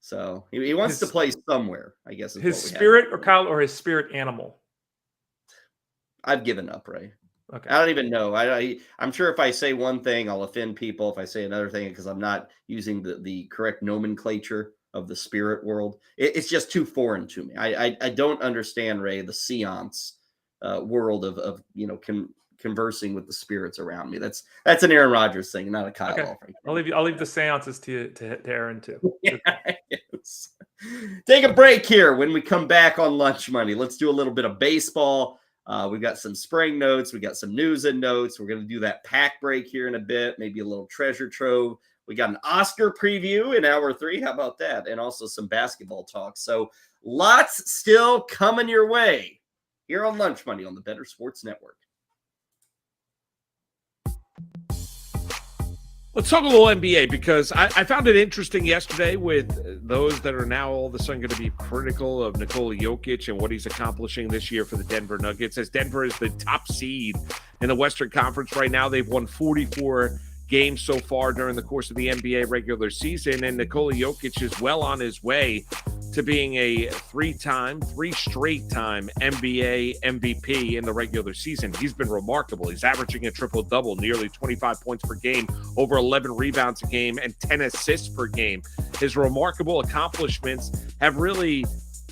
So he wants to play somewhere, I guess. His spirit or Kyle or his spirit animal? I've given up, Ray. Okay. I don't even know. I'm sure if I say one thing, I'll offend people. If I say another thing, because I'm not using the correct nomenclature of the spirit world. It's just too foreign to me. I don't understand, Ray, the seance world of conversing with the spirits around me. That's an Aaron Rodgers thing, not a Kyle. Okay. I'll leave the seances to Aaron too. Yes. Take a break here. When we come back on Lunch Money, let's do a little bit of baseball. We've got some spring notes. We got some news and notes. We're going to do that pack break here in a bit, maybe a little treasure trove. We got an Oscar preview in hour 3. How about that? And also some basketball talk. So lots still coming your way here on Lunch Money on the Bettor Sports Network. Let's talk a little NBA, because I found it interesting yesterday with those that are now all of a sudden going to be critical of Nikola Jokic and what he's accomplishing this year for the Denver Nuggets. As Denver is the top seed in the Western Conference right now, they've won 44 games so far during the course of the NBA regular season, and Nikola Jokic is well on his way to being a three straight time NBA MVP in the regular season. He's been remarkable. He's averaging a triple-double, nearly 25 points per game, over 11 rebounds a game, and 10 assists per game. His remarkable accomplishments have really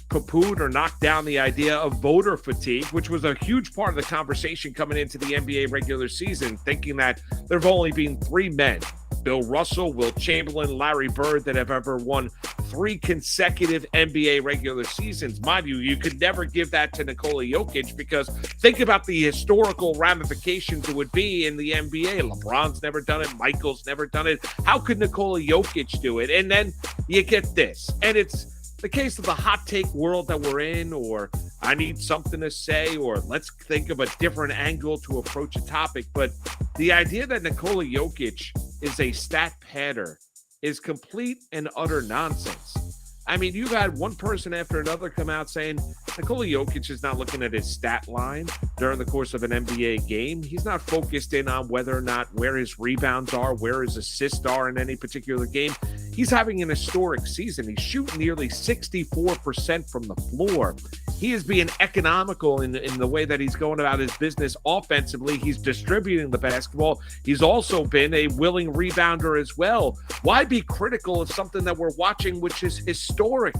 poo-pooed or knocked down the idea of voter fatigue, which was a huge part of the conversation coming into the NBA regular season, thinking that there have only been 3 men Bill Russell, Will Chamberlain, Larry Bird that have ever won 3 consecutive NBA regular seasons. Mind you, you could never give that to Nikola Jokic because think about the historical ramifications it would be in the NBA. LeBron's never done it. Michael's never done it. How could Nikola Jokic do it? And then you get this. And it's the case of the hot take world that we're in, or I need something to say, or let's think of a different angle to approach a topic. But the idea that Nikola Jokic is a stat padder is complete and utter nonsense. I mean, you've had one person after another come out saying Nikola Jokic is not looking at his stat line during the course of an NBA game. He's not focused in on whether or not where his rebounds are, where his assists are in any particular game. He's having an historic season. He's shooting nearly 64% from the floor. He is being economical in the way that he's going about his business offensively. He's distributing the basketball. He's also been a willing rebounder as well. Why be critical of something that we're watching, which is historic?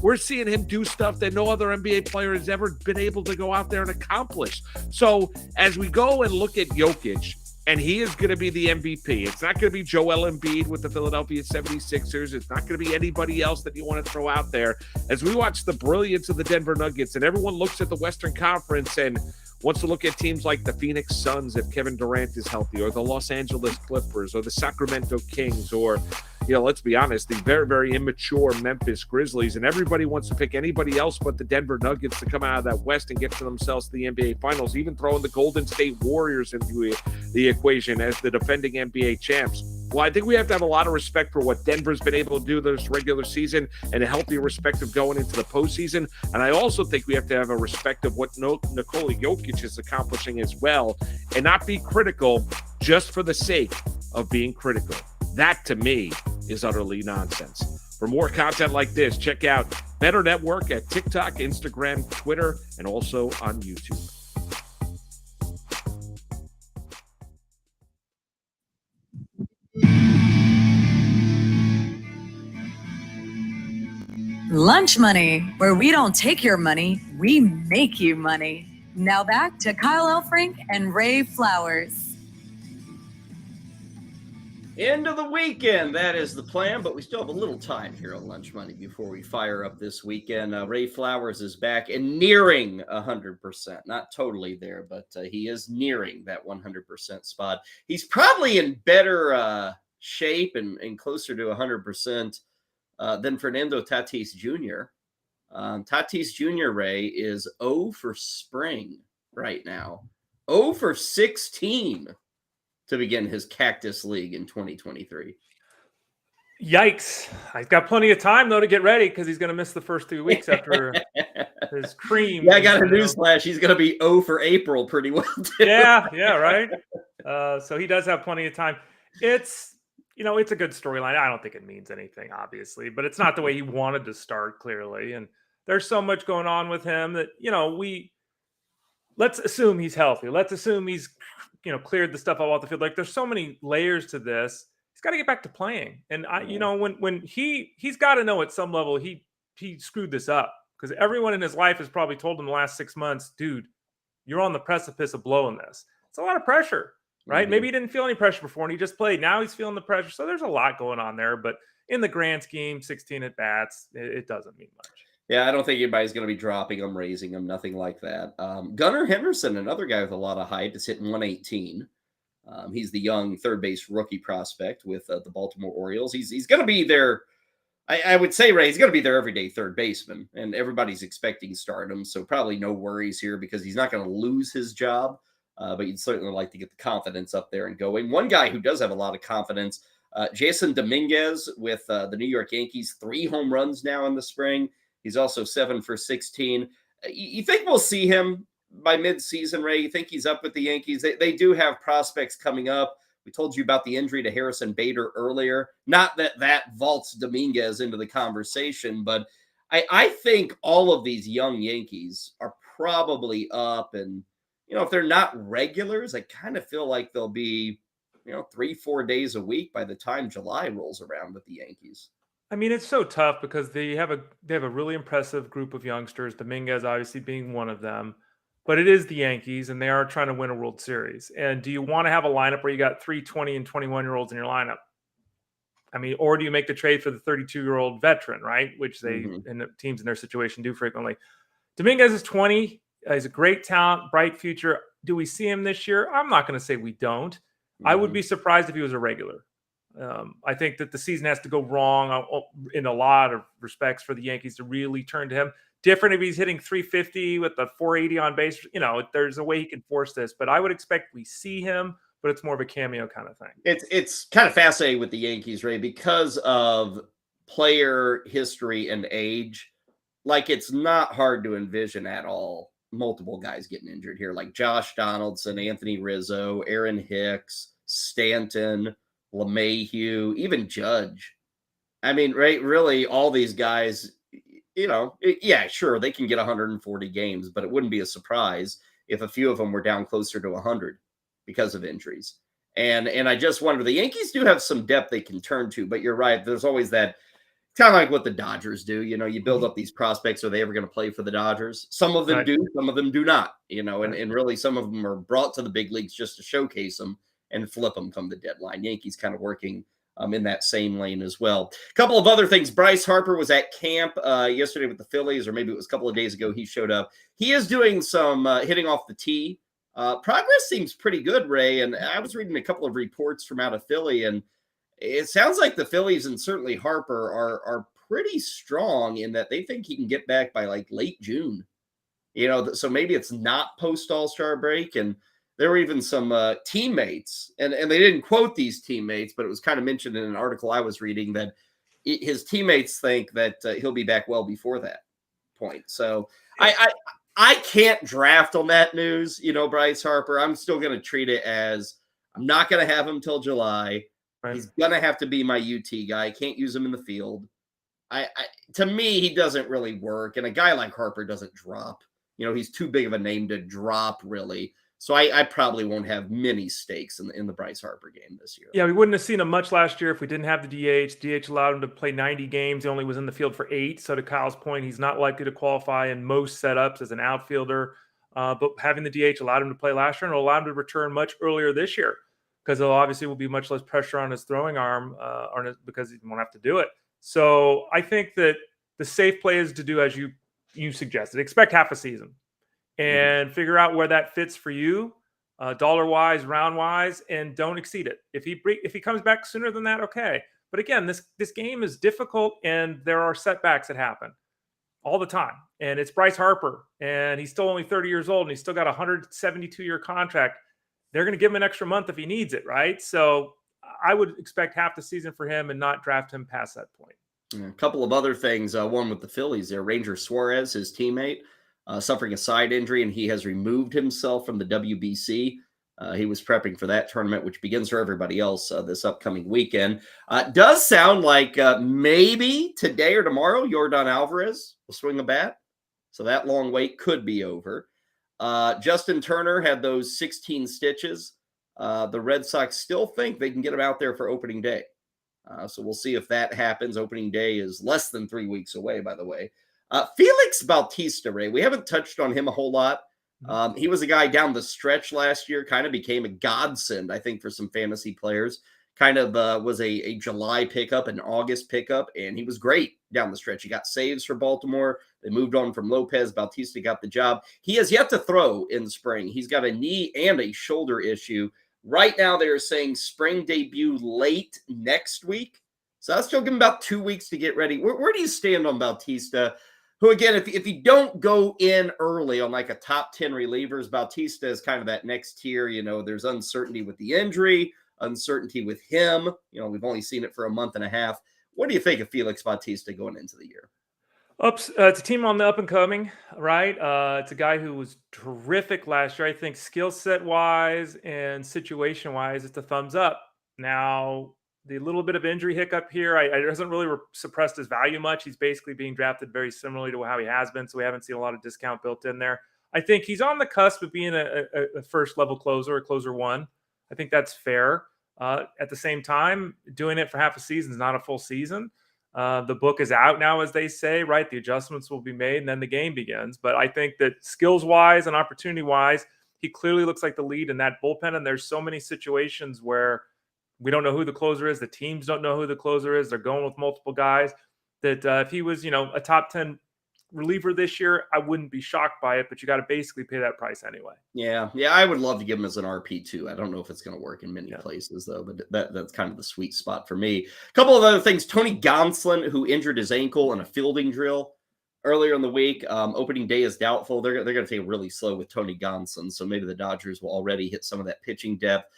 We're seeing him do stuff that no other NBA player has ever been able to go out there and accomplish. So as we go and look at Jokic, and he is going to be the MVP. It's not going to be Joel Embiid with the Philadelphia 76ers. It's not going to be anybody else that you want to throw out there. As we watch the brilliance of the Denver Nuggets, and everyone looks at the Western Conference and wants to look at teams like the Phoenix Suns if Kevin Durant is healthy, or the Los Angeles Clippers, or the Sacramento Kings, or, let's be honest, the very, very immature Memphis Grizzlies, and everybody wants to pick anybody else but the Denver Nuggets to come out of that West and get to themselves to the NBA Finals, even throwing the Golden State Warriors into the equation as the defending NBA champs. Well, I think we have to have a lot of respect for what Denver's been able to do this regular season and a healthy respect of going into the postseason. And I also think we have to have a respect of what Nikola Jokic is accomplishing as well, and not be critical just for the sake of being critical. That, to me, is utterly nonsense. For more content like this, check out Bettor Network at TikTok, Instagram, Twitter, and also on YouTube. Lunch Money, where we don't take your money, we make you money. Now back to Kyle Elfrink and Ray Flowers. End of the weekend. That is the plan, but we still have a little time here on Lunch Money before we fire up this weekend. Ray Flowers is back and nearing 100%. Not totally there, but he is nearing that 100% spot. He's probably in better shape and closer to 100% than Fernando Tatis Jr. Tatis Jr., Ray, is 0 for spring right now. 0 for 16 to begin his Cactus League in 2023. Yikes. He's got plenty of time, though, to get ready because he's going to miss the first 3 weeks after his cream. Yeah, I got a newsflash. He's going to be 0 for April pretty well, too. Yeah, right? So he does have plenty of time. It's a good storyline. I don't think it means anything, obviously, but it's not the way he wanted to start, clearly. And there's so much going on with him that, let's assume he's healthy. Let's assume he's, cleared the stuff off the field. Like, there's so many layers to this. He's got to get back to playing. And when he's got to know at some level he screwed this up, because everyone in his life has probably told him the last 6 months, dude, you're on the precipice of blowing this. It's a lot of pressure, right? Mm-hmm. Maybe he didn't feel any pressure before and he just played. Now he's feeling the pressure. So there's a lot going on there, but in the grand scheme, 16 at bats, it doesn't mean much. Yeah, I don't think anybody's going to be dropping him, raising him, nothing like that. Gunnar Henderson, another guy with a lot of height, is hitting 118. He's the young third base rookie prospect with the Baltimore Orioles. He's going to be there. I would say, Ray, he's going to be their everyday third baseman, and everybody's expecting stardom, so probably no worries here because he's not going to lose his job, but you'd certainly like to get the confidence up there and going. One guy who does have a lot of confidence, Jason Dominguez with the New York Yankees, 3 home runs now in the spring. He's also 7 for 16. You think we'll see him by midseason, Ray? You think he's up with the Yankees? They do have prospects coming up. We told you about the injury to Harrison Bettor earlier. Not that vaults Dominguez into the conversation, but I think all of these young Yankees are probably up. And, if they're not regulars, I kind of feel like they'll be, 3-4 days a week by the time July rolls around with the Yankees. I mean, it's so tough because they have a really impressive group of youngsters, Dominguez obviously being one of them. But it is the Yankees, and they are trying to win a World Series. And do you want to have a lineup where you got 3 20 and 21-year-olds in your lineup? I mean, or do you make the trade for the 32-year-old veteran, right? Which they Mhm. and the teams in their situation do frequently. Dominguez is 20. He's a great talent, bright future. Do we see him this year? I'm not going to say we don't. I would Mhm. be surprised if he was a regular. I think that the season has to go wrong in a lot of respects for the Yankees to really turn to him. Different if he's hitting 350 with the 480 on base. You know, there's a way he can force this, but I would expect we see him, but it's more of a cameo kind of thing. It's kind of fascinating with the Yankees, Ray, because of player history and age. Like, it's not hard to envision at all multiple guys getting injured here, like Josh Donaldson, Anthony Rizzo, Aaron Hicks, Stanton, LeMahieu, even Judge. I mean, right? Really, all these guys, yeah, sure, they can get 140 games, but it wouldn't be a surprise if a few of them were down closer to 100 because of injuries. And I just wonder, the Yankees do have some depth they can turn to, but you're right. There's always that kind of like what the Dodgers do. You build up these prospects. Are they ever going to play for the Dodgers? Some of them Right. do, some of them do not, and Right. really some of them are brought to the big leagues just to showcase them and flip them come the deadline. Yankees kind of working in that same lane as well. A couple of other things. Bryce Harper was at camp yesterday with the Phillies, or maybe it was a couple of days ago he showed up. He is doing some hitting off the tee. Progress seems pretty good, Ray, and I was reading a couple of reports from out of Philly, and it sounds like the Phillies and certainly Harper are pretty strong in that they think he can get back by like late June. So maybe it's not post All-Star break. And there were even some teammates, and they didn't quote these teammates, but it was kind of mentioned in an article I was reading that his teammates think that he'll be back well before that point. So I can't draft on that news, Bryce Harper. I'm still going to treat it as I'm not going to have him till July. Right. He's going to have to be my UT guy. I can't use him in the field. To me, he doesn't really work. And a guy like Harper doesn't drop. He's too big of a name to drop, really. So I probably won't have many stakes in the Bryce Harper game this year. Yeah, we wouldn't have seen him much last year if we didn't have the DH. DH allowed him to play 90 games. He only was in the field for 8. So to Kyle's point, he's not likely to qualify in most setups as an outfielder. But having the DH allowed him to play last year and allowed him to return much earlier this year because there obviously will be much less pressure on his throwing arm because he won't have to do it. So I think that the safe play is to do as you suggested. Expect half a season and figure out where that fits for you. Dollar wise, round wise, and don't exceed it. If he comes back sooner than that, okay. But again, this game is difficult, and there are setbacks that happen all the time. And it's Bryce Harper, and he's still only 30 years old, and he's still got a 172-year contract. They're going to give him an extra month if he needs it, right? So I would expect half the season for him and not draft him past that point. A couple of other things. One with the Phillies there, Ranger Suarez, his teammate, suffering a side injury, and he has removed himself from the WBC. He was prepping for that tournament, which begins for everybody else this upcoming weekend. Does sound like maybe today or tomorrow, Yordan Alvarez will swing a bat. So that long wait could be over. Justin Turner had those 16 stitches. The Red Sox still think they can get him out there for opening day. So we'll see if that happens. Opening day is less than 3 weeks away, by the way. Felix Bautista, Ray, we haven't touched on him a whole lot. He was a guy down the stretch last year, kind of became a godsend, I think, for some fantasy players. Kind of was a July pickup, an August pickup, and he was great down the stretch. He got saves for Baltimore. They moved on from Lopez. Bautista got the job. He has yet to throw in spring. He's got a knee and a shoulder issue. Right now, they're saying spring debut late next week. So I'll still give him about 2 weeks to get ready. Where do you stand on Bautista? Who, again, if you don't go in early on like a top 10 relievers, Bautista is kind of that next tier. There's uncertainty with the injury, uncertainty with him. We've only seen it for a month and a half. What do you think of Felix Bautista going into the year? It's a team on the up and coming, right? It's a guy who was terrific last year. I think skill set wise and situation wise, it's a thumbs up. Now, the little bit of injury hiccup here, it hasn't really suppressed his value much. He's basically being drafted very similarly to how he has been, so we haven't seen a lot of discount built in there. I think he's on the cusp of being a first level closer, a closer one. I think that's fair. At the same time, doing it for half a season is not a full season. The book is out now, as they say, right? The adjustments will be made, and then the game begins. But I think that skills-wise and opportunity-wise, he clearly looks like the lead in that bullpen, and there's so many situations where we don't know who the closer is. The teams don't know who the closer is. They're going with multiple guys. That if he was, a top 10 reliever this year, I wouldn't be shocked by it, but you got to basically pay that price anyway. Yeah, I would love to give him as an RP2. I don't know if it's going to work in many places, though, but that's kind of the sweet spot for me. A couple of other things. Tony Gonsolin, who injured his ankle in a fielding drill earlier in the week. Opening day is doubtful. They're going to take it really slow with Tony Gonsolin, so maybe the Dodgers will already hit some of that pitching depth.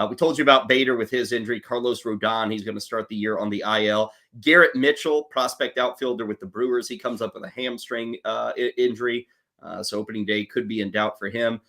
We told you about Bettor with his injury. Carlos Rodon, he's going to start the year on the IL. Garrett Mitchell, prospect outfielder with the Brewers, he comes up with a hamstring injury, so opening day could be in doubt for him.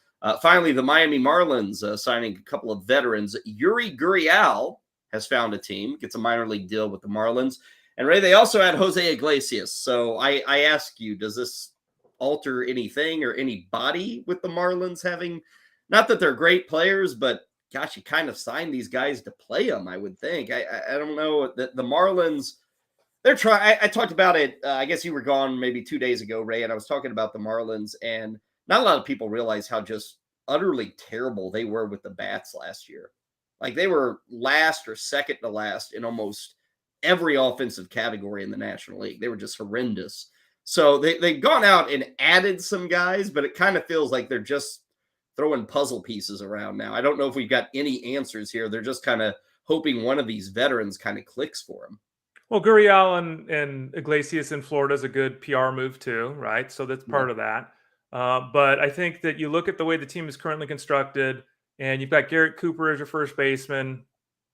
Finally, the Miami Marlins signing a couple of veterans. Yuri Gurriel has found a team, gets a minor league deal with the Marlins. And Ray, they also had Jose Iglesias. So I ask you, does this alter anything or anybody with the Marlins having, not that they're great players, but gosh, you kind of signed these guys to play them, I would think. I don't know. The Marlins, they're trying. I talked about it. I guess you were gone maybe 2 days ago, Ray, and I was talking about the Marlins, and not a lot of people realize how just utterly terrible they were with the bats last year. Like they were last or second to last in almost every offensive category in the National League. They were just horrendous. So they've gone out and added some guys, but it kind of feels like they're just throwing puzzle pieces around now. I don't know if we've got any answers here. They're just kind of hoping one of these veterans kind of clicks for them. Well, Gurriel and Iglesias in Florida is a good PR move too, right? So that's part of that. But I think that you look at the way the team is currently constructed, and you've got Garrett Cooper as your first baseman.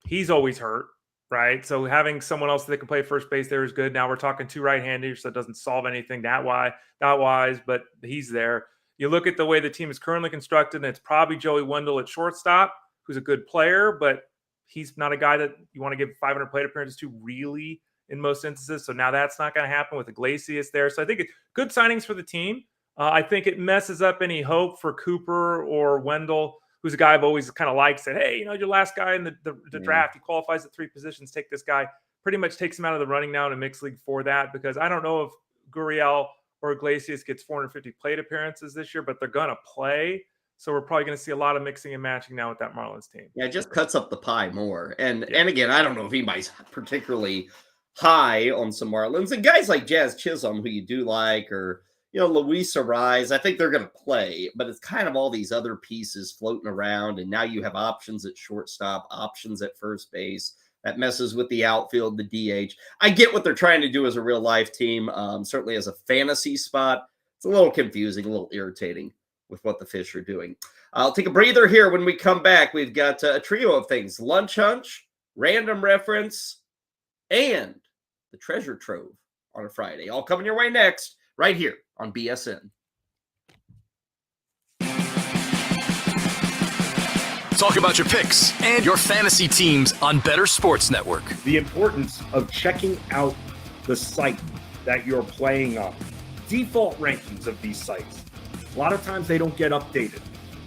He's always hurt, right? So having someone else that can play first base there is good. Now we're talking two right-handers, so it doesn't solve anything that wise, but he's there. You look at the way the team is currently constructed, and it's probably Joey Wendell at shortstop, who's a good player, but he's not a guy that you want to give 500 plate appearances to really in most instances. So now that's not going to happen with Iglesias there. So I think it's good signings for the team. I think it messes up any hope for Cooper or Wendell, who's a guy I've always kind of liked. Said, hey, your last guy in the draft, he qualifies at 3 positions. Take this guy. Pretty much takes him out of the running now in a mixed league for that, because I don't know if Gurriel or Iglesias gets 450 plate appearances this year, but they're going to play. So we're probably going to see a lot of mixing and matching now with that Marlins team. Yeah, it just cuts up the pie more. And again, I don't know if anybody's particularly high on some Marlins. And guys like Jazz Chisholm, who you do like, or, Luis Ariz, I think they're going to play. But it's kind of all these other pieces floating around. And now you have options at shortstop, options at first base. That messes with the outfield, the DH. I get what they're trying to do as a real life team. Certainly as a fantasy spot, it's a little confusing, a little irritating with what the Fish are doing. I'll take a breather here. When we come back, we've got a trio of things: Lunch Hunch, Random Reference, and the Treasure Trove on a Friday. All coming your way next, right here on BSN. Talk about your picks and your fantasy teams on Bettor Sports Network. The importance of checking out the site that you're playing on. Default rankings of these sites. A lot of times they don't get updated.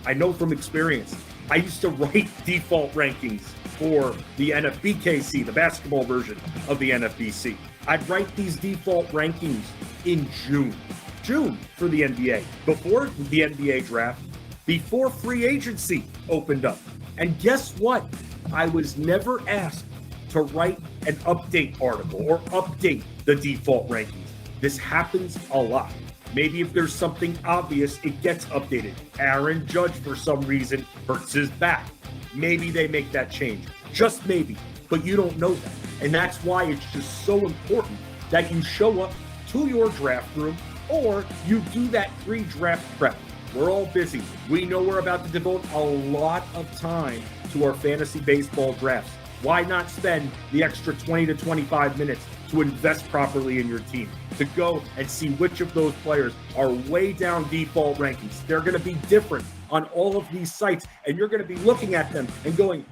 I know from experience. I used to write default rankings for the NFBKC, the basketball version of the NFBC. I'd write these default rankings in June for the NBA, before the NBA draft, before free agency opened up. And guess what? I was never asked to write an update article or update the default rankings. This happens a lot. Maybe if there's something obvious, it gets updated. Aaron Judge, for some reason, hurts his back. Maybe they make that change. Just maybe. But you don't know that. And that's why it's just so important that you show up to your draft room, or you do that pre-draft prep. We're all busy. We know we're about to devote a lot of time to our fantasy baseball drafts. Why not spend the extra 20 to 25 minutes to invest properly in your team, to go and see which of those players are way down default rankings? They're going to be different on all of these sites, and you're going to be looking at them and going,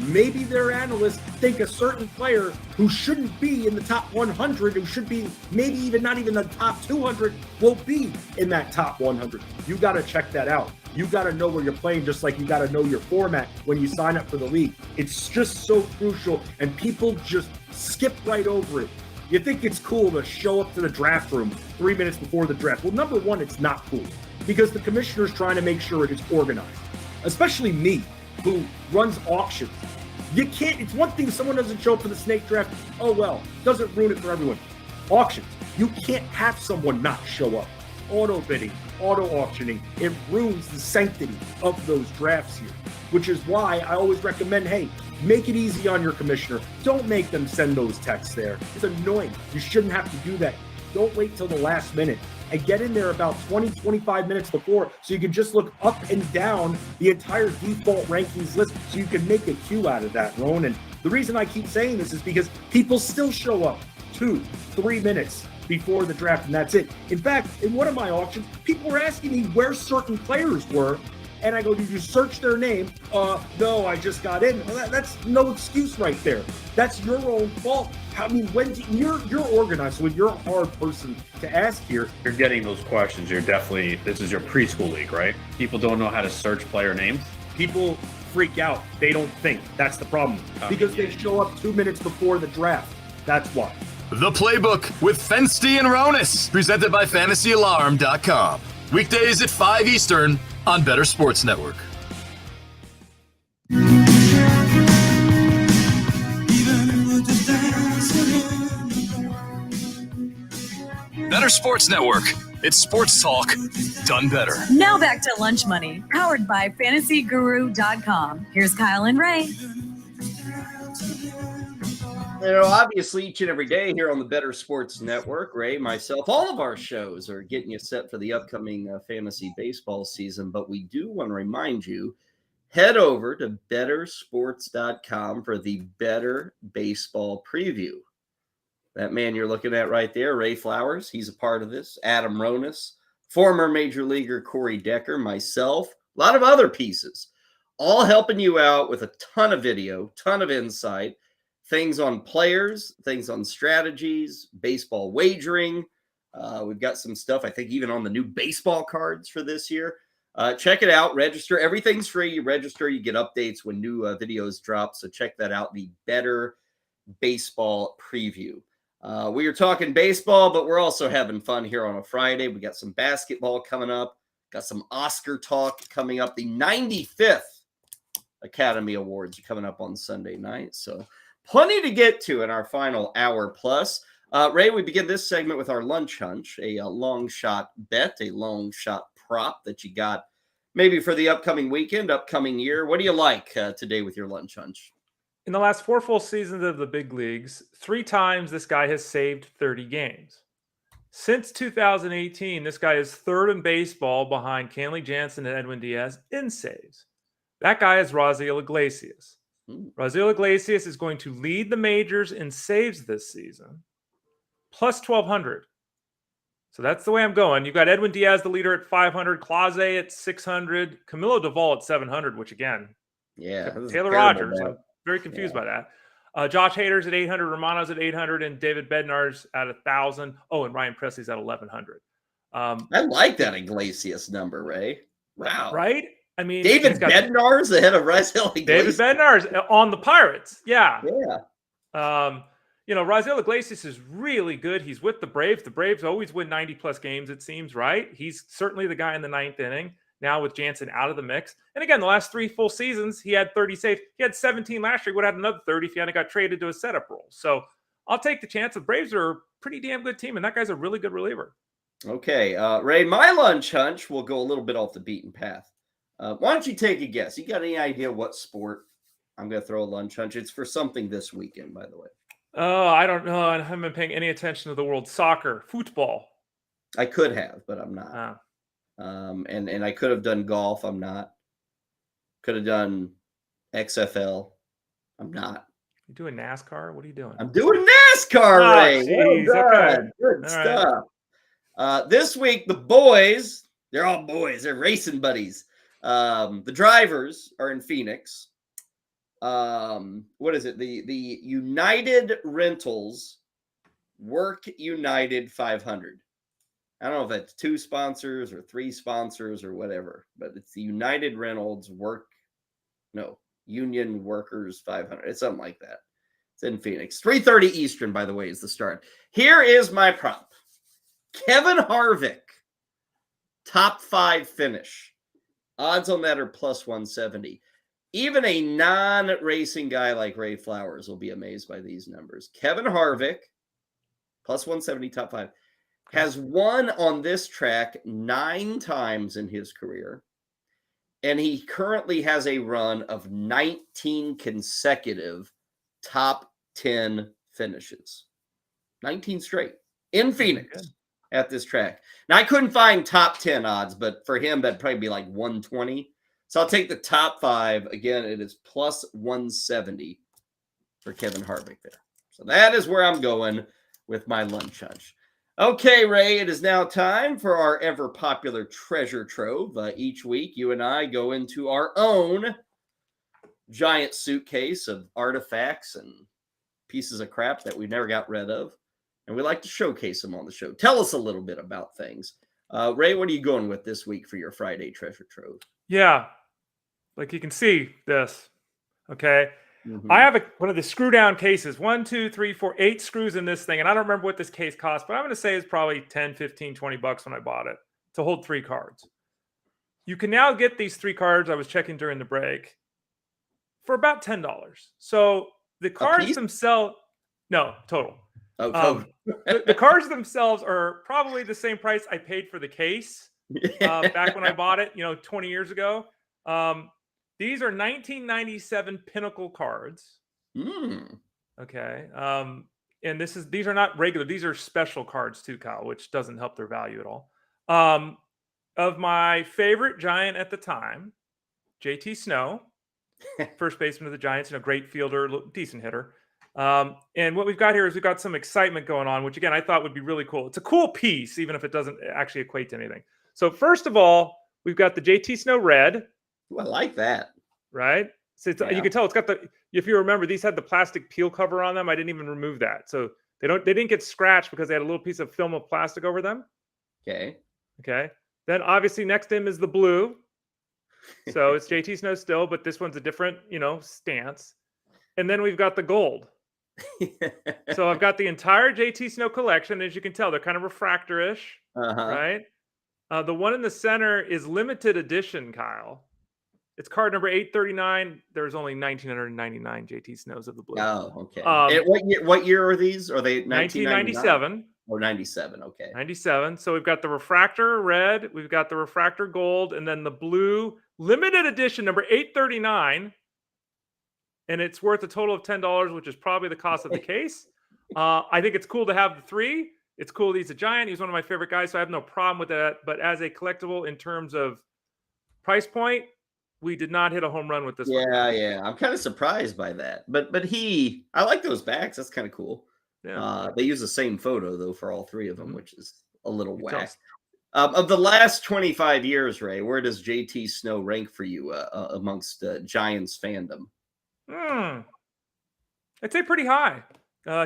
maybe their analysts think a certain player who shouldn't be in the top 100, who should be maybe even not even the top 200, will be in that top 100. You got to check that out. You got to know where you're playing, just like you got to know your format when you sign up for the league. It's just so crucial, and people just skip right over it. You think it's cool to show up to the draft room 3 minutes before the draft. Well, number one, it's not cool, because the commissioner's trying to make sure it is organized. Especially me, who runs auctions. You can't. It's one thing if someone doesn't show up for the snake draft. Oh well, doesn't ruin it for everyone. Auctions. You can't have someone not show up. Auto bidding, auto auctioning, it ruins the sanctity of those drafts here, which is why I always recommend, hey, make it easy on your commissioner. Don't make them send those texts there. It's annoying. You shouldn't have to do that. Don't wait till the last minute and get in there about 20, 25 minutes before so you can just look up and down the entire default rankings list so you can make a queue out of that, Ron. And the reason I keep saying this is because people still show up 2, 3 minutes before the draft, and that's it. In fact, in one of my auctions, people were asking me where certain players were, and I go, did you search their name? No, I just got in. Well, that's no excuse right there. That's your own fault. I mean, you're organized, so when you're a hard person to ask here. You're getting those questions. This is your preschool league, right? People don't know how to search player names. People freak out. They don't think. That's the problem. Because they show up 2 minutes before the draft. That's why. The Playbook with Fensty and Ronis, presented by FantasyAlarm.com. Weekdays at 5 Eastern on Bettor Sports Network. Bettor Sports Network. It's sports talk done better. Now back to Lunch Money, powered by FantasyGuru.com. Here's Kyle and Ray. Obviously, each and every day here on the Bettor Sports Network, Ray, myself, all of our shows are getting you set for the upcoming fantasy baseball season. But we do want to remind you, head over to bettorsports.com for the Bettor Baseball Preview. That man you're looking at right there, Ray Flowers, he's a part of this. Adam Ronis, former Major Leaguer Corey Decker, myself, a lot of other pieces, all helping you out with a ton of video, ton of insight, things on players, things on strategies, baseball wagering. We've got some stuff, I think, even on the new baseball cards for this year. Check it out. Register. Everything's free. You register. You get updates when new videos drop. So check that out. The Bettor Baseball Preview. We are talking baseball, but we're also having fun here on a Friday. We got some basketball coming up. Got some Oscar talk coming up. The 95th Academy Awards are coming up on Sunday night. So plenty to get to in our final hour plus. Ray, we begin this segment with our lunch hunch, a long shot bet, a long shot prop that you got maybe for the upcoming weekend, upcoming year. What do you like today with your lunch hunch? In the last 4 full seasons of the big leagues, 3 times this guy has saved 30 games. Since 2018, this guy is third in baseball behind Kenley Jansen and Edwin Diaz in saves. That guy is Raziel Iglesias. Raziel Iglesias is going to lead the majors in saves this season, plus 1,200. So that's the way I'm going. You've got Edwin Diaz, the leader, at 500, Clase at 600, Camilo Duvall at 700, which again, Taylor Rogers. I'm very confused by that. Josh Hader's at 800, Romano's at 800, and David Bednar's at 1,000. Oh, and Ryan Presley's at 1,100. I like that Iglesias number, Ray. Wow. Right? I mean, David Bednar's ahead of Raziel Iglesias. David Bednar's on the Pirates. Yeah. Yeah. Raziel Iglesias is really good. He's with the Braves. The Braves always win 90-plus games, it seems, right? He's certainly the guy in the 9th inning. Now with Jansen out of the mix. And again, the last 3 full seasons, he had 30 saves. He had 17 last year. He would have had another 30 if he hadn't got traded to a setup role. So I'll take the chance. The Braves are a pretty damn good team, and that guy's a really good reliever. Okay. Ray, my lunch hunch will go a little bit off the beaten path. Why don't you take a guess? You got any idea what sport I'm going to throw a lunch hunch? It's for something this weekend, by the way. Oh, I don't know. I haven't been paying any attention to the world. Soccer, football. I could have, but I'm not. And I could have done golf. I'm not. Could have done XFL. I'm not. You doing NASCAR? What are you doing? I'm doing NASCAR, Ray. Geez, well done. okay. Good All stuff. Right. This week, the boys, they're all boys. They're racing buddies. The drivers are in Phoenix. What is it? The United Rentals Work United 500. I don't know if that's 2 sponsors or 3 sponsors or whatever, but it's the United Rentals Union Workers 500. It's something like that. It's in Phoenix. 3:30 Eastern, by the way, is the start. Here is my prop. Kevin Harvick, top 5 finish. Odds on that are plus 170. Even a non-racing guy like Ray Flowers will be amazed by these numbers. Kevin Harvick, plus 170, top 5, has won on this track 9 times in his career. And he currently has a run of 19 consecutive top 10 finishes. 19 straight in Phoenix at this track. Now, I couldn't find top 10 odds, but for him, that'd probably be like 120. So I'll take the top 5. Again, it is plus 170 for Kevin Harvick there. So that is where I'm going with my lunch hunch. Okay, Ray, it is now time for our ever popular treasure trove. Each week, you and I go into our own giant suitcase of artifacts and pieces of crap that we've never got rid of. And we like to showcase them on the show. Tell us a little bit about things. Ray, what are you going with this week for your Friday treasure trove? Yeah. Like you can see this. Okay. I have one of the screw down cases. 1, 2, 3, 4, 8 screws in this thing. And I don't remember what this case cost, but I'm going to say it's probably 10, 15, 20 bucks when I bought it to hold 3 cards. You can now get these 3 cards. I was checking during the break for about $10. So the cards themselves, no, total. Oh, total. The cards themselves are probably the same price I paid for the case back when I bought it, 20 years ago. These are 1997 Pinnacle cards. Okay. And these are not regular. These are special cards too, Kyle, which doesn't help their value at all. Of my favorite Giant at the time, JT Snow, first baseman of the Giants, and a great fielder, decent hitter. And what we've got here is we've got some excitement going on, which again, I thought would be really cool. It's a cool piece, even if it doesn't actually equate to anything. So first of all, we've got the JT Snow red. Ooh, I like that. Right? So you can tell it's got if you remember, these had the plastic peel cover on them. I didn't even remove that. So they didn't get scratched because they had a little piece of film of plastic over them. Okay. Then obviously next to him is the blue. So it's JT Snow still, but this one's a different, stance. And then we've got the gold. So I've got the entire JT Snow collection. As you can tell, they're kind of refractor-ish, right? The one in the center is limited edition, Kyle. It's card number 839. There's only 1,999 JT Snows of the blue. Oh, okay. And what year are these? Are they 1997? Or 97, okay. 97. So we've got the refractor red, we've got the refractor gold, and then the blue limited edition number 839. And it's worth a total of $10, which is probably the cost of the case. I think it's cool to have the 3. It's cool that he's a Giant. He's one of my favorite guys, so I have no problem with that. But as a collectible in terms of price point, we did not hit a home run with this one. Yeah. I'm kind of surprised by that. But I like those backs. That's kind of cool. Yeah. They use the same photo, though, for all 3 of them, which is a little whack. Of the last 25 years, Ray, where does JT Snow rank for you amongst Giants fandom? I'd say pretty high.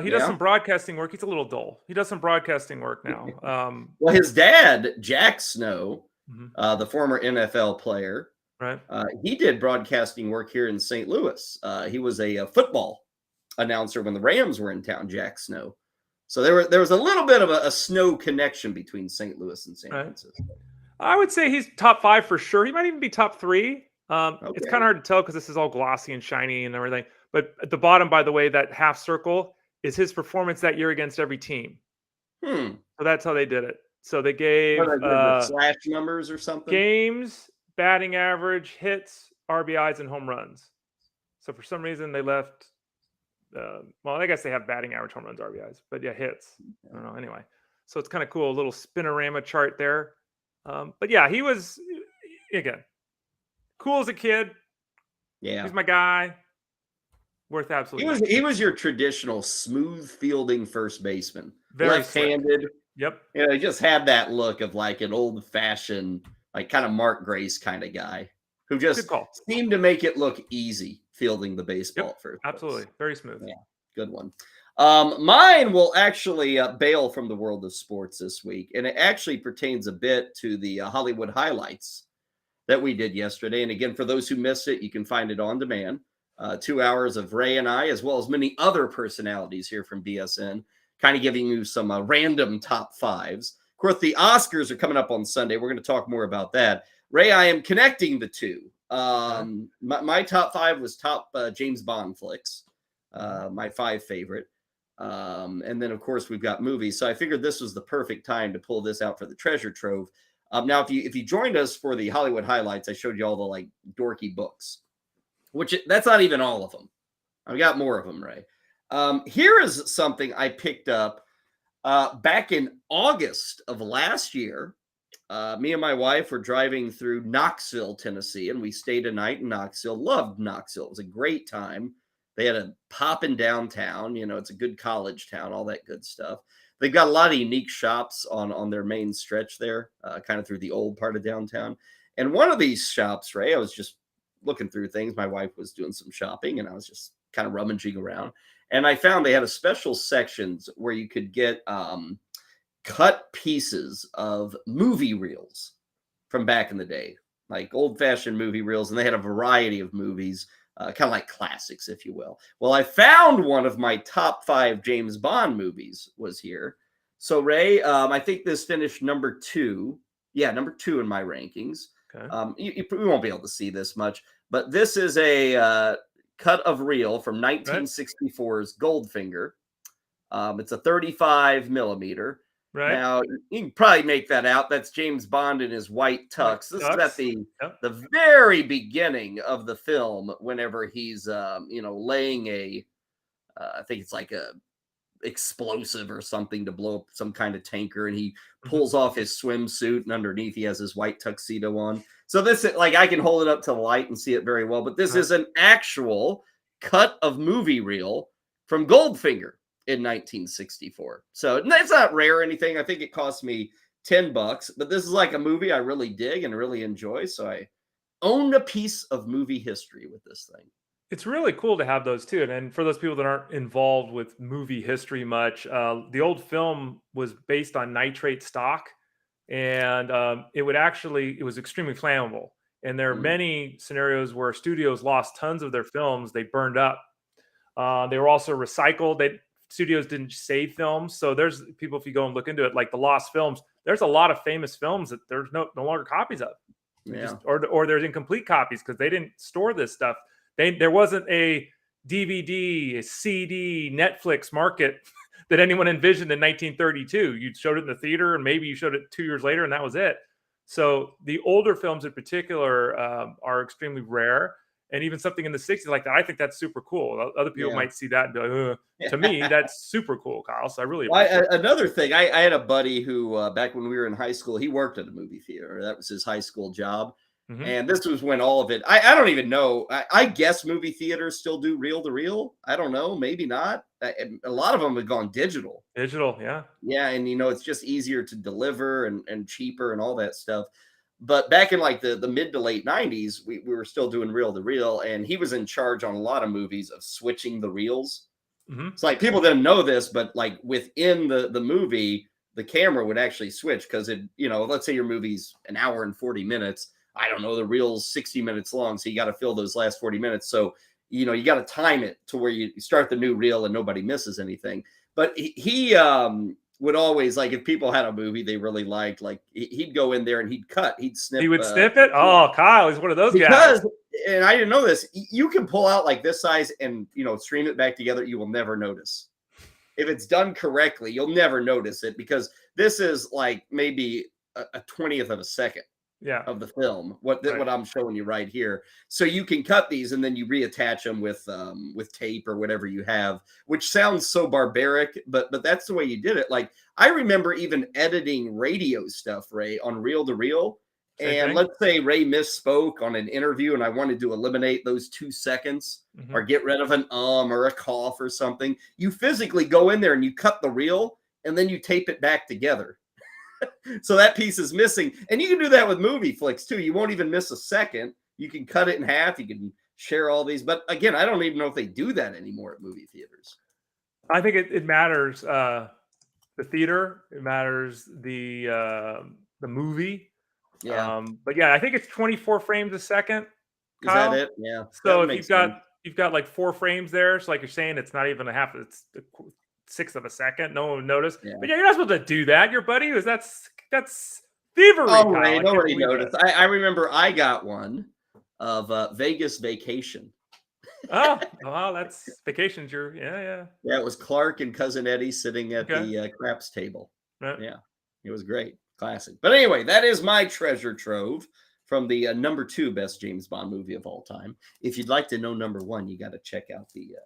He does some broadcasting work. He's a little dull. He does some broadcasting work now. Well, his dad, Jack Snow, the former NFL player, right? He did broadcasting work here in St. Louis. He was a football announcer when the Rams were in town, Jack Snow. So there was a little bit of a Snow connection between St. Louis and San Francisco. I would say he's top 5 for sure. He might even be top 3. It's kind of hard to tell because this is all glossy and shiny and everything. But at the bottom, by the way, that half circle is his performance that year against every team. So that's how they did it. So they gave slash numbers or something. Games, batting average, hits, RBIs, and home runs. So for some reason they left. Well, I guess they have batting average, home runs, RBIs, but yeah, hits. I don't know. Anyway, so it's kind of cool. A little spinorama chart there. But yeah, he was again cool as a kid. Yeah, he's my guy. Worth absolutely. He was your traditional smooth fielding first baseman, very left-handed. Slick. Yep. He just had that look of like an old-fashioned, like kind of Mark Grace kind of guy who just seemed to make it look easy fielding the baseball first. Absolutely, very smooth. Yeah, good one. Mine will actually bail from the world of sports this week, and it actually pertains a bit to the Hollywood highlights that we did yesterday. And again, for those who missed it, you can find it on demand. 2 hours of Ray and I, as well as many other personalities here from BSN, kind of giving you some random top 5s. Of course, the Oscars are coming up on Sunday. We're going to talk more about that. Ray, I am connecting the two. My top 5 was top James Bond flicks, my 5 favorite. And then, of course, we've got movies. So I figured this was the perfect time to pull this out for the treasure trove. Now, if you joined us for the Hollywood highlights, I showed you all the like dorky books, which that's not even all of them. I've got more of them, Ray. Here is something I picked up back in August of last year. Me and my wife were driving through Knoxville, Tennessee, and we stayed a night in Knoxville. Loved Knoxville. It was a great time. They had a poppin' downtown. You know, it's a good college town, all that good stuff. They've got a lot of unique shops on their main stretch there, kind of through the old part of downtown. And one of these shops, Ray, I was just looking through things. My wife was doing some shopping, and I was just kind of rummaging around. And I found they had a special sections where you could get cut pieces of movie reels from back in the day, like old-fashioned movie reels. And they had a variety of movies, kind of like classics, if you will. Well, I found one of my top 5 James Bond movies was here. So, Ray, I think this finished number 2. Yeah, number 2 in my rankings. Okay. You won't be able to see this much, but this is a cut of reel from 1964's Goldfinger. It's a 35 millimeter. Right. Now, you can probably make that out. That's James Bond in his white tux. This is at the very beginning of the film, whenever he's, laying I think it's like a explosive or something to blow up some kind of tanker, and he pulls off his swimsuit, and underneath he has his white tuxedo on. So this, like, I can hold it up to the light and see it very well, but this is an actual cut of movie reel from Goldfinger in 1964. So it's not rare or anything. I think it cost me $10, but this is like a movie I really dig and really enjoy. So I own a piece of movie history with this thing. It's really cool to have those too. And for those people that aren't involved with movie history much, the old film was based on nitrate stock, and it was extremely flammable. And there are many scenarios where studios lost tons of their films. They burned up. They were also recycled. Studios didn't save films. So there's people, if you go and look into it, like the lost films, there's a lot of famous films that there's no longer copies of. Or there's incomplete copies because they didn't store this stuff. There wasn't a DVD, a CD, Netflix market that anyone envisioned in 1932. You showed it in the theater, and maybe you showed it 2 years later, and that was it. So the older films in particular are extremely rare. And even something in the 60s like that, I think that's super cool. Other people might see that and be like, to me, that's super cool, Kyle. So I really appreciate it. Another thing, I had a buddy who, back when we were in high school, he worked at a movie theater. That was his high school job. Mm-hmm. And this was when all of it, I don't even know. I guess movie theaters still do reel to reel. I don't know. Maybe not. A lot of them have gone digital. Digital, yeah. Yeah. And, it's just easier to deliver and cheaper and all that stuff. But back in like the mid to late 90s, we were still doing reel to reel. And he was in charge on a lot of movies of switching the reels. Mm-hmm. It's like people didn't know this, but like within the movie, the camera would actually switch because let's say your movie's an hour and 40 minutes. I don't know, the reel's 60 minutes long, so you got to fill those last 40 minutes. So, you got to time it to where you start the new reel and nobody misses anything. But he would always, like, if people had a movie they really liked, like, he'd go in there and he'd cut, he'd snip. He would snip it? Oh, Kyle, he's one of those guys. And I didn't know this, you can pull out like this size and, stream it back together. You will never notice. If it's done correctly, you'll never notice it because this is like maybe a 20th of a second. Of the film, what I'm showing you right here. So you can cut these and then you reattach them with tape or whatever you have, which sounds so barbaric, but that's the way you did it. Like I remember even editing radio stuff, Ray, on reel to reel. And let's say Ray misspoke on an interview and I wanted to eliminate those 2 seconds or get rid of an or a cough or something. You physically go in there and you cut the reel and then you tape it back together. So that piece is missing. And you can do that with movie flicks too. You won't even miss a second. You can cut it in half. You can share all these. But again, I don't even know if they do that anymore at movie theaters. I think it matters. The theater, it matters. The movie. Yeah. But yeah, I think it's 24 frames a second. Kyle. Is that it? Yeah. So if you've got like 4 frames there. So like you're saying, it's not even a half. It's 1/6 of a second. No one would notice. Yeah. But yeah, you're not supposed to do that. Your buddy was that's thievery. Oh, Ray, nobody noticed. I remember I got one of Vegas Vacation. Oh, wow, that's vacation, Drew. Yeah. Yeah, it was Clark and Cousin Eddie sitting at Okay. the craps table. Right. Yeah, it was great. Classic. But anyway, that is my treasure trove from the number 2 best James Bond movie of all time. If you'd like to know number 1, you got to check out the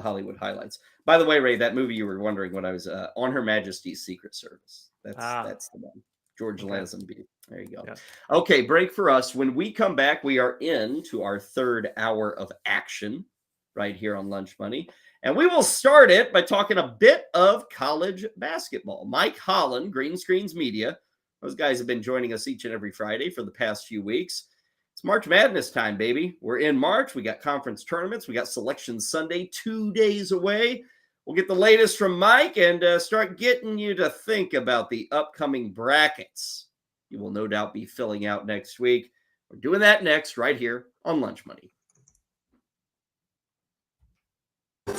Hollywood highlights. By the way, Ray, that movie you were wondering what I was on Her Majesty's Secret Service. That's the one. George Lazenby. There you go. Yeah. Okay, break for us. When we come back, we are into our 3rd hour of action right here on Lunch Money. And we will start it by talking a bit of college basketball. Mike Holland, Green Screens Media. Those guys have been joining us each and every Friday for the past few weeks. It's March Madness time, baby. We're in March. We got conference tournaments. We got Selection Sunday 2 days away. We'll get the latest from Mike and start getting you to think about the upcoming brackets. You will no doubt be filling out next week. We're doing that next right here on Lunch Money.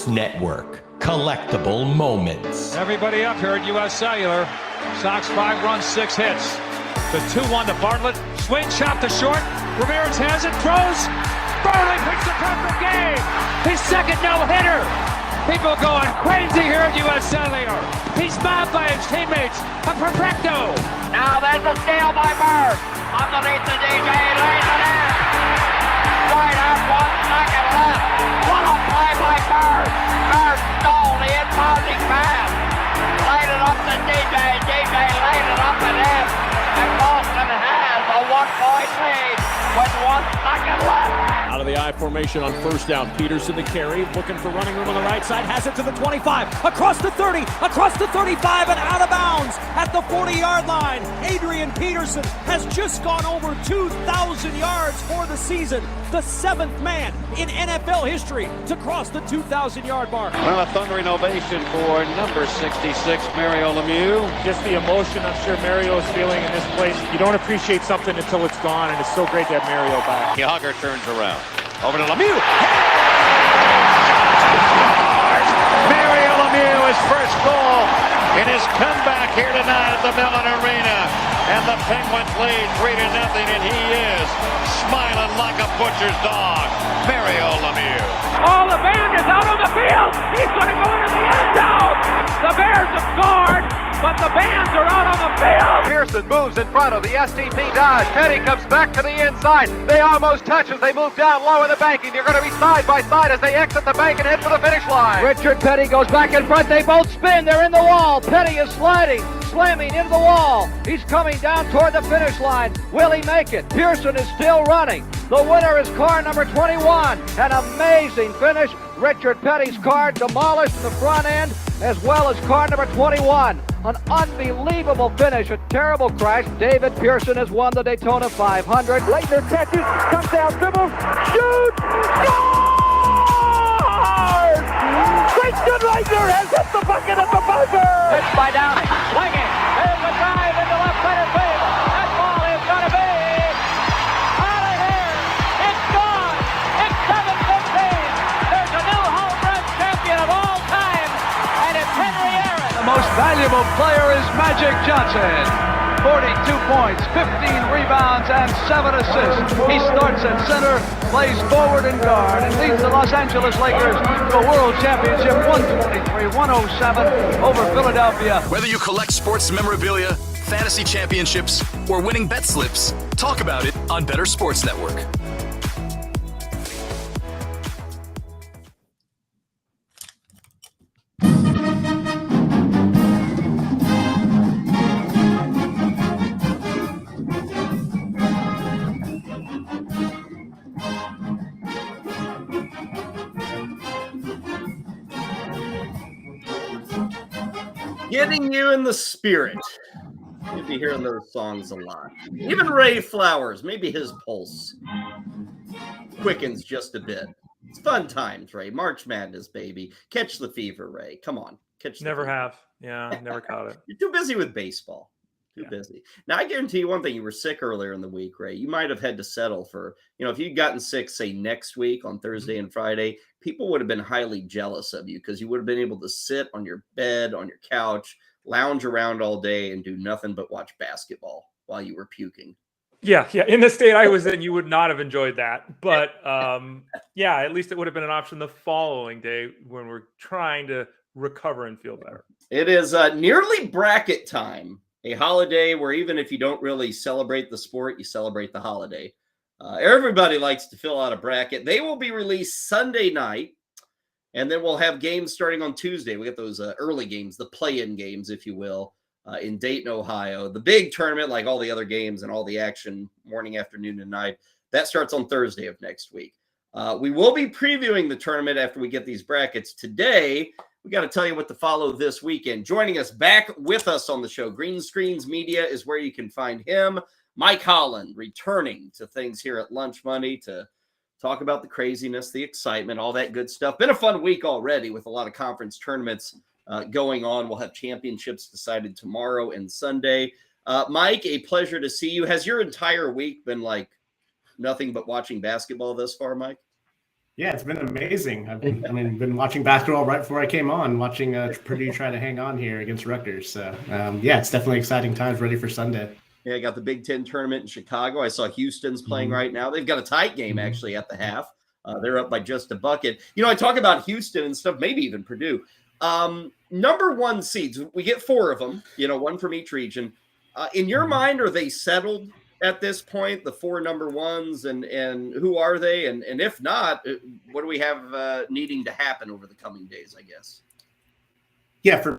Network. Collectible moments. Everybody up here at U.S. Cellular. Sox 5 runs, 6 hits. The 2-1 to Bartlett. Swing shot to short. Ramirez has it, throws. Burley picks the perfect game. His second no-hitter. People going crazy here at U.S. Cellular. He's mobbed by his teammates. A perfecto. Now there's a steal by Bird. Underneath the DJ, lays it in. Right out, 1 second left. What a play by Bird. Bird stole the inbounding pass. Laid it up to DJ. DJ laid it up at him. And Boston has a 1-point lead with 1 second left. Out of the I formation on first down. Peterson the carry, looking for running room on the right side, has it to the 25, across the 30, across the 35, and out of bounds at the 40-yard line. Adrian Peterson has just gone over 2,000 yards for the season, the 7th man in NFL history to cross the 2,000-yard mark. Well, a thundering ovation for number 66, Mario Lemieux. Just the emotion I'm sure Mario is feeling in this place. You don't appreciate something until it's gone, and it's so great to have Mario back. Yager turns around. Over to Lemieux. Mario Lemieux, his first goal in his comeback here tonight at the Mellon Arena. And the Penguins lead 3-0, and he is smiling like a butcher's dog. Mario Lemieux. Oh, the band is out on the field. He's going to go into the end zone. The Bears have scored, but the Bands are out on the field. Pearson moves in front of the STP Dodge. Petty comes back to the inside. They almost touch as they move down low in the banking. They're going to be side by side as they exit the bank and head for the finish line. Richard Petty goes back in front. They both spin. They're in the wall. Petty is sliding, slamming into the wall. He's coming down toward the finish line. Will he make it? Pearson is still running. The winner is car number 21. An amazing finish. Richard Petty's car demolished in the front end, as well as car number 21. An unbelievable finish, a terrible crash. David Pearson has won the Daytona 500. Leitner catches, comes down, dribbles, shoots, scores! Christian Leitner has hit the bucket at the buzzer! Pitched by Downing, swinging, there's a drive into left center field. That ball is going to be out of here. It's gone. It's 7-15. There's a new home run champion of all time, and it's Henry Aaron. The most valuable player is Magic Johnson. 42 points, 15 rebounds, and 7 assists. He starts at center, plays forward and guard, and leads the Los Angeles Lakers to a world championship 123-107 over Philadelphia. Whether you collect sports memorabilia, fantasy championships, or winning bet slips, talk about it on Bettor Sports Network. Getting you in the spirit. You'll be hearing those songs a lot. Even Ray Flowers, maybe his pulse quickens just a bit. It's fun times, Ray. March Madness, baby. Catch the fever, Ray. Come on. Catch the Never fever. have. Yeah, never caught it. You're too busy with baseball. Too busy. Now, I guarantee you one thing. You were sick earlier in the week, Ray. You might have had to settle for, if you'd gotten sick, say, next week on Thursday and Friday, people would have been highly jealous of you because you would have been able to sit on your bed, on your couch, lounge around all day and do nothing but watch basketball while you were puking. Yeah. In the state I was in, you would not have enjoyed that. But yeah, at least it would have been an option the following day when we're trying to recover and feel better. It is nearly bracket time, a holiday where even if you don't really celebrate the sport, you celebrate the holiday. Everybody likes to fill out a bracket. They will be released Sunday night, and then we'll have games starting on Tuesday. We get those early games, the play-in games, if you will, in Dayton, Ohio. The big tournament, like all the other games and all the action morning, afternoon, and night, that starts on Thursday of next week. We will be previewing the tournament after we get these brackets. Today, we got to tell you what to follow this weekend. Joining us back with us on the show, Green Screens Media is where you can find him. Mike Holland returning to things here at Lunch Money to talk about the craziness, the excitement, all that good stuff. Been a fun week already with a lot of conference tournaments going on. We'll have championships decided tomorrow and Sunday. Mike, a pleasure to see you. Has your entire week been like nothing but watching basketball thus far, Mike? Yeah, it's been amazing. I've been watching basketball right before I came on, watching Purdue try to hang on here against Rutgers. So, yeah, it's definitely exciting times, ready for Sunday. Yeah, I got the Big Ten tournament in Chicago. I saw Houston's playing right now. They've got a tight game, actually, at the half. They're up by just a bucket. You know, I talk about Houston and stuff, maybe even Purdue. Number one seeds, we get 4 of them, one from each region. In your mind, are they settled at this point, the 4 number ones, and who are they? And if not, what do we have needing to happen over the coming days, I guess? Yeah, for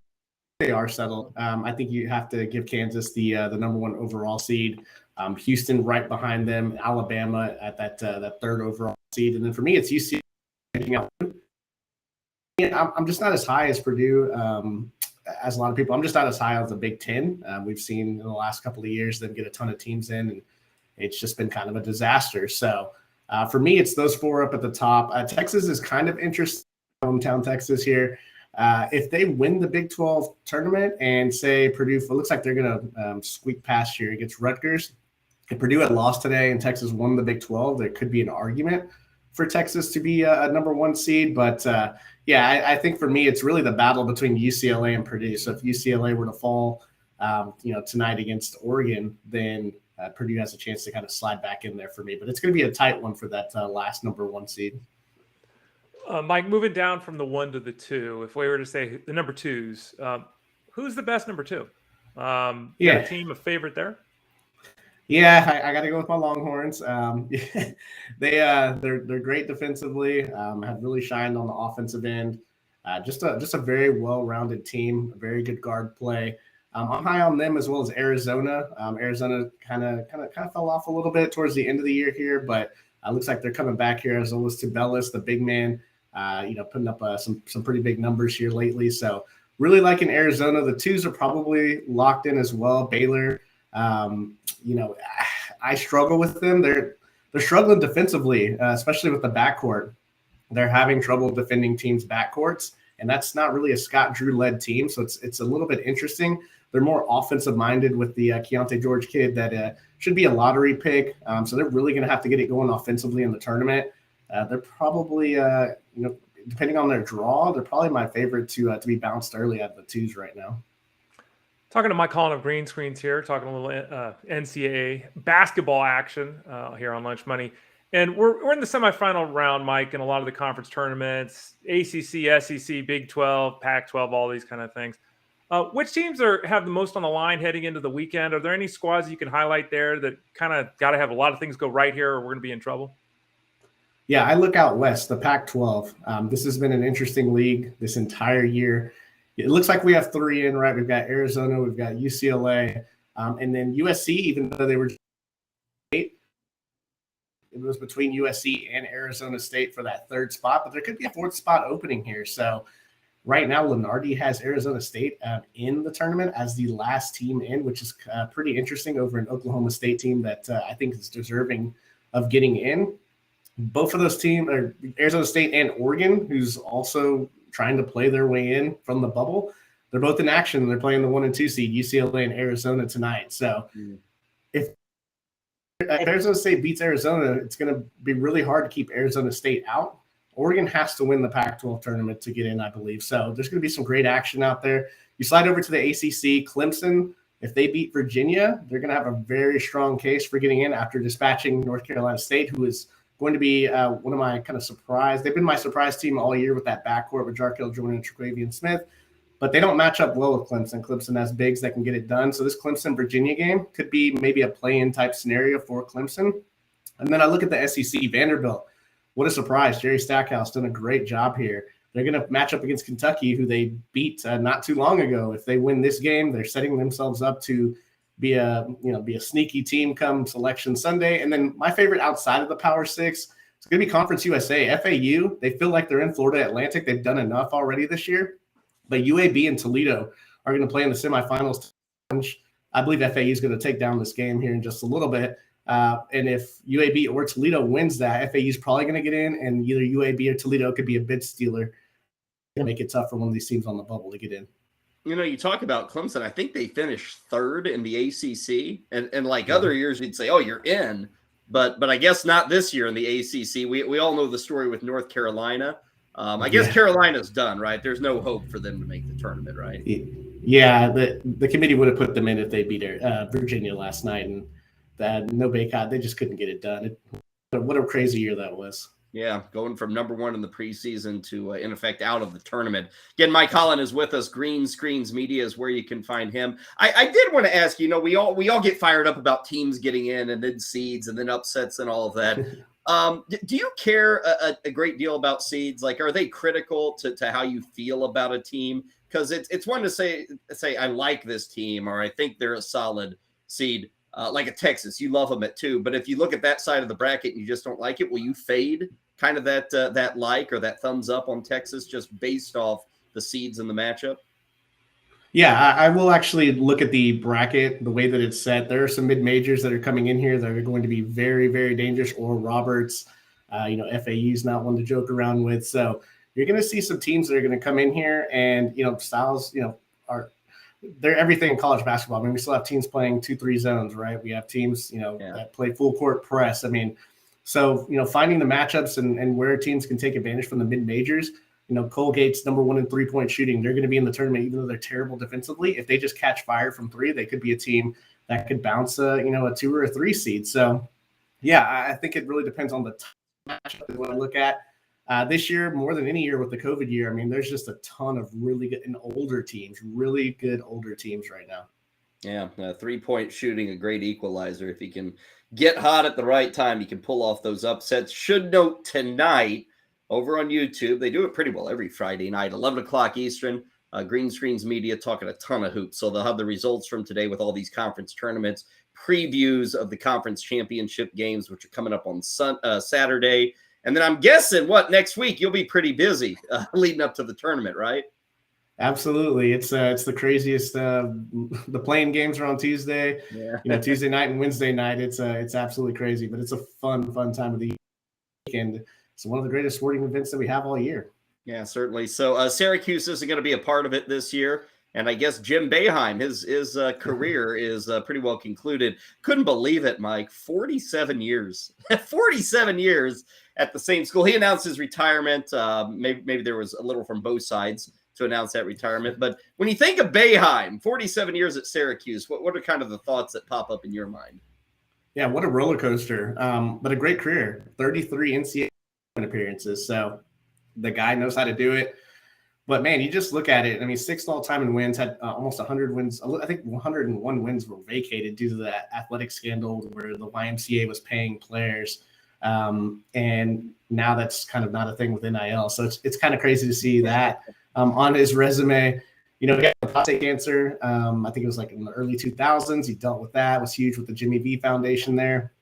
they are settled. I think you have to give Kansas the number 1 overall seed. Houston right behind them, Alabama at that 3rd overall seed, and then for me, it's UCLA. I'm just not as high as Purdue, as a lot of people. I'm just not as high as the Big Ten. We've seen in the last couple of years them get a ton of teams in, and it's just been kind of a disaster. So for me, it's those 4 up at the top. Texas is kind of interesting, hometown Texas here. If they win the Big 12 tournament and say Purdue, it looks like they're going to squeak past here against Rutgers. If Purdue had lost today and Texas won the Big 12, there could be an argument for Texas to be a number 1 seed. But yeah, I think for me, it's really the battle between UCLA and Purdue. So if UCLA were to fall, tonight against Oregon, then Purdue has a chance to kind of slide back in there for me. But it's going to be a tight one for that last number 1 seed. Mike, moving down from the 1 to the 2, if we were to say the number 2s, who's the best number 2? Yeah, a team, a favorite there? Yeah, I got to go with my Longhorns. They're great defensively. Have really shined on the offensive end. Just a very well-rounded team. A very good guard play. I'm high on them as well as Arizona. Arizona kind of fell off a little bit towards the end of the year here, but looks like they're coming back here. As well as Tubelis, the big man, putting up some pretty big numbers here lately. So really liking Arizona. The 2s are probably locked in as well. Baylor. I struggle with them. They're struggling defensively, especially with the backcourt. They're having trouble defending teams' backcourts, and that's not really a Scott Drew-led team. So it's a little bit interesting. They're more offensive minded with the Keontae George kid that should be a lottery pick. So they're really going to have to get it going offensively in the tournament. They're probably, depending on their draw, they're probably my favorite to be bounced early out of the 2s right now. Talking to Mike Holland of Green Screens here, talking a little NCAA basketball action here on Lunch Money. And we're in the semifinal round, Mike, in a lot of the conference tournaments, ACC, SEC, Big 12, Pac-12, all these kind of things. Which teams have the most on the line heading into the weekend? Are there any squads you can highlight there that kind of got to have a lot of things go right here or we're going to be in trouble? Yeah, I look out west, the Pac-12. This has been an interesting league this entire year. It looks like we have 3 in, right? We've got Arizona, we've got UCLA, and then USC, even though they were 8, it was between USC and Arizona State for that 3rd spot, but there could be a 4th spot opening here. So right now, Lenardi has Arizona State in the tournament as the last team in, which is pretty interesting over an Oklahoma State team that I think is deserving of getting in. Both of those teams are Arizona State and Oregon, who's also trying to play their way in from the bubble. They're both in action. They're playing the 1 and 2 seed, UCLA and Arizona tonight. So if Arizona State beats Arizona, it's going to be really hard to keep Arizona State out. Oregon has to win the Pac-12 tournament to get in, I believe. So there's going to be some great action out there. You slide over to the ACC. Clemson If they beat Virginia, they're going to have a very strong case for getting in after dispatching North Carolina State, who is going to be one of my kind of surprise. They've been my surprise team all year with that backcourt with Jarkel Jordan and Tre'Quavion Smith, but they don't match up well with Clemson. Clemson has bigs that can get it done. So this Clemson-Virginia game could be maybe a play-in type scenario for Clemson. And then I look at the SEC, Vanderbilt. What a surprise. Jerry Stackhouse done a great job here. They're going to match up against Kentucky, who they beat not too long ago. If they win this game, they're setting themselves up to be a sneaky team come Selection Sunday. And then my favorite outside of the Power Six, it's going to be Conference USA. FAU, they feel like they're in Florida Atlantic. They've done enough already this year. But UAB and Toledo are going to play in the semifinals. I believe FAU is going to take down this game here in just a little bit. And if UAB or Toledo wins that, FAU is probably going to get in, and either UAB or Toledo could be a bid stealer to make it tough for one of these teams on the bubble to get in. You know, you talk about Clemson. I think they finished third in the ACC, and like other years, you'd say, "Oh, you're in," but I guess not this year in the ACC. We all know the story with North Carolina. I guess Carolina's done, right? There's no hope for them to make the tournament, right? Yeah, the committee would have put them in if they beat Virginia last night, and no Baycott, they just couldn't get it done. What a crazy year that was. Yeah, going from number one in the preseason to, in effect, out of the tournament. Again, Mike Holland is with us. Green Screens Media is where you can find him. I did want to ask, we all get fired up about teams getting in and then seeds and then upsets and all of that. Do you care a great deal about seeds? Like, are they critical to how you feel about a team? Because it's one to say I like this team, or I think they're a solid seed. Like a Texas, you love them at 2. But if you look at that side of the bracket and you just don't like it, will you fade kind of that like or that thumbs up on Texas just based off the seeds and the matchup? Yeah, I will actually look at the bracket, the way that it's set. There are some mid-majors that are coming in here that are going to be very, very dangerous. Or Roberts, FAU is not one to joke around with. So you're going to see some teams that are going to come in here and, styles, they're everything in college basketball. I mean, we still have teams playing 2-3 zones, right? We have teams, that play full court press. I mean, so, finding the matchups and where teams can take advantage from the mid majors, Colgate's number 1 in 3-point shooting. They're going to be in the tournament, even though they're terrible defensively. If they just catch fire from 3, they could be a team that could bounce a 2 or a 3 seed. So yeah, I think it really depends on the matchup that I look at. This year, more than any year with the COVID year, I mean, there's just a ton of really good and older teams, really good older teams right now. Yeah, 3-point shooting, a great equalizer. If he can get hot at the right time, he can pull off those upsets. Should note tonight over on YouTube, they do it pretty well every Friday night, 11 o'clock Eastern. Green Screens Media talking a ton of hoops. So they'll have the results from today with all these conference tournaments, previews of the conference championship games, which are coming up on Saturday. And then I'm guessing next week you'll be pretty busy leading up to the tournament, right? Absolutely. It's the craziest. The playing games are on Tuesday, Tuesday night and Wednesday night. It's absolutely crazy, but it's a fun time of the weekend. It's one of the greatest sporting events that we have all year. Yeah, certainly. So Syracuse isn't going to be a part of it this year. And I guess Jim Boeheim, his career is pretty well concluded. Couldn't believe it, Mike. 47 years. 47 years at the same school. He announced his retirement. Maybe there was a little from both sides to announce that retirement. But when you think of Boeheim, 47 years at Syracuse, what are kind of the thoughts that pop up in your mind? Yeah, what a roller coaster. But a great career. 33 NCAA appearances. So the guy knows how to do it. But, man, you just look at it. I mean, 6th all-time in wins, had almost 100 wins. I think 101 wins were vacated due to that athletic scandal where the YMCA was paying players. And now that's kind of not a thing with NIL. So it's kind of crazy to see that on his resume. He got prostate cancer. I think it was like in the early 2000s. He dealt with that. It was huge with the Jimmy V Foundation there.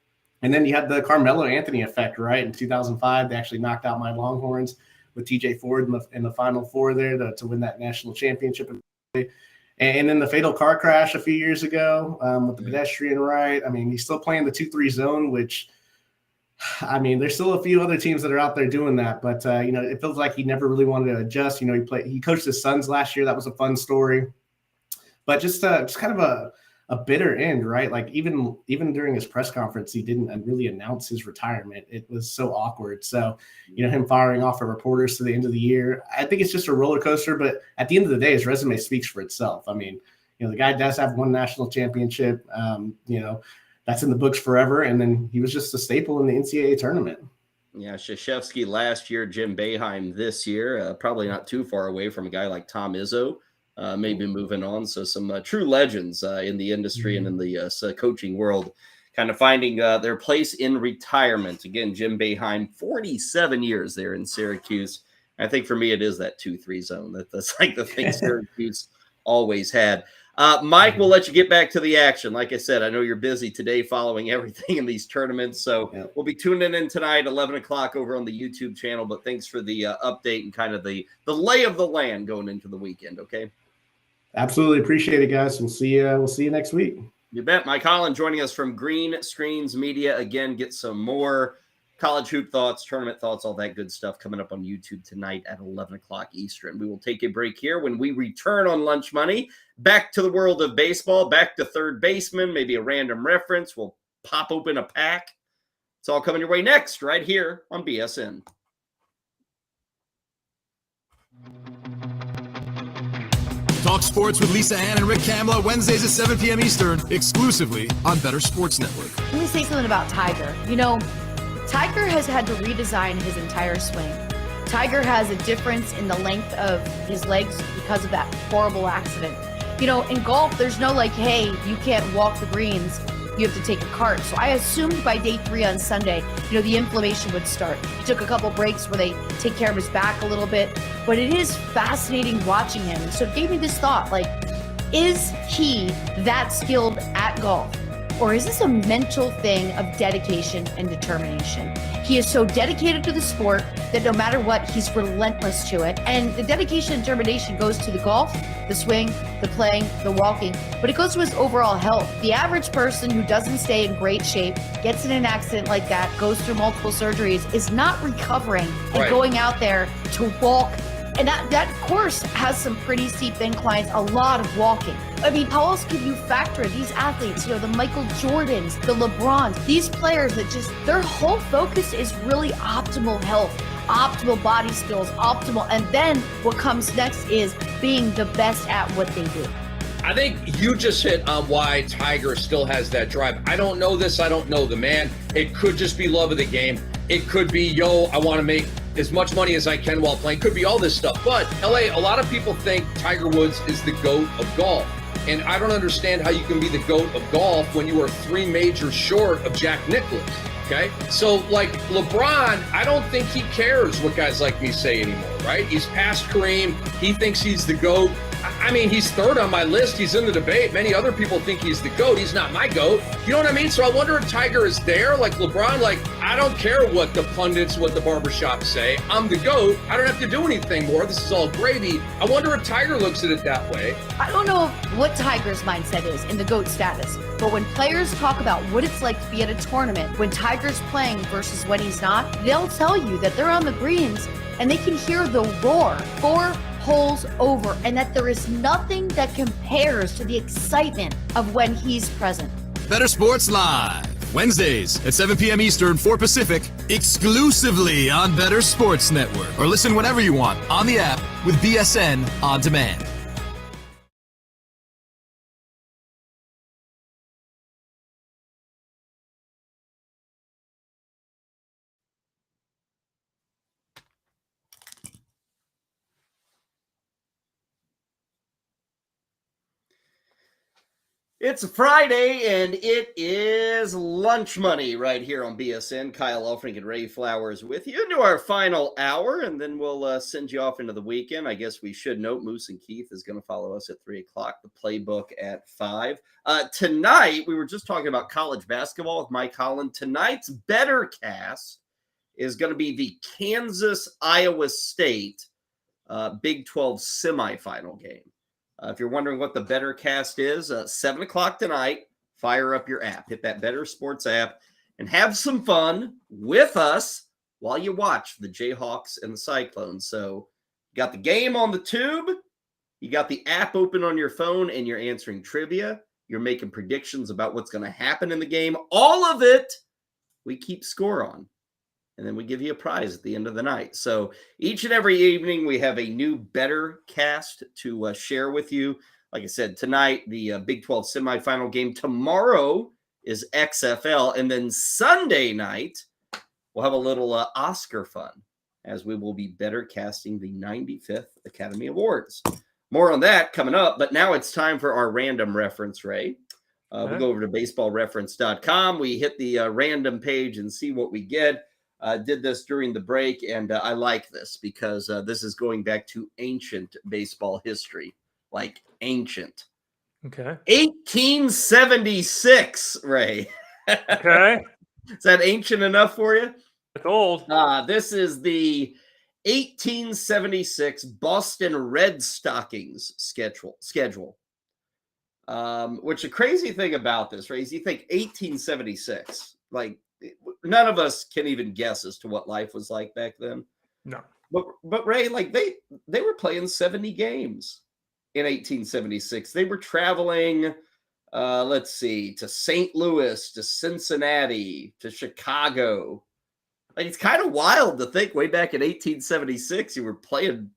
And then you had the Carmelo Anthony effect, right? In 2005, they actually knocked out my Longhorns with TJ Ford in the Final Four there to win that national championship. And then the fatal car crash a few years ago with the pedestrian right. I mean, he's still playing the 2-3 zone, which, I mean, there's still a few other teams that are out there doing that. But, it feels like he never really wanted to adjust. He coached his Suns last year. That was a fun story. But just kind of a bitter end, right? Like even during his press conference, he didn't really announce his retirement. It was so awkward. So, him firing off of reporters to the end of the year, I think it's just a roller coaster. But at the end of the day, his resume speaks for itself. I mean, the guy does have one national championship. That's in the books forever. And then he was just a staple in the NCAA tournament. Yeah, Krzyzewski last year, Jim Boeheim this year, probably not too far away from a guy like Tom Izzo, maybe moving on. So some true legends in the industry and in the coaching world kind of finding their place in retirement. Again, Jim Boeheim, 47 years there in Syracuse. I think for me, it is that 2-3 zone. That's like the thing Syracuse always had. Mike, we'll let you get back to the action. Like I said, I know you're busy today following everything in these tournaments. So we'll be tuning in tonight, 11 o'clock over on the YouTube channel. But thanks for the update and kind of the lay of the land going into the weekend. Okay. Absolutely. Appreciate it, guys. We'll see you next week. You bet. Mike Holland joining us from Green Screens Media. Again, get some more college hoop thoughts, tournament thoughts, all that good stuff coming up on YouTube tonight at 11 o'clock Eastern. We will take a break here. When we return on Lunch Money, back to the world of baseball, back to third baseman, maybe a random reference. We'll pop open a pack. It's all coming your way next, right here on BSN. Talk sports with Lisa Ann and Rick Kamla, Wednesdays at 7 p.m. Eastern, exclusively on Bettor Sports Network. Let me say something about Tiger. Tiger has had to redesign his entire swing. Tiger has a difference in the length of his legs because of that horrible accident. In golf, there's no hey, you can't walk the greens. You have to take a cart. So I assumed by day 3 on Sunday, the inflammation would start. He took a couple breaks where they take care of his back a little bit. But it is fascinating watching him. So it gave me this thought, is he that skilled at golf? Or is this a mental thing of dedication and determination? He is so dedicated to the sport that no matter what, he's relentless to it. And the dedication and determination goes to the golf, the swing, the playing, the walking, but it goes to his overall health. The average person who doesn't stay in great shape, gets in an accident like that, goes through multiple surgeries, is not recovering and going out there to walk. And that course has some pretty steep inclines, a lot of walking. I mean, how else could you factor these athletes, the Michael Jordans, the LeBrons, these players that their whole focus is really optimal health, optimal body skills, and then what comes next is being the best at what they do. I think you just hit on why Tiger still has that drive. I don't know this. I don't know the man. It could just be love of the game. It could be, I want to make as much money as I can while playing. Could be all this stuff. But LA, a lot of people think Tiger Woods is the GOAT of golf. And I don't understand how you can be the GOAT of golf when you are 3 majors short of Jack Nicklaus. Okay. So LeBron, I don't think he cares what guys like me say anymore, right? He's past Kareem. He thinks he's the GOAT. I mean, he's 3rd on my list. He's in the debate. Many other people think he's the GOAT. He's not my GOAT. You know what I mean? So I wonder if Tiger is there, like LeBron, I don't care what the pundits, what the barbershops say. I'm the GOAT. I don't have to do anything more. This is all gravy. I wonder if Tiger looks at it that way. I don't know what Tiger's mindset is in the GOAT status, but when players talk about what it's like to be at a tournament, when Tiger's playing versus when he's not, they'll tell you that they're on the greens and they can hear the roar 4 holes over, and that there is nothing that compares to the excitement of when he's present. Bettor Sports Live, Wednesdays at 7 p.m. Eastern, 4 Pacific, exclusively on Bettor Sports Network. Or listen whenever you want on the app with BSN On Demand. It's a Friday, and it is Lunch Money right here on BSN. Kyle Elfrink and Ray Flowers with you into our final hour, and then we'll send you off into the weekend. I guess we should note Moose and Keith is going to follow us at 3 o'clock, the playbook at 5. Tonight, we were just talking about college basketball with Mike Holland. Tonight's Bettor cast is going to be the Kansas-Iowa State Big 12 semifinal game. If you're wondering what the Bettor cast is, 7 o'clock tonight, fire up your app. Hit that Bettor Sports app and have some fun with us while you watch the Jayhawks and the Cyclones. So you got the game on the tube, you got the app open on your phone, and you're answering trivia. You're making predictions about what's going to happen in the game. All of it we keep score on. And then we give you a prize at the end of the night. So each and every evening, we have a new Bettor cast to share with you. like I said, tonight, the Big 12 semifinal game. Tomorrow is XFL. And then Sunday night, we'll have a little Oscar fun as we will be better casting the 95th Academy Awards. More on that coming up. But now it's time for our random reference, Ray. We go over to baseballreference.com. We hit the random page and see what we get. Did this during the break, and I like this because this is going back to ancient baseball history, like ancient. Okay. 1876, Ray. Okay. Is that ancient enough for you? It's old. This is the 1876 Boston Red Stockings schedule. Which the crazy thing about this, Ray, is you think 1876, like none of us can even guess as to what life was like back then. No. But Ray, like they were playing 70 games in 1876. They were traveling, let's see, to St. Louis, to Cincinnati, to Chicago. Like it's kind of wild to think way back in 1876 you were playing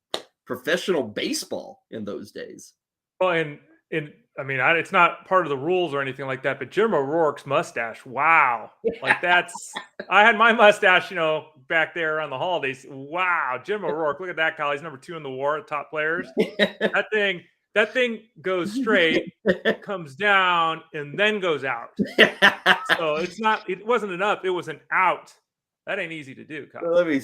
professional baseball in those days. Well, and I mean, it's not part of the rules or anything like that, but Jim O'Rourke's mustache, wow. Like I had my mustache, back there on the holidays. Wow, Jim O'Rourke, look at that guy. He's number 2 in the WAR, top players. That thing goes straight, comes down, and then goes out. So it wasn't an up, it was an out. That ain't easy to do, Kyle. Let me,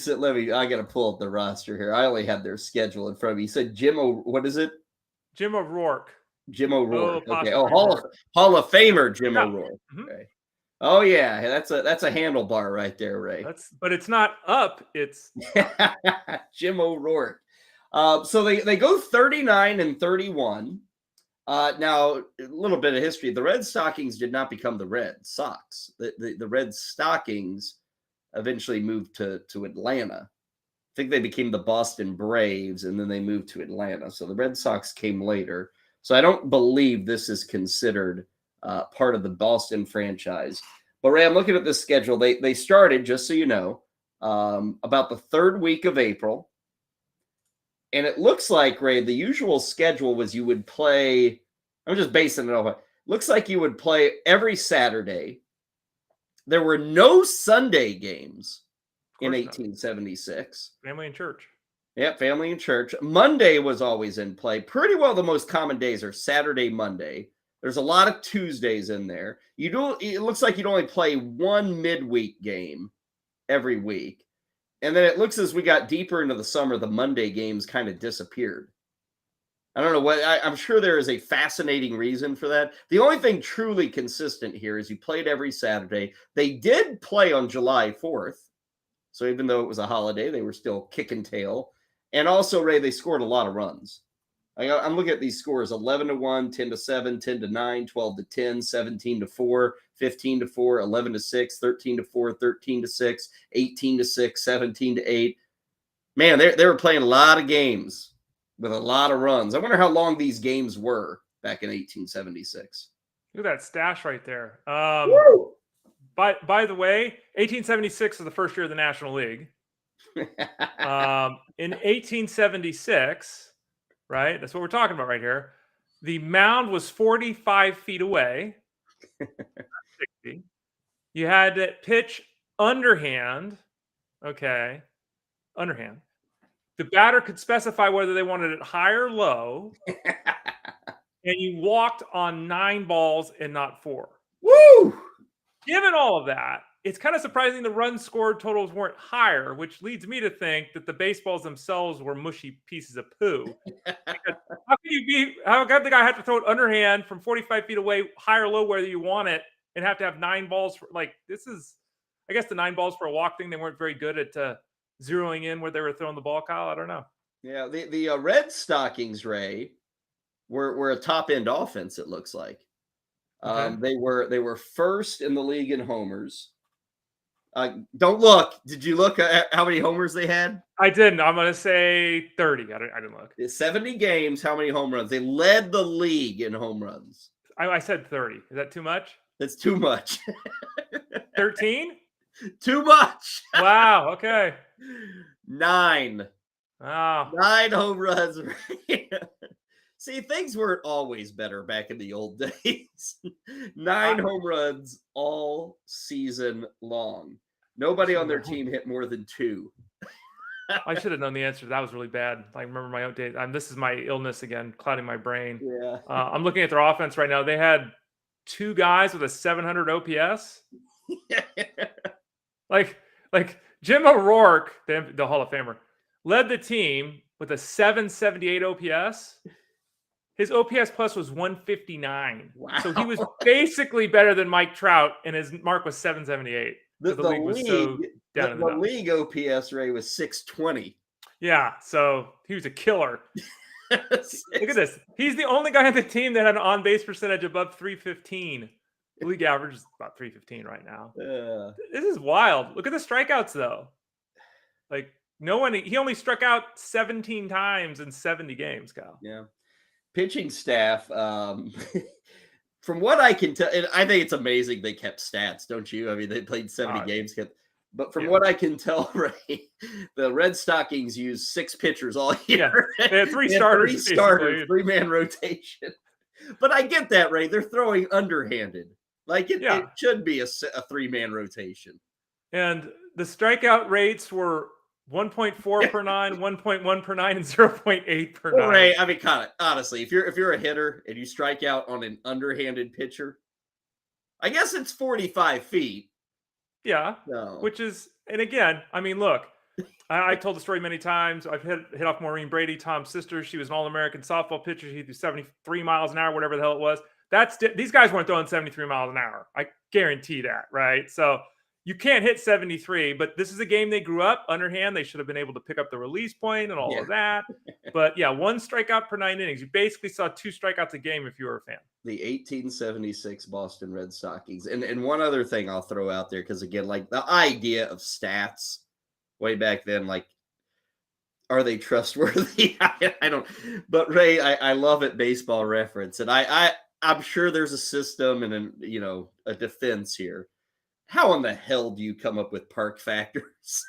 I got to pull up the roster here. I only have their schedule in front of me. You said what is it? Jim O'Rourke. Jim O'Rourke. Oh, okay. Oh, Hall of Famer Jim O'Rourke. Mm-hmm. Okay. Oh yeah, that's a handlebar right there, Ray. But it's not up. It's Jim O'Rourke. So they go 39-31. Now a little bit of history. The Red Stockings did not become the Red Sox. The Red Stockings eventually moved to Atlanta. I think they became the Boston Braves, and then they moved to Atlanta. So the Red Sox came later. So I don't believe this is considered part of the Boston franchise. But Ray, I'm looking at this schedule. They started, just so you know, about the 3rd week of April. And it looks like, Ray, the usual schedule was you would play, I'm just basing it off, looks like you would play every Saturday. There were no Sunday games in 1876. Family and church. Yep, family and church. Monday was always in play. Pretty well the most common days are Saturday, Monday. There's a lot of Tuesdays in there. It looks like you'd only play one midweek game every week. And then it looks as we got deeper into the summer, the Monday games kind of disappeared. I don't know what, I'm sure there is a fascinating reason for that. The only thing truly consistent here is you played every Saturday. They did play on July 4th. So even though it was a holiday, they were still kicking tail. And also, Ray, they scored a lot of runs. I'm looking at these scores: 11-1, 10-7, 10-9, 12-10, 17-4, 15-4, 11-6, 13-4, 13-6, 18-6, 17-8. Man, they were playing a lot of games with a lot of runs. I wonder how long these games were back in 1876. Look at that stash right there. By the way, 1876 is the first year of the National League. In 1876, right? That's what we're talking about right here. The mound was 45 feet away. 60. You had to pitch underhand. Okay. Underhand. The batter could specify whether they wanted it high or low. And you walked on 9 balls and not 4. Woo! Given all of that, it's kind of surprising the run scored totals weren't higher, which leads me to think that the baseballs themselves were mushy pieces of poo. How can the guy have to throw it underhand from 45 feet away, high or low, whether you want it, and have to have 9 balls? I guess the 9 balls for a walk thing, they weren't very good at zeroing in where they were throwing the ball, Kyle. I don't know. Yeah, the Red Stockings, Ray, were a top end offense. It looks like they were first in the league in homers. Don't look. Did you look at how many homers they had? I didn't. I'm going to say 30. I didn't look. 70 games. How many home runs? They led the league in home runs. I said 30. Is that too much? That's too much. 13? Too much. Wow. Okay. 9. Wow. 9 home runs. See, things weren't always better back in the old days. 9 home runs all season long. Nobody on their team hit more than 2. I should have known the answer. That was really bad. I remember my own days. This is my illness again, clouding my brain. Yeah. I'm looking at their offense right now. They had 2 guys with a 700 OPS. like Jim O'Rourke, the Hall of Famer, led the team with a 778 OPS. His OPS plus was 159. Wow. So he was basically better than Mike Trout, and his mark was 778. The league was so down in the dumps. league OPS rate was 620. Yeah, so he was a killer. Look at this. He's the only guy on the team that had an on-base percentage above 315. The league average is about 315 right now. This is wild. Look at the strikeouts, though. Like, he only struck out 17 times in 70 games, Kyle. Yeah. Pitching staff, from what I can tell, and I think it's amazing they kept stats, don't you? I mean, they played 70 games. But from what I can tell, Ray, the Red Stockings used 6 pitchers all year. Yeah, they had 3 starters. 3 starters, 3-man rotation. But I get that, Ray. They're throwing underhanded. Like, it should be a 3-man rotation. And the strikeout rates were 1.4 per 9, 1.1 per 9, and 0.8 per 9. Ray, I mean, honestly, if you're a hitter and you strike out on an underhanded pitcher, I guess it's 45 feet. Yeah, no. Which is, and again, I mean, look, I told the story many times. I've hit off Maureen Brady, Tom's sister. She was an All-American softball pitcher. She threw 73 miles an hour, whatever the hell it was. These guys weren't throwing 73 miles an hour. I guarantee that, right? So you can't hit 73, but this is a game they grew up underhand. They should have been able to pick up the release point and all of that. But yeah, 1 strikeout per 9 innings. You basically saw 2 strikeouts a game if you were a fan. The 1876 Boston Red Stockings. And one other thing I'll throw out there, because again, like the idea of stats way back then, like, are they trustworthy? I don't. But Ray, I love it. Baseball Reference, and I'm sure there's a system and a defense here. How in the hell do you come up with park factors?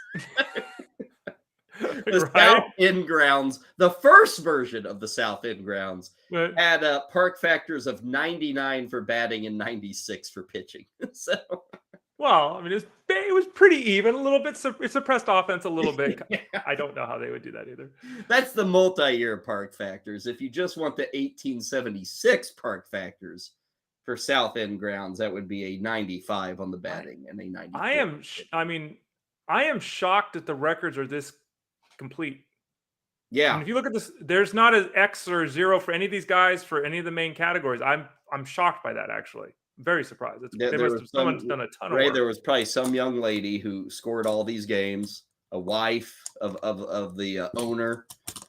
The South End Grounds, the first version of the South End Grounds, had park factors of 99 for batting and 96 for pitching. So, well, I mean, it was pretty even. A little bit, it suppressed offense a little bit. Yeah. I don't know how they would do that either. That's the multi-year park factors. If you just want the 1876 park factors for South End Grounds, that would be a 95 on the batting and a 94. I am shocked that the records are this complete. Yeah. And if you look at this, there's not an X or a 0 for any of these guys for any of the main categories. I'm shocked by that, actually. I'm very surprised. Someone's done a ton of work. There was probably some young lady who scored all these games, a wife of the owner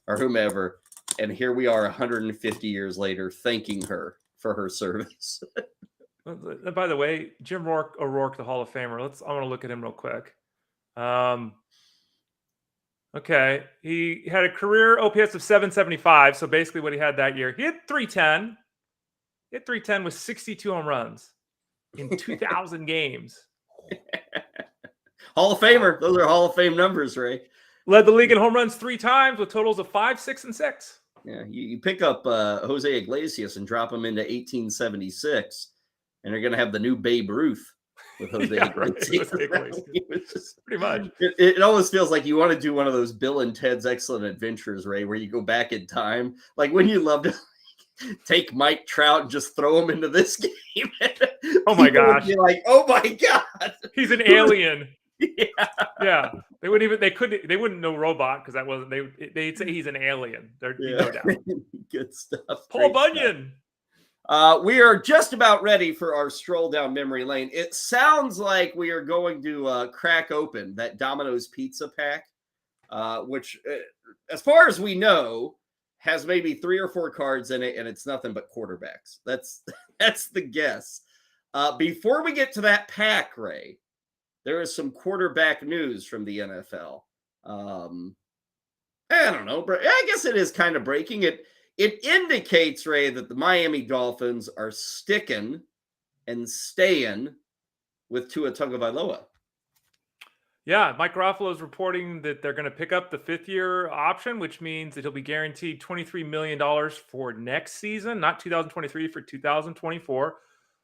or whomever, and here we are 150 years later thanking her for her service. By the way, Jim O'Rourke, the Hall of Famer. I want to look at him real quick. Okay, he had a career OPS of 775. So basically, what he had that year, he had 310. He had 310 with 62 home runs in 2,000 games. Hall of Famer. Those are Hall of Fame numbers, Ray. Led the league in home runs 3 times with totals of 5, 6, and 6. Yeah, you pick up Jose Iglesias and drop him into 1876, and they're going to have the new Babe Ruth with Jose Iglesias. Pretty much. It almost feels like you want to do one of those Bill and Ted's Excellent Adventures, Ray, where you go back in time. Like when you love to take Mike Trout and just throw him into this game. Oh my gosh. You're like, oh my God. He's an alien. Yeah. They wouldn't know robot because that wasn't, they'd say he's an alien. No doubt. Good stuff. Paul Bunyan. We are just about ready for our stroll down memory lane. It sounds like we are going to crack open that Domino's pizza pack, which, as far as we know, has maybe 3 or 4 cards in it, and it's nothing but quarterbacks. That's the guess. Before we get to that pack, Ray, there is some quarterback news from the NFL. I don't know, but I guess it is kind of breaking. It indicates, Ray, that the Miami Dolphins are sticking and staying with Tua Tagovailoa. Yeah, Mike Garofalo is reporting that they're going to pick up the 5th-year option, which means that he'll be guaranteed $23 million for next season, not 2023, for 2024.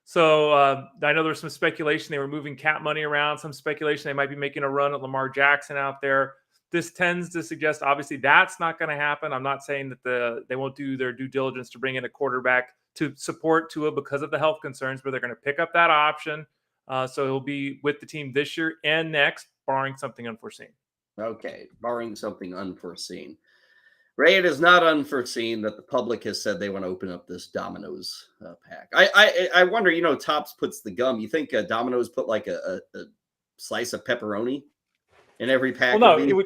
So I know there's some speculation they were moving cap money around, some speculation they might be making a run at Lamar Jackson out there. This tends to suggest, obviously, that's not going to happen. I'm not saying that they won't do their due diligence to bring in a quarterback to support Tua because of the health concerns, but they're going to pick up that option. So he'll be with the team this year and next, barring something unforeseen. Okay, barring something unforeseen. Ray, it is not unforeseen that the public has said they want to open up this Domino's pack. I wonder, Topps puts the gum. You think Domino's put like a slice of pepperoni in every pack? Well, no, you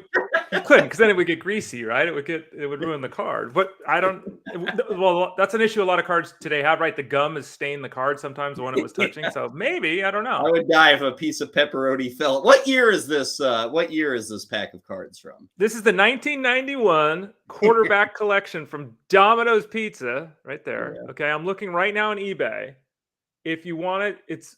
couldn't, because then it would get greasy, right? It would ruin the card. But well, that's an issue a lot of cards today have, right? The gum is staining the card sometimes when it was touching. So maybe, I don't know. I would die if a piece of pepperoni fell. What year is this? What year is this pack of cards from? This is the 1991 quarterback collection from Domino's Pizza, right there. Yeah. Okay, I'm looking right now on eBay. If you want it, it's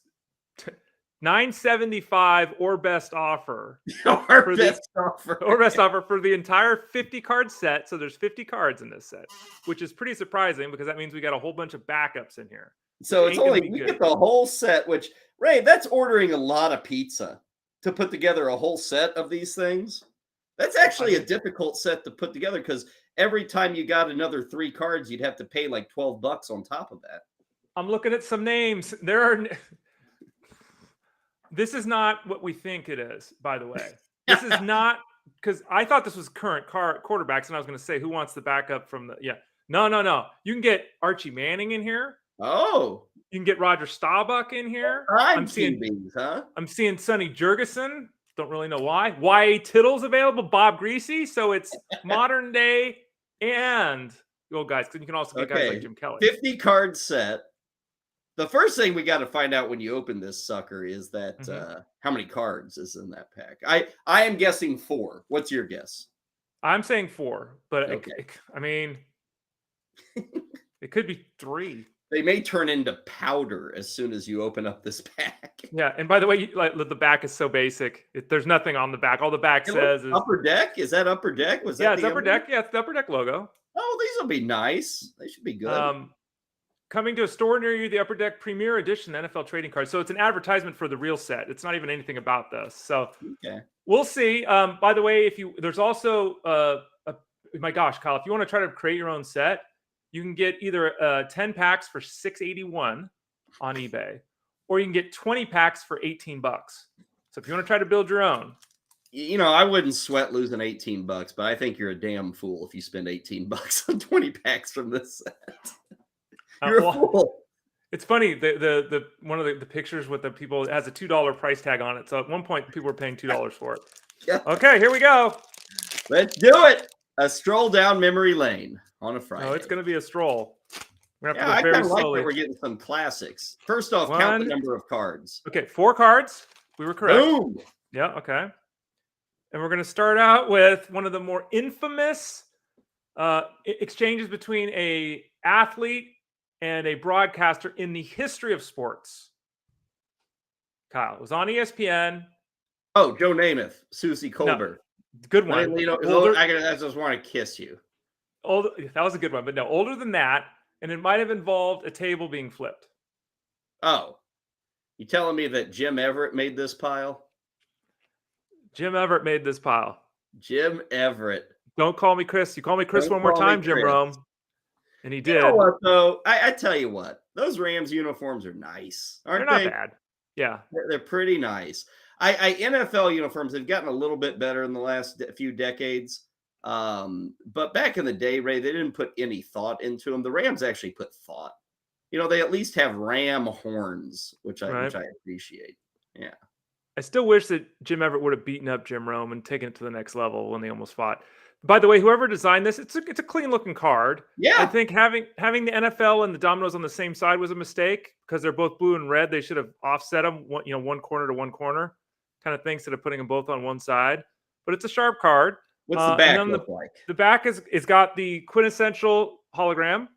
$975 or best offer. Or best offer for the entire 50 card set. So there's 50 cards in this set, which is pretty surprising because that means we got a whole bunch of backups in here. So it's only we get the whole set, which, Ray, that's ordering a lot of pizza to put together a whole set of these things. That's actually a difficult set to put together because every time you got another 3 cards, you'd have to pay like $12 on top of that. I'm looking at some names. This is not what we think it is, by the way. This is not, because I thought this was current quarterbacks, and I was going to say, who wants the backup from the, No. You can get Archie Manning in here. Oh. You can get Roger Staubach in here. I'm seeing these, huh? I'm seeing Sonny Jurgensen. Don't really know why. Y.A. Tittle's available. Bob Greasy. So it's modern day and the old guys. Because you can also get guys like Jim Kelly. 50 card set. The first thing we got to find out when you open this sucker is that how many cards is in that pack. I am guessing 4. What's your guess? I'm saying 4, but I mean, it could be 3. They may turn into powder as soon as you open up this pack. Yeah, and by the way, the back is so basic. There's nothing on the back. All the back says is Upper Deck. Is that Upper Deck? It's Upper Deck. Yeah, it's the Upper Deck logo. Oh, these will be nice. They should be good. Coming to a store near you, the Upper Deck Premier Edition NFL trading card. So it's an advertisement for the real set. It's not even anything about this. So we'll see. By the way, there's also my gosh, Kyle, if you want to try to create your own set, you can get either 10 packs for $681 on eBay, or you can get 20 packs for $18. So if you want to try to build your own, I wouldn't sweat losing $18, but I think you're a damn fool if you spend $18 on 20 packs from this set. You're a fool. It's funny. The one of the pictures with the people has a $2 price tag on it. So at one point, people were paying $2 for it. Yeah. Okay, here we go. Let's do it. A stroll down memory lane on a Friday. Oh, it's going to be a stroll. I kind of like that we're getting some classics. First off, count the number of cards. Okay, 4 cards. We were correct. Boom. Yeah. Okay. And we're going to start out with one of the more infamous exchanges between a athlete and a broadcaster in the history of sports. Kyle, it was on ESPN. Oh, Joe Namath, Susie Colbert. No, good one. I just want to kiss you. That was a good one, but no, older than that, and it might have involved a table being flipped. Oh, you telling me that Jim Everett made this pile? Jim Everett made this pile. Jim Everett. Don't call me Chris. You call me Chris one more time, Jim Rome. And he did. You know what, though? I tell you what, those Rams uniforms are nice, aren't they? They're not bad. Yeah. They're pretty nice. NFL uniforms have gotten a little bit better in the last few decades. But back in the day, Ray, they didn't put any thought into them. The Rams actually put thought. They at least have ram horns, which I appreciate. Yeah. I still wish that Jim Everett would have beaten up Jim Rome and taken it to the next level when they almost fought. By the way, whoever designed this, it's a clean looking card. Yeah. I think having the NFL and the Dominoes on the same side was a mistake because they're both blue and red. They should have offset them, one corner to one corner kind of thing, instead of putting them both on one side. But it's a sharp card. What's the back look like? The back is got the quintessential hologram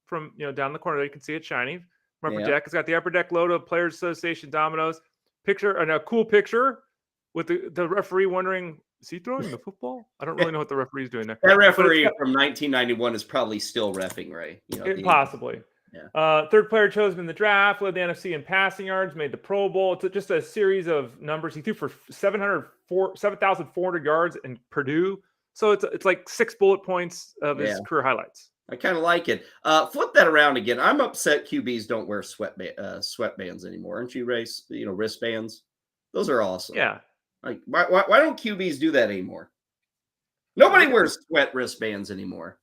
from down the corner. You can see it shiny. From Upper Deck. It's got the Upper Deck logo of Players Association Dominoes. A cool picture with the referee wondering, is he throwing the football? I don't really know what the referee's doing there. That referee from 1991 is probably still reffing, Ray. Possibly. Yeah. Third player chosen in the draft, led the NFC in passing yards, made the Pro Bowl. It's just a series of numbers. He threw for 7,400 yards in Purdue. So it's like 6 bullet points of his career highlights. I kind of like it. Flip that around again. I'm upset QBs don't wear sweatbands anymore. Aren't you, Ray? Wristbands. Those are awesome. Yeah. Like, why don't QBs do that anymore? Nobody wears sweat wristbands anymore.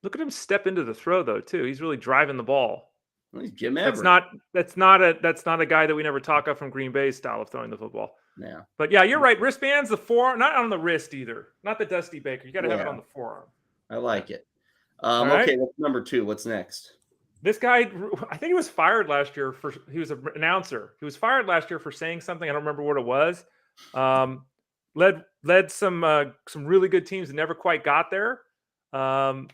Look at him step into the throw though, too. He's really driving the ball. Well, he's Jim Everett. That's not a guy that we never talk of from Green Bay's style of throwing the football. Yeah. But yeah, you're right. Wristbands, the forearm, not on the wrist either. Not the Dusty Baker. You got to have it on the forearm. I like it. right. Okay, what's number 2? What's next? This guy, I think he was fired last year he was an announcer. He was fired last year for saying something. I don't remember what it was. Led some really good teams and never quite got there. I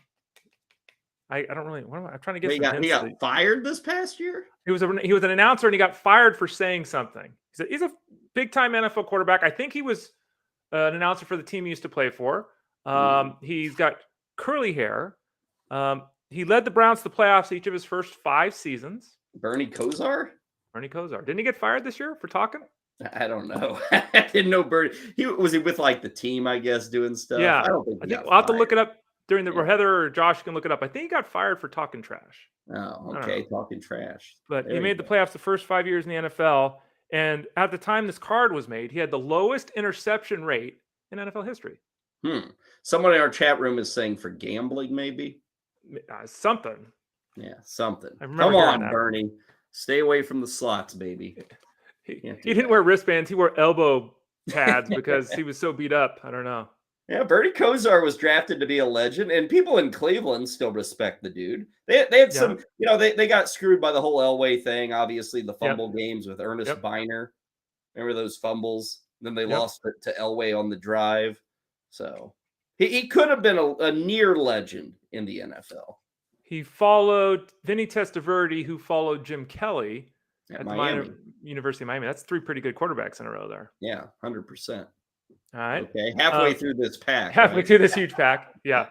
don't really. I'm trying to get. He got fired this past year. He was an announcer and he got fired for saying something. He's a big time NFL quarterback. I think he was an announcer for the team he used to play for. He's got curly hair. He led the Browns to the playoffs each of his first 5 seasons. Bernie Kosar. Didn't he get fired this year for talking? I don't know. I didn't know Bernie. Was he with like the team? I guess doing stuff. Yeah, I don't think. I'll have to look it up during the Heather or Josh can look it up. I think he got fired for talking trash. Oh, okay, talking trash. But he made the playoffs the first 5 years in the NFL, and at the time this card was made, he had the lowest interception rate in NFL history. Someone in our chat room is saying for gambling, maybe. Something. Yeah, something. Come on, Bernie. Stay away from the slots, baby. He didn't wear wristbands. He wore elbow pads because he was so beat up. I don't know. Yeah, Bernie Kosar was drafted to be a legend, and people in Cleveland still respect the dude. They had some, they got screwed by the whole Elway thing. Obviously, the fumble games with Ernest Biner. Remember those fumbles? Then they lost it to Elway on the drive. So he could have been a near legend in the NFL. He followed Vinny Testaverde, who followed Jim Kelly at Miami. the University of Miami. That's 3 pretty good quarterbacks in a row there. Yeah, 100%. All right. Okay, halfway through this pack. Halfway through this huge pack. Yeah.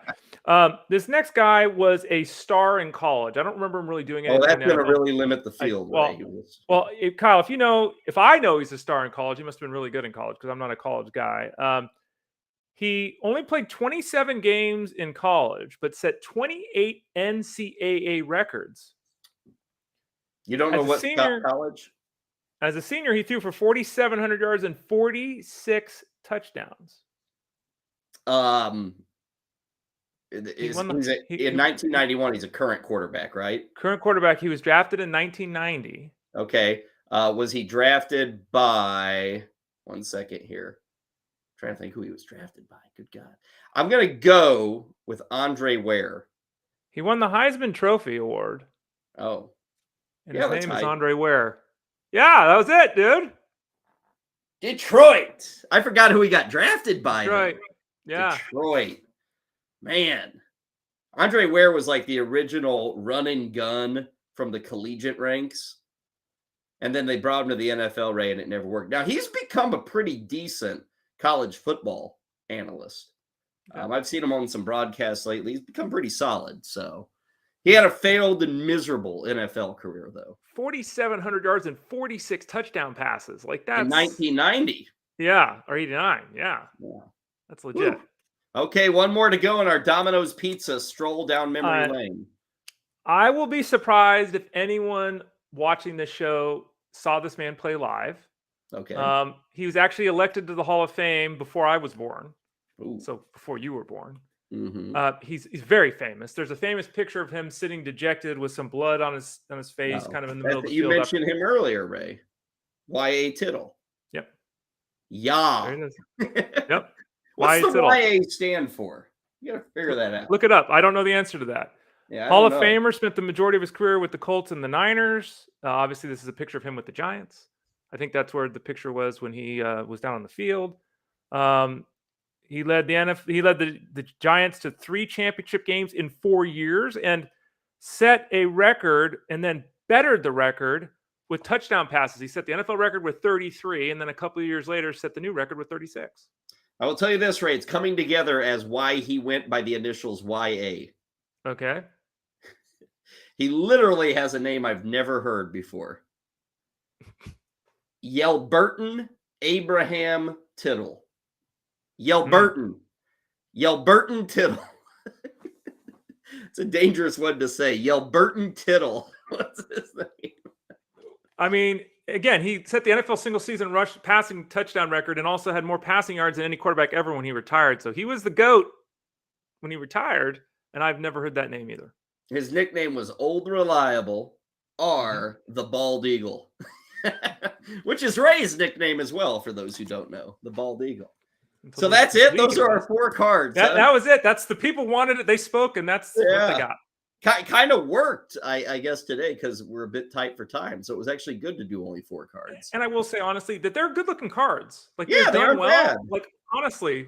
This next guy was a star in college. I don't remember him really doing anything. Oh, that's going to really limit the field. Kyle, if I know he's a star in college, he must have been really good in college because I'm not a college guy. He only played 27 games in college, but set 28 NCAA records. You don't know what college? As a senior, he threw for 4,700 yards and 46 touchdowns. In 1991, he's a current quarterback, right? Current quarterback. He was drafted in 1990. Okay. Was he drafted by? One second here. I'm trying to think who he was drafted by. Good God. I'm going to go with Andre Ware. He won the Heisman Trophy Award. Oh. And his name is Andre Ware. Yeah, that was it, dude. Detroit. I forgot who he got drafted by. Detroit. Yeah. Detroit. Man. Andre Ware was like the original run and gun from the collegiate ranks. And then they brought him to the NFL, Ray, and it never worked. Now, he's become a pretty decent college football analyst. I've seen him on some broadcasts lately. He's become pretty solid. So he had a failed and miserable NFL career, though. 4,700 yards and 46 touchdown passes. Like that's in 1990. Yeah, or 89. Yeah. That's legit. Woo. Okay, one more to go in our Domino's Pizza stroll down memory lane. I will be surprised if anyone watching this show saw this man play live. Okay. He was actually elected to the Hall of Fame before I was born. Ooh. So before you were born. Mm-hmm. He's very famous. There's a famous picture of him sitting dejected with some blood on his face, kind of in the middle of the you field. You mentioned him earlier, Ray. Y.A. Tittle. Yep. Yeah. Yep. What's the YA stand for? You got to figure that out. Look it up. I don't know the answer to that. Yeah, Hall of Famer, spent the majority of his career with the Colts and the Niners. Obviously, this is a picture of him with the Giants. I think that's where the picture was when he was down on the field. He led the Giants to 3 championship games in 4 years and set a record and then bettered the record with touchdown passes. He set the NFL record with 33, and then a couple of years later set the new record with 36. I will tell you this, Ray. It's coming together as why he went by the initials YA. Okay. He literally has a name I've never heard before. Yelburton Abraham Tittle. Yelburton. Yelburton Tittle. It's a dangerous one to say. Yelburton Tittle. What's his name? I mean, again, he set the NFL single season rush passing touchdown record and also had more passing yards than any quarterback ever when he retired. So he was the GOAT when he retired, and I've never heard that name either. His nickname was Old Reliable R, the Bald Eagle, which is Ray's nickname as well, for those who don't know, the Bald Eagle. So that's it. Those are our 4 cards. That was it. That's the people wanted it. They spoke, and that's what they got. Kind of worked, I guess, today because we're a bit tight for time. So it was actually good to do only 4 cards. And I will say, honestly, that they're good-looking cards. Like, yeah, they've they done aren't well. bad. Like, honestly,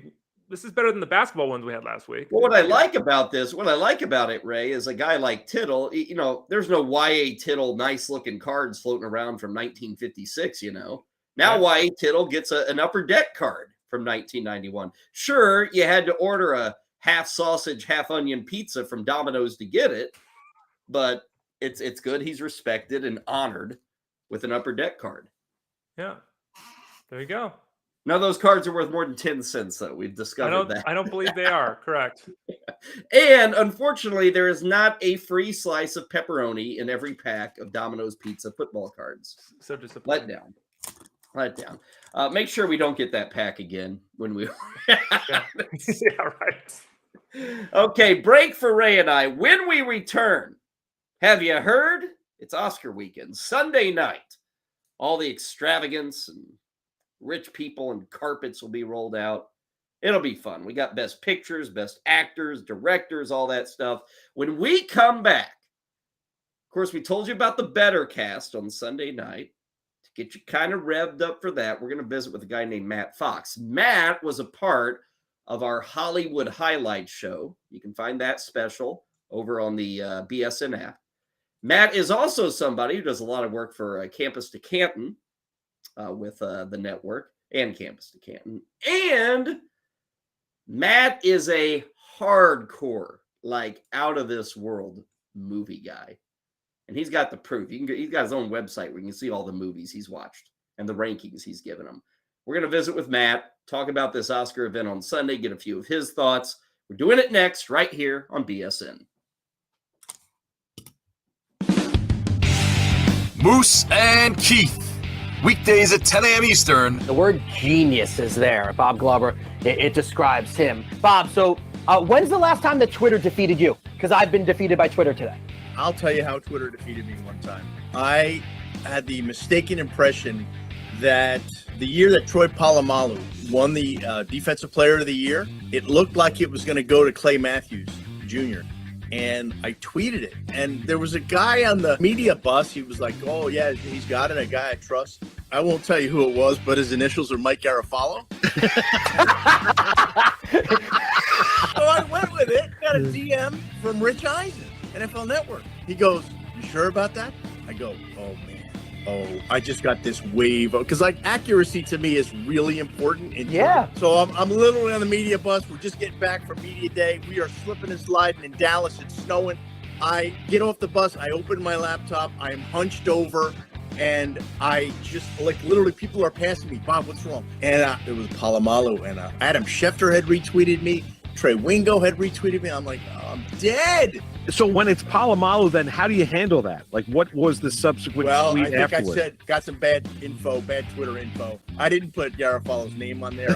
this is better than the basketball ones we had last week. Well, what I like about it, Ray, is a guy like Tittle. You know, there's no YA Tittle nice-looking cards floating around from 1956, you know. Now YA Tittle gets an upper deck card from 1991. Sure, you had to order a half sausage, half onion pizza from Domino's to get it, but it's good. He's respected and honored with an upper deck card. Yeah. There you go. None of those cards are worth more than 10 cents, though. We've discovered that. I don't believe they are. Correct. And unfortunately, there is not a free slice of pepperoni in every pack of Domino's Pizza football cards. So disappointing. Let down. Make sure we don't get that pack again when we. Yeah, right. Okay, break for Ray and I. When we return, have you heard? It's Oscar weekend, Sunday night. All the extravagance and rich people and carpets will be rolled out. It'll be fun. We got best pictures, best actors, directors, all that stuff. When we come back, of course, we told you about the Bettor cast on Sunday night. To get you kind of revved up for that, we're going to visit with a guy named Matt Fox. Matt was a part of our Hollywood Highlights show. You can find that special over on the BSN app. Matt is also somebody who does a lot of work for Campus to Canton with the network and Campus to Canton. And Matt is a hardcore, like out of this world movie guy. And he's got the proof. He's got his own website where you can see all the movies he's watched and the rankings he's given them. We're going to visit with Matt, talk about this Oscar event on Sunday, get a few of his thoughts. We're doing it next right here on BSN. Moose and Keith. Weekdays at 10 a.m. Eastern. The word genius is there. Bob Glover, it describes him. Bob, so when's the last time that Twitter defeated you? Because I've been defeated by Twitter today. I'll tell you how Twitter defeated me one time. I had the mistaken impression that the year that Troy Polamalu won the Defensive Player of the Year, it looked like it was going to go to Clay Matthews Jr., and I tweeted it. And there was a guy on the media bus. He was like, oh, yeah, he's got it, a guy I trust. I won't tell you who it was, but his initials are Mike Garafalo. So I went with it. Got a DM from Rich Eisen, NFL Network. He goes, you sure about that? I go, oh, man. Oh, I just got this wave. Because, like, accuracy to me is really important. Yeah. So I'm literally on the media bus. We're just getting back from media day. We are slipping and sliding in Dallas. It's snowing. I get off the bus. I open my laptop. I'm hunched over. And I just, like, literally people are passing me. Bob, what's wrong? And it was Polamalu. And Adam Schefter had retweeted me. Trey Wingo had retweeted me. I'm like, oh, I'm dead. So when it's Polamalu, then how do you handle that? Like, what was the subsequent tweet I think afterwards? I said, got some bad Twitter info. I didn't put Garafalo's name on there.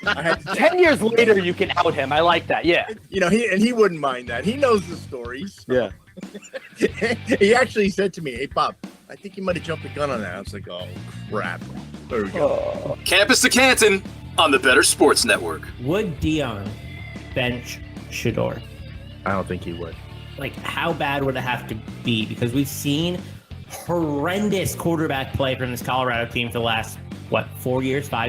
I had to 10 years later, you can out him. I like that. Yeah. You know, he wouldn't mind that. He knows the stories. Yeah. He actually said to me, hey, Bob, I think you might have jumped the gun on that. I was like, oh, crap. There we go. Campus to Canton on the Bettor Sports Network. Would Dion bench Shador? I don't think he would. Like, how bad would it have to be? Because we've seen horrendous quarterback play from this Colorado team for the last, 5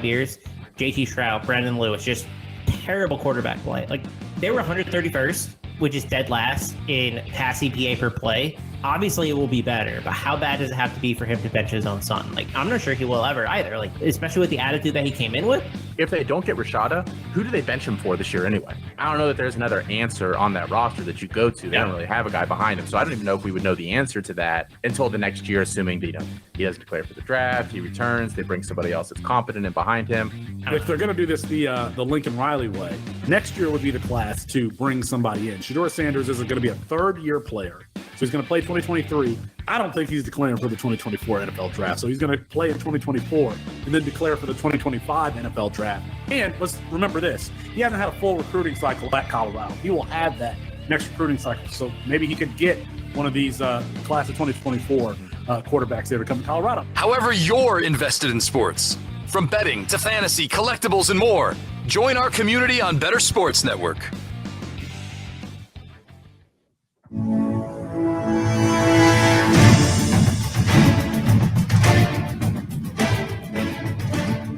years? JT Shroud, Brandon Lewis, just terrible quarterback play. Like, they were 131st, which is dead last in pass EPA per play. Obviously, it will be better, but how bad does it have to be for him to bench his own son? Like, I'm not sure he will ever either. Like, especially with the attitude that he came in with. If they don't get Rashada, who do they bench him for this year anyway? I don't know that there's another answer on that roster that you go to. They don't really have a guy behind him. So I don't even know if we would know the answer to that until the next year, assuming that, he doesn't declare for the draft, he returns, they bring somebody else that's competent and behind him. If they're going to do this the Lincoln Riley way, next year would be the class to bring somebody in. Shedeur Sanders is going to be a third-year player. So he's going to play 2023. I don't think he's declaring for the 2024 NFL draft. So he's going to play in 2024 and then declare for the 2025 NFL draft. And let's remember this. He hasn't had a full recruiting cycle at Colorado. He will have that next recruiting cycle. So maybe he could get one of these class of 2024 quarterbacks there to come to Colorado. However you're invested in sports, from betting to fantasy, collectibles, and more, join our community on Bettor Sports Network.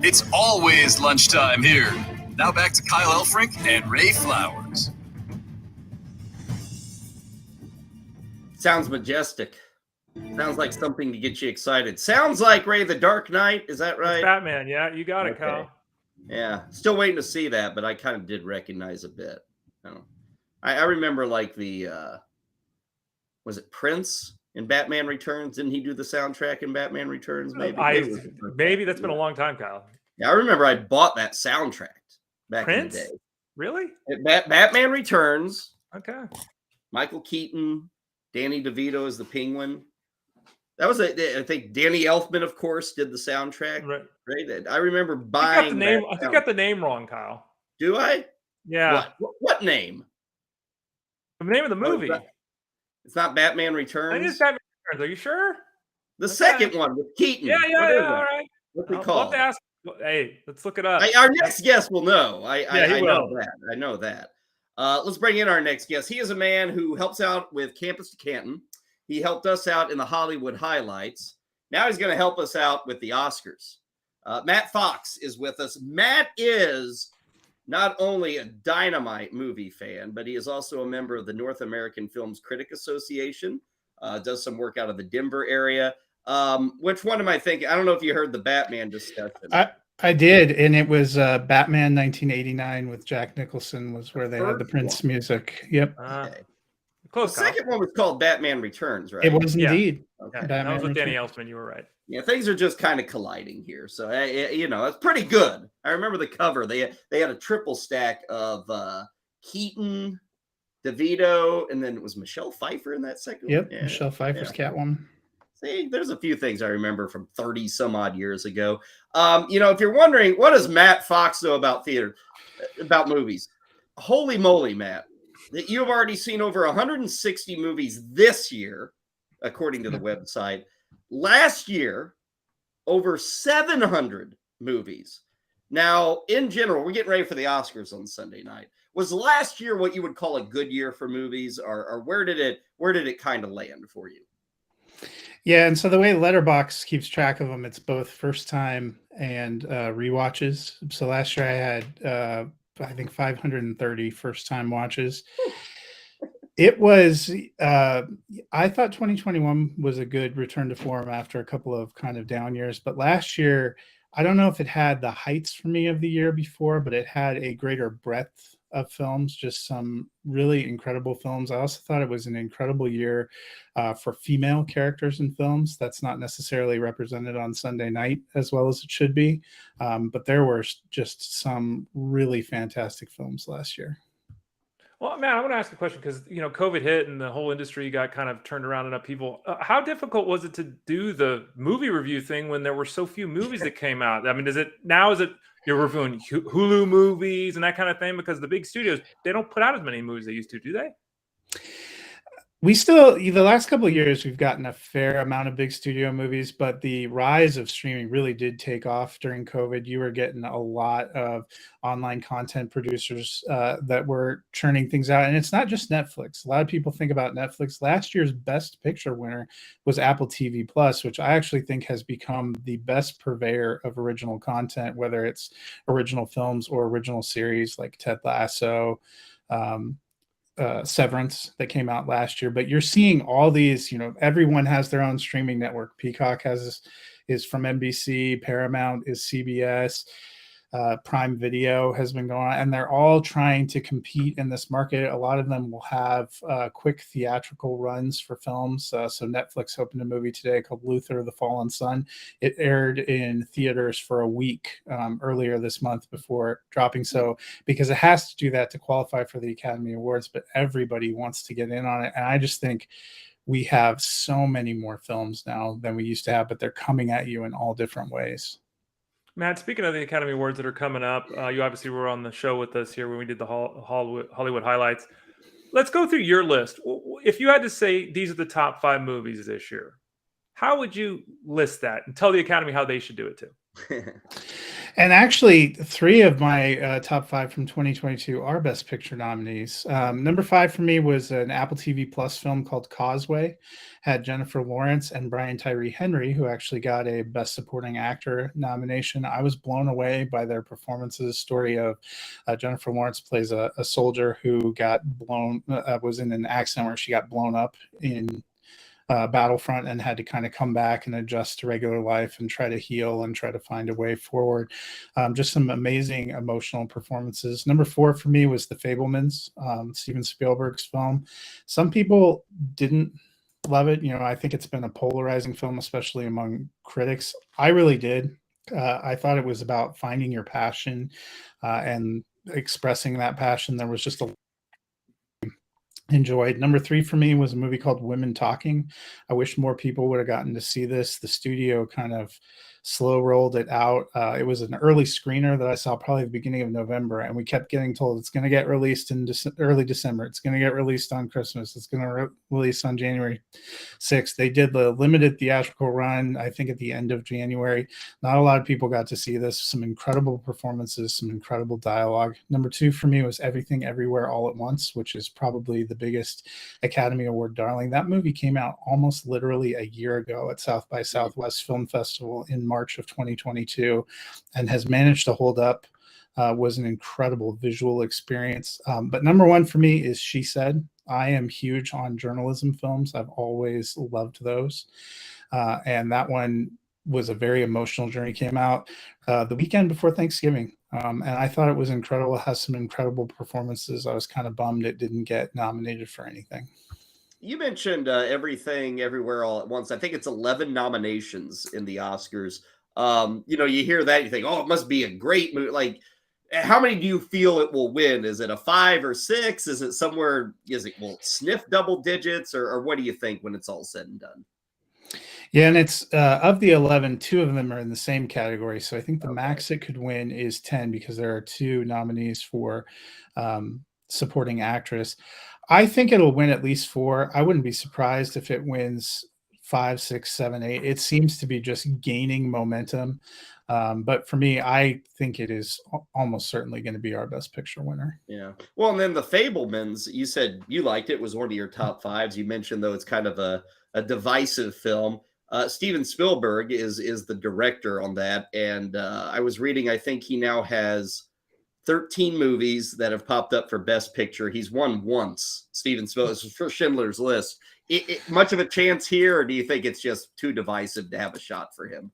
It's always lunchtime here. Now back to Kyle Elfrink and Ray Flowers. Sounds majestic. Sounds like something to get you excited. Sounds like Ray the Dark Knight. Is that right? It's Batman. Yeah, you got it, Kyle. Yeah, still waiting to see that, but I kind of did recognize a bit. I remember like the was it Prince in Batman Returns? Didn't he do the soundtrack in Batman Returns? Maybe that's been a long time, Kyle. Yeah, I remember I bought that soundtrack back in the day. Really? Batman Returns. Okay. Michael Keaton, Danny DeVito as the Penguin. That was I think Danny Elfman, of course, did the soundtrack. Right. I remember buying. I think you got the name wrong, Kyle. Do I? Yeah. What name? The name of the movie. It's not Batman Returns. It is Batman Returns. Are you sure? The second one with Keaton. Yeah. All right. What's it I'll called? have to ask. Hey, let's look it up. Our next guest will know. I will. know that. I know that. Let's bring in our next guest. He is a man who helps out with Campus to Canton. He helped us out in the Hollywood highlights. Now he's going to help us out with the Oscars. Matt Fox is with us. Matt is not only a dynamite movie fan, but he is also a member of the North American Films Critic Association, does some work out of the Denver area. Which one am I thinking? I don't know if you heard the Batman discussion. I did, and it was Batman 1989 with Jack Nicholson was where they had the Prince music. Yep. Okay. The second one was called Batman Returns, right? It was indeed. Okay. That was with Danny Elfman. You were right. Yeah, things are just kind of colliding here. So, it's pretty good. I remember the cover. They had a triple stack of Keaton, DeVito, and then it was Michelle Pfeiffer in that second one. Yep, Michelle Pfeiffer's Catwoman. See, there's a few things I remember from 30 some odd years ago. If you're wondering, what does Matt Fox know about theater, about movies? Holy moly, Matt. That you have already seen over 160 movies this year, according to the website. Last year, over 700 movies. Now, in general, we're getting ready for the Oscars on Sunday night. Was last year what you would call a good year for movies, or where did it kind of land for you? Yeah, and so the way Letterboxd keeps track of them, it's both first time and rewatches. So last year I had I think 530 first time watches. It was I thought 2021 was a good return to form after a couple of kind of down years, but last year I don't know if it had the heights for me of the year before, but it had a greater breadth of films, just some really incredible films. I also thought it was an incredible year for female characters in films. That's not necessarily represented on Sunday night as well as it should be. But there were just some really fantastic films last year. Well, Matt, I want to ask a question because, COVID hit and the whole industry got kind of turned around enough people. How difficult was it to do the movie review thing when there were so few movies that came out? I mean, is it you're reviewing Hulu movies and that kind of thing? Because the big studios, they don't put out as many movies they used to, do they? The last couple of years, we've gotten a fair amount of big studio movies, but the rise of streaming really did take off during COVID. You were getting a lot of online content producers that were churning things out. And it's not just Netflix. A lot of people think about Netflix. Last year's Best Picture winner was Apple TV Plus, which I actually think has become the best purveyor of original content, whether it's original films or original series like Ted Lasso. Severance that came out last year, but you're seeing all these, everyone has their own streaming network. Peacock is from NBC, Paramount is CBS, Prime Video has been going on, and they're all trying to compete in this market. A lot of them will have quick theatrical runs for films. So Netflix opened a movie today called Luther, the Fallen Sun. It aired in theaters for a week earlier this month before dropping. So because it has to do that to qualify for the Academy Awards, but everybody wants to get in on it. And I just think we have so many more films now than we used to have, but they're coming at you in all different ways. Matt, speaking of the Academy Awards that are coming up, you obviously were on the show with us here when we did the Hollywood highlights. Let's go through your list. If you had to say these are the top 5 movies this year, how would you list that and tell the Academy how they should do it too? And actually, 3 of my top 5 from 2022 are Best Picture nominees. Number 5 for me was an Apple TV Plus film called Causeway. Had Jennifer Lawrence and Brian Tyree Henry, who actually got a Best Supporting Actor nomination. I was blown away by their performances. Story of Jennifer Lawrence plays a soldier who got was in an accident where she got blown up in battlefront and had to kind of come back and adjust to regular life and try to heal and try to find a way forward. Just some amazing emotional performances. Number 4 for me was The Fabelmans, Steven Spielberg's film. Some people didn't love it. I think it's been a polarizing film, especially among critics. I really did. I thought it was about finding your passion and expressing that passion. There was just a enjoyed. Number 3 for me was a movie called Women Talking. I wish more people would have gotten to see this. The studio kind of slow rolled it out. It was an early screener that I saw probably the beginning of November, and we kept getting told it's going to get released in early December. It's going to get released on Christmas. It's going to release on January 6th. They did the limited theatrical run, I think, at the end of January. Not a lot of people got to see this. Some incredible performances, some incredible dialogue. Number 2 for me was Everything Everywhere All at Once, which is probably the biggest Academy Award darling. That movie came out almost literally a year ago at South by Southwest Film Festival in March of 2022 and has managed to hold up. Was an incredible visual experience. But number 1 for me is She Said. I am huge on journalism films. I've always loved those. And that one was a very emotional journey. Came out the weekend before Thanksgiving. And I thought it was incredible. It has some incredible performances. I was kind of bummed it didn't get nominated for anything. You mentioned Everything Everywhere All at Once. I think it's 11 nominations in the Oscars. You hear that, you think, oh, it must be a great movie. Like, how many do you feel it will win? Is it a 5 or 6? Is it somewhere, will it sniff double digits? Or what do you think when it's all said and done? Yeah, and it's of the 11, 2 of them are in the same category. So I think the max it could win is 10 because there are 2 nominees for supporting actress. I think it'll win at least 4. I wouldn't be surprised if it wins 5, 6, 7, 8. It seems to be just gaining momentum. But for me, I think it is almost certainly going to be our Best Picture winner. Yeah. Well, and then The Fabelmans, you said you liked it, was one of your top 5s. You mentioned, though, it's kind of a divisive film. Steven Spielberg is the director on that. And I was reading, I think he now has 13 movies that have popped up for Best Picture. He's won once, Steven Spielberg, for Schindler's List. Much of a chance here, or do you think it's just too divisive to have a shot for him?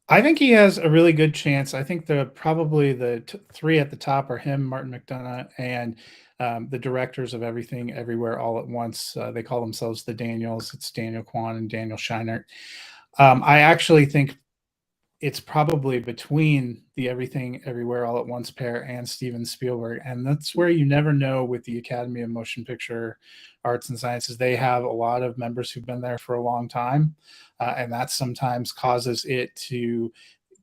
I think he has a really good chance. I think probably the 3 at the top are him, Martin McDonagh, and the directors of Everything Everywhere All at Once. They call themselves the Daniels. It's Daniel Kwan and Daniel Scheinert. I actually think it's probably between the Everything Everywhere All at Once pair and Steven Spielberg. And that's where you never know with the Academy of Motion Picture Arts and Sciences. They have a lot of members who've been there for a long time. And that sometimes causes it to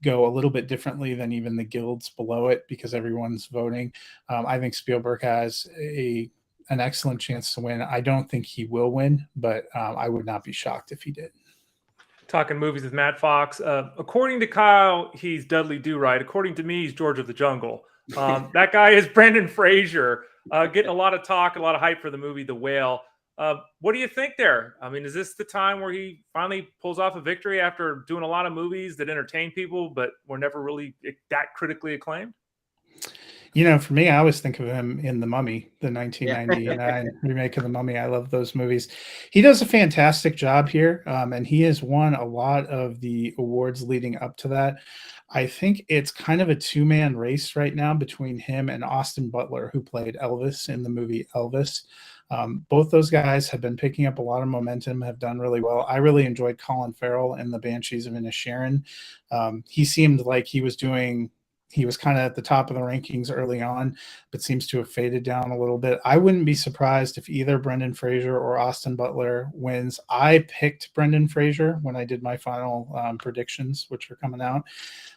go a little bit differently than even the guilds below it because everyone's voting. I think Spielberg has an excellent chance to win. I don't think he will win, but I would not be shocked if he did. Talking movies with Matt Fox. According to Kyle, he's Dudley Do-Right. According to me, he's George of the Jungle. That guy is Brendan Fraser, getting a lot of talk, a lot of hype for the movie The Whale. What do you think there? I mean, is this the time where he finally pulls off a victory after doing a lot of movies that entertain people but were never really that critically acclaimed? For me, I always think of him in The Mummy, the 1999 remake of The Mummy. I love those movies. He does a fantastic job here, and he has won a lot of the awards leading up to that. I think it's kind of a two-man race right now between him and Austin Butler, who played Elvis in the movie Elvis. Both those guys have been picking up a lot of momentum, have done really well. I really enjoyed Colin Farrell in The Banshees of Inisherin. He seemed like he was kind of at the top of the rankings early on, but seems to have faded down a little bit. I wouldn't be surprised if either Brendan Fraser or Austin Butler wins. I picked Brendan Fraser when I did my final predictions, which are coming out,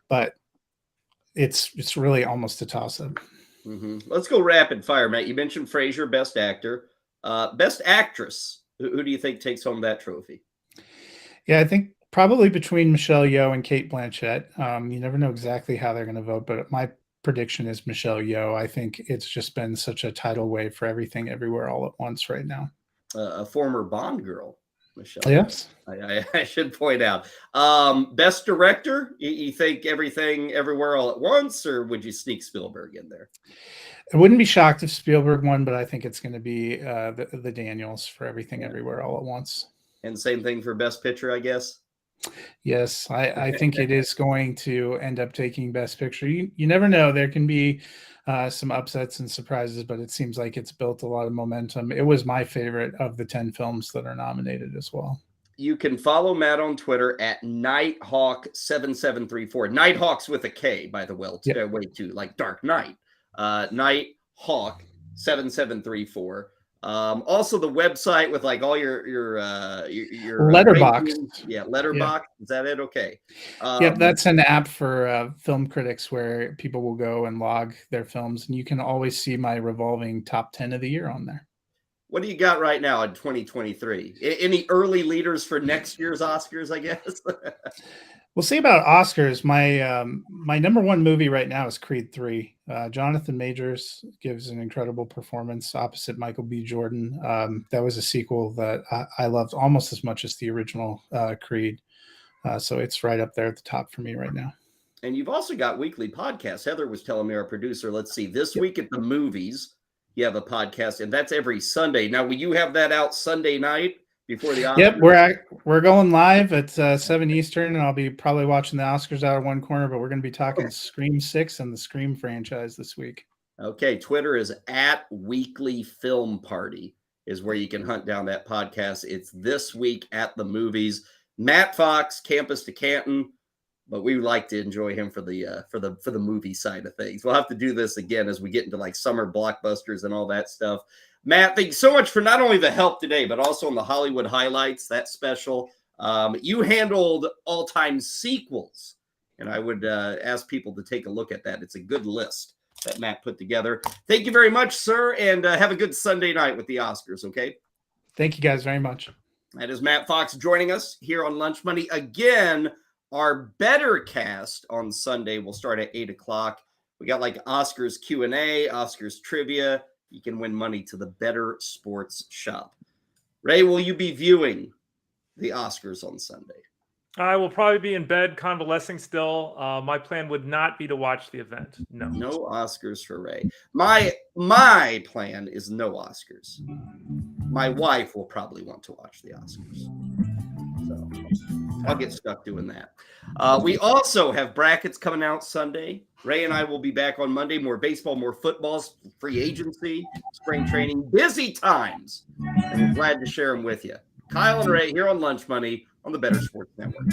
but it's really almost a toss-up. Let's go rapid fire, Matt. You mentioned Fraser, Best Actor. Best Actress. Who do you think takes home that trophy? Yeah, I think probably between Michelle Yeoh and Cate Blanchett. You never know exactly how they're going to vote, but my prediction is Michelle Yeoh. I think it's just been such a tidal wave for Everything Everywhere All at Once right now. A former Bond girl, Michelle. Yes. I should point out. Best Director. You think Everything Everywhere All at Once, or would you sneak Spielberg in there? I wouldn't be shocked if Spielberg won, but I think it's going to be the Daniels for Everything Everywhere All at Once. And same thing for Best Picture, I guess. Yes, I think it is going to end up taking Best Picture. You never know. There can be some upsets and surprises, but it seems like it's built a lot of momentum. It was my favorite of the 10 films that are nominated as well. You can follow Matt on Twitter at Nighthawk7734. Nighthawks with a K, by the way, way too, like Dark Knight. Nighthawk7734. Also the website with like all your Letterbox. Letterbox. Yeah. Is that it? Okay. Yep, that's an app for film critics where people will go and log their films, and you can always see my revolving top 10 of the year on there. What do you got right now in 2023? Any early leaders for next year's Oscars, I guess? We'll see about Oscars. My number one movie right now is Creed 3. Jonathan Majors gives an incredible performance opposite Michael B. Jordan. That was a sequel that I loved almost as much as the original Creed. So it's right up there at the top for me right now. And you've also got weekly podcasts. Heather was telling me, our producer, let's see, this week at the movies, you have a podcast, and that's every Sunday. Now, will you have that out Sunday night before the Oscars? Yep, we're going live at 7 Eastern, and I'll be probably watching the Oscars out of one corner, but we're going to be talking Scream 6 and the Scream franchise this week. Okay, Twitter is at Weekly Film Party is where you can hunt down that podcast. It's this week at the movies. Matt Fox, Campus to Canton, but we like to enjoy him for the movie side of things. We'll have to do this again as we get into like summer blockbusters and all that stuff. Matt, thanks so much for not only the help today, but also on the Hollywood highlights, that special. You handled all-time sequels, and I would ask people to take a look at that. It's a good list that Matt put together. Thank you very much, sir, and have a good Sunday night with the Oscars, okay? Thank you guys very much. That is Matt Fox joining us here on Lunch Money. Again, our Bettor cast on Sunday will start at 8 o'clock. We got like Oscars Q&A, Oscars trivia. You can win money to the Bettor Sports Shop. Ray, will you be viewing the Oscars on Sunday? I will probably be in bed convalescing still. My plan would not be to watch the event. No. No Oscars for Ray. My plan is no Oscars. My wife will probably want to watch the Oscars. So I'll get stuck doing that. We also have brackets coming out Sunday. Ray and I will be back on Monday. More baseball, more football, free agency, spring training, busy times. And we're glad to share them with you. Kyle and Ray here on Lunch Money on the Bettor Sports Network.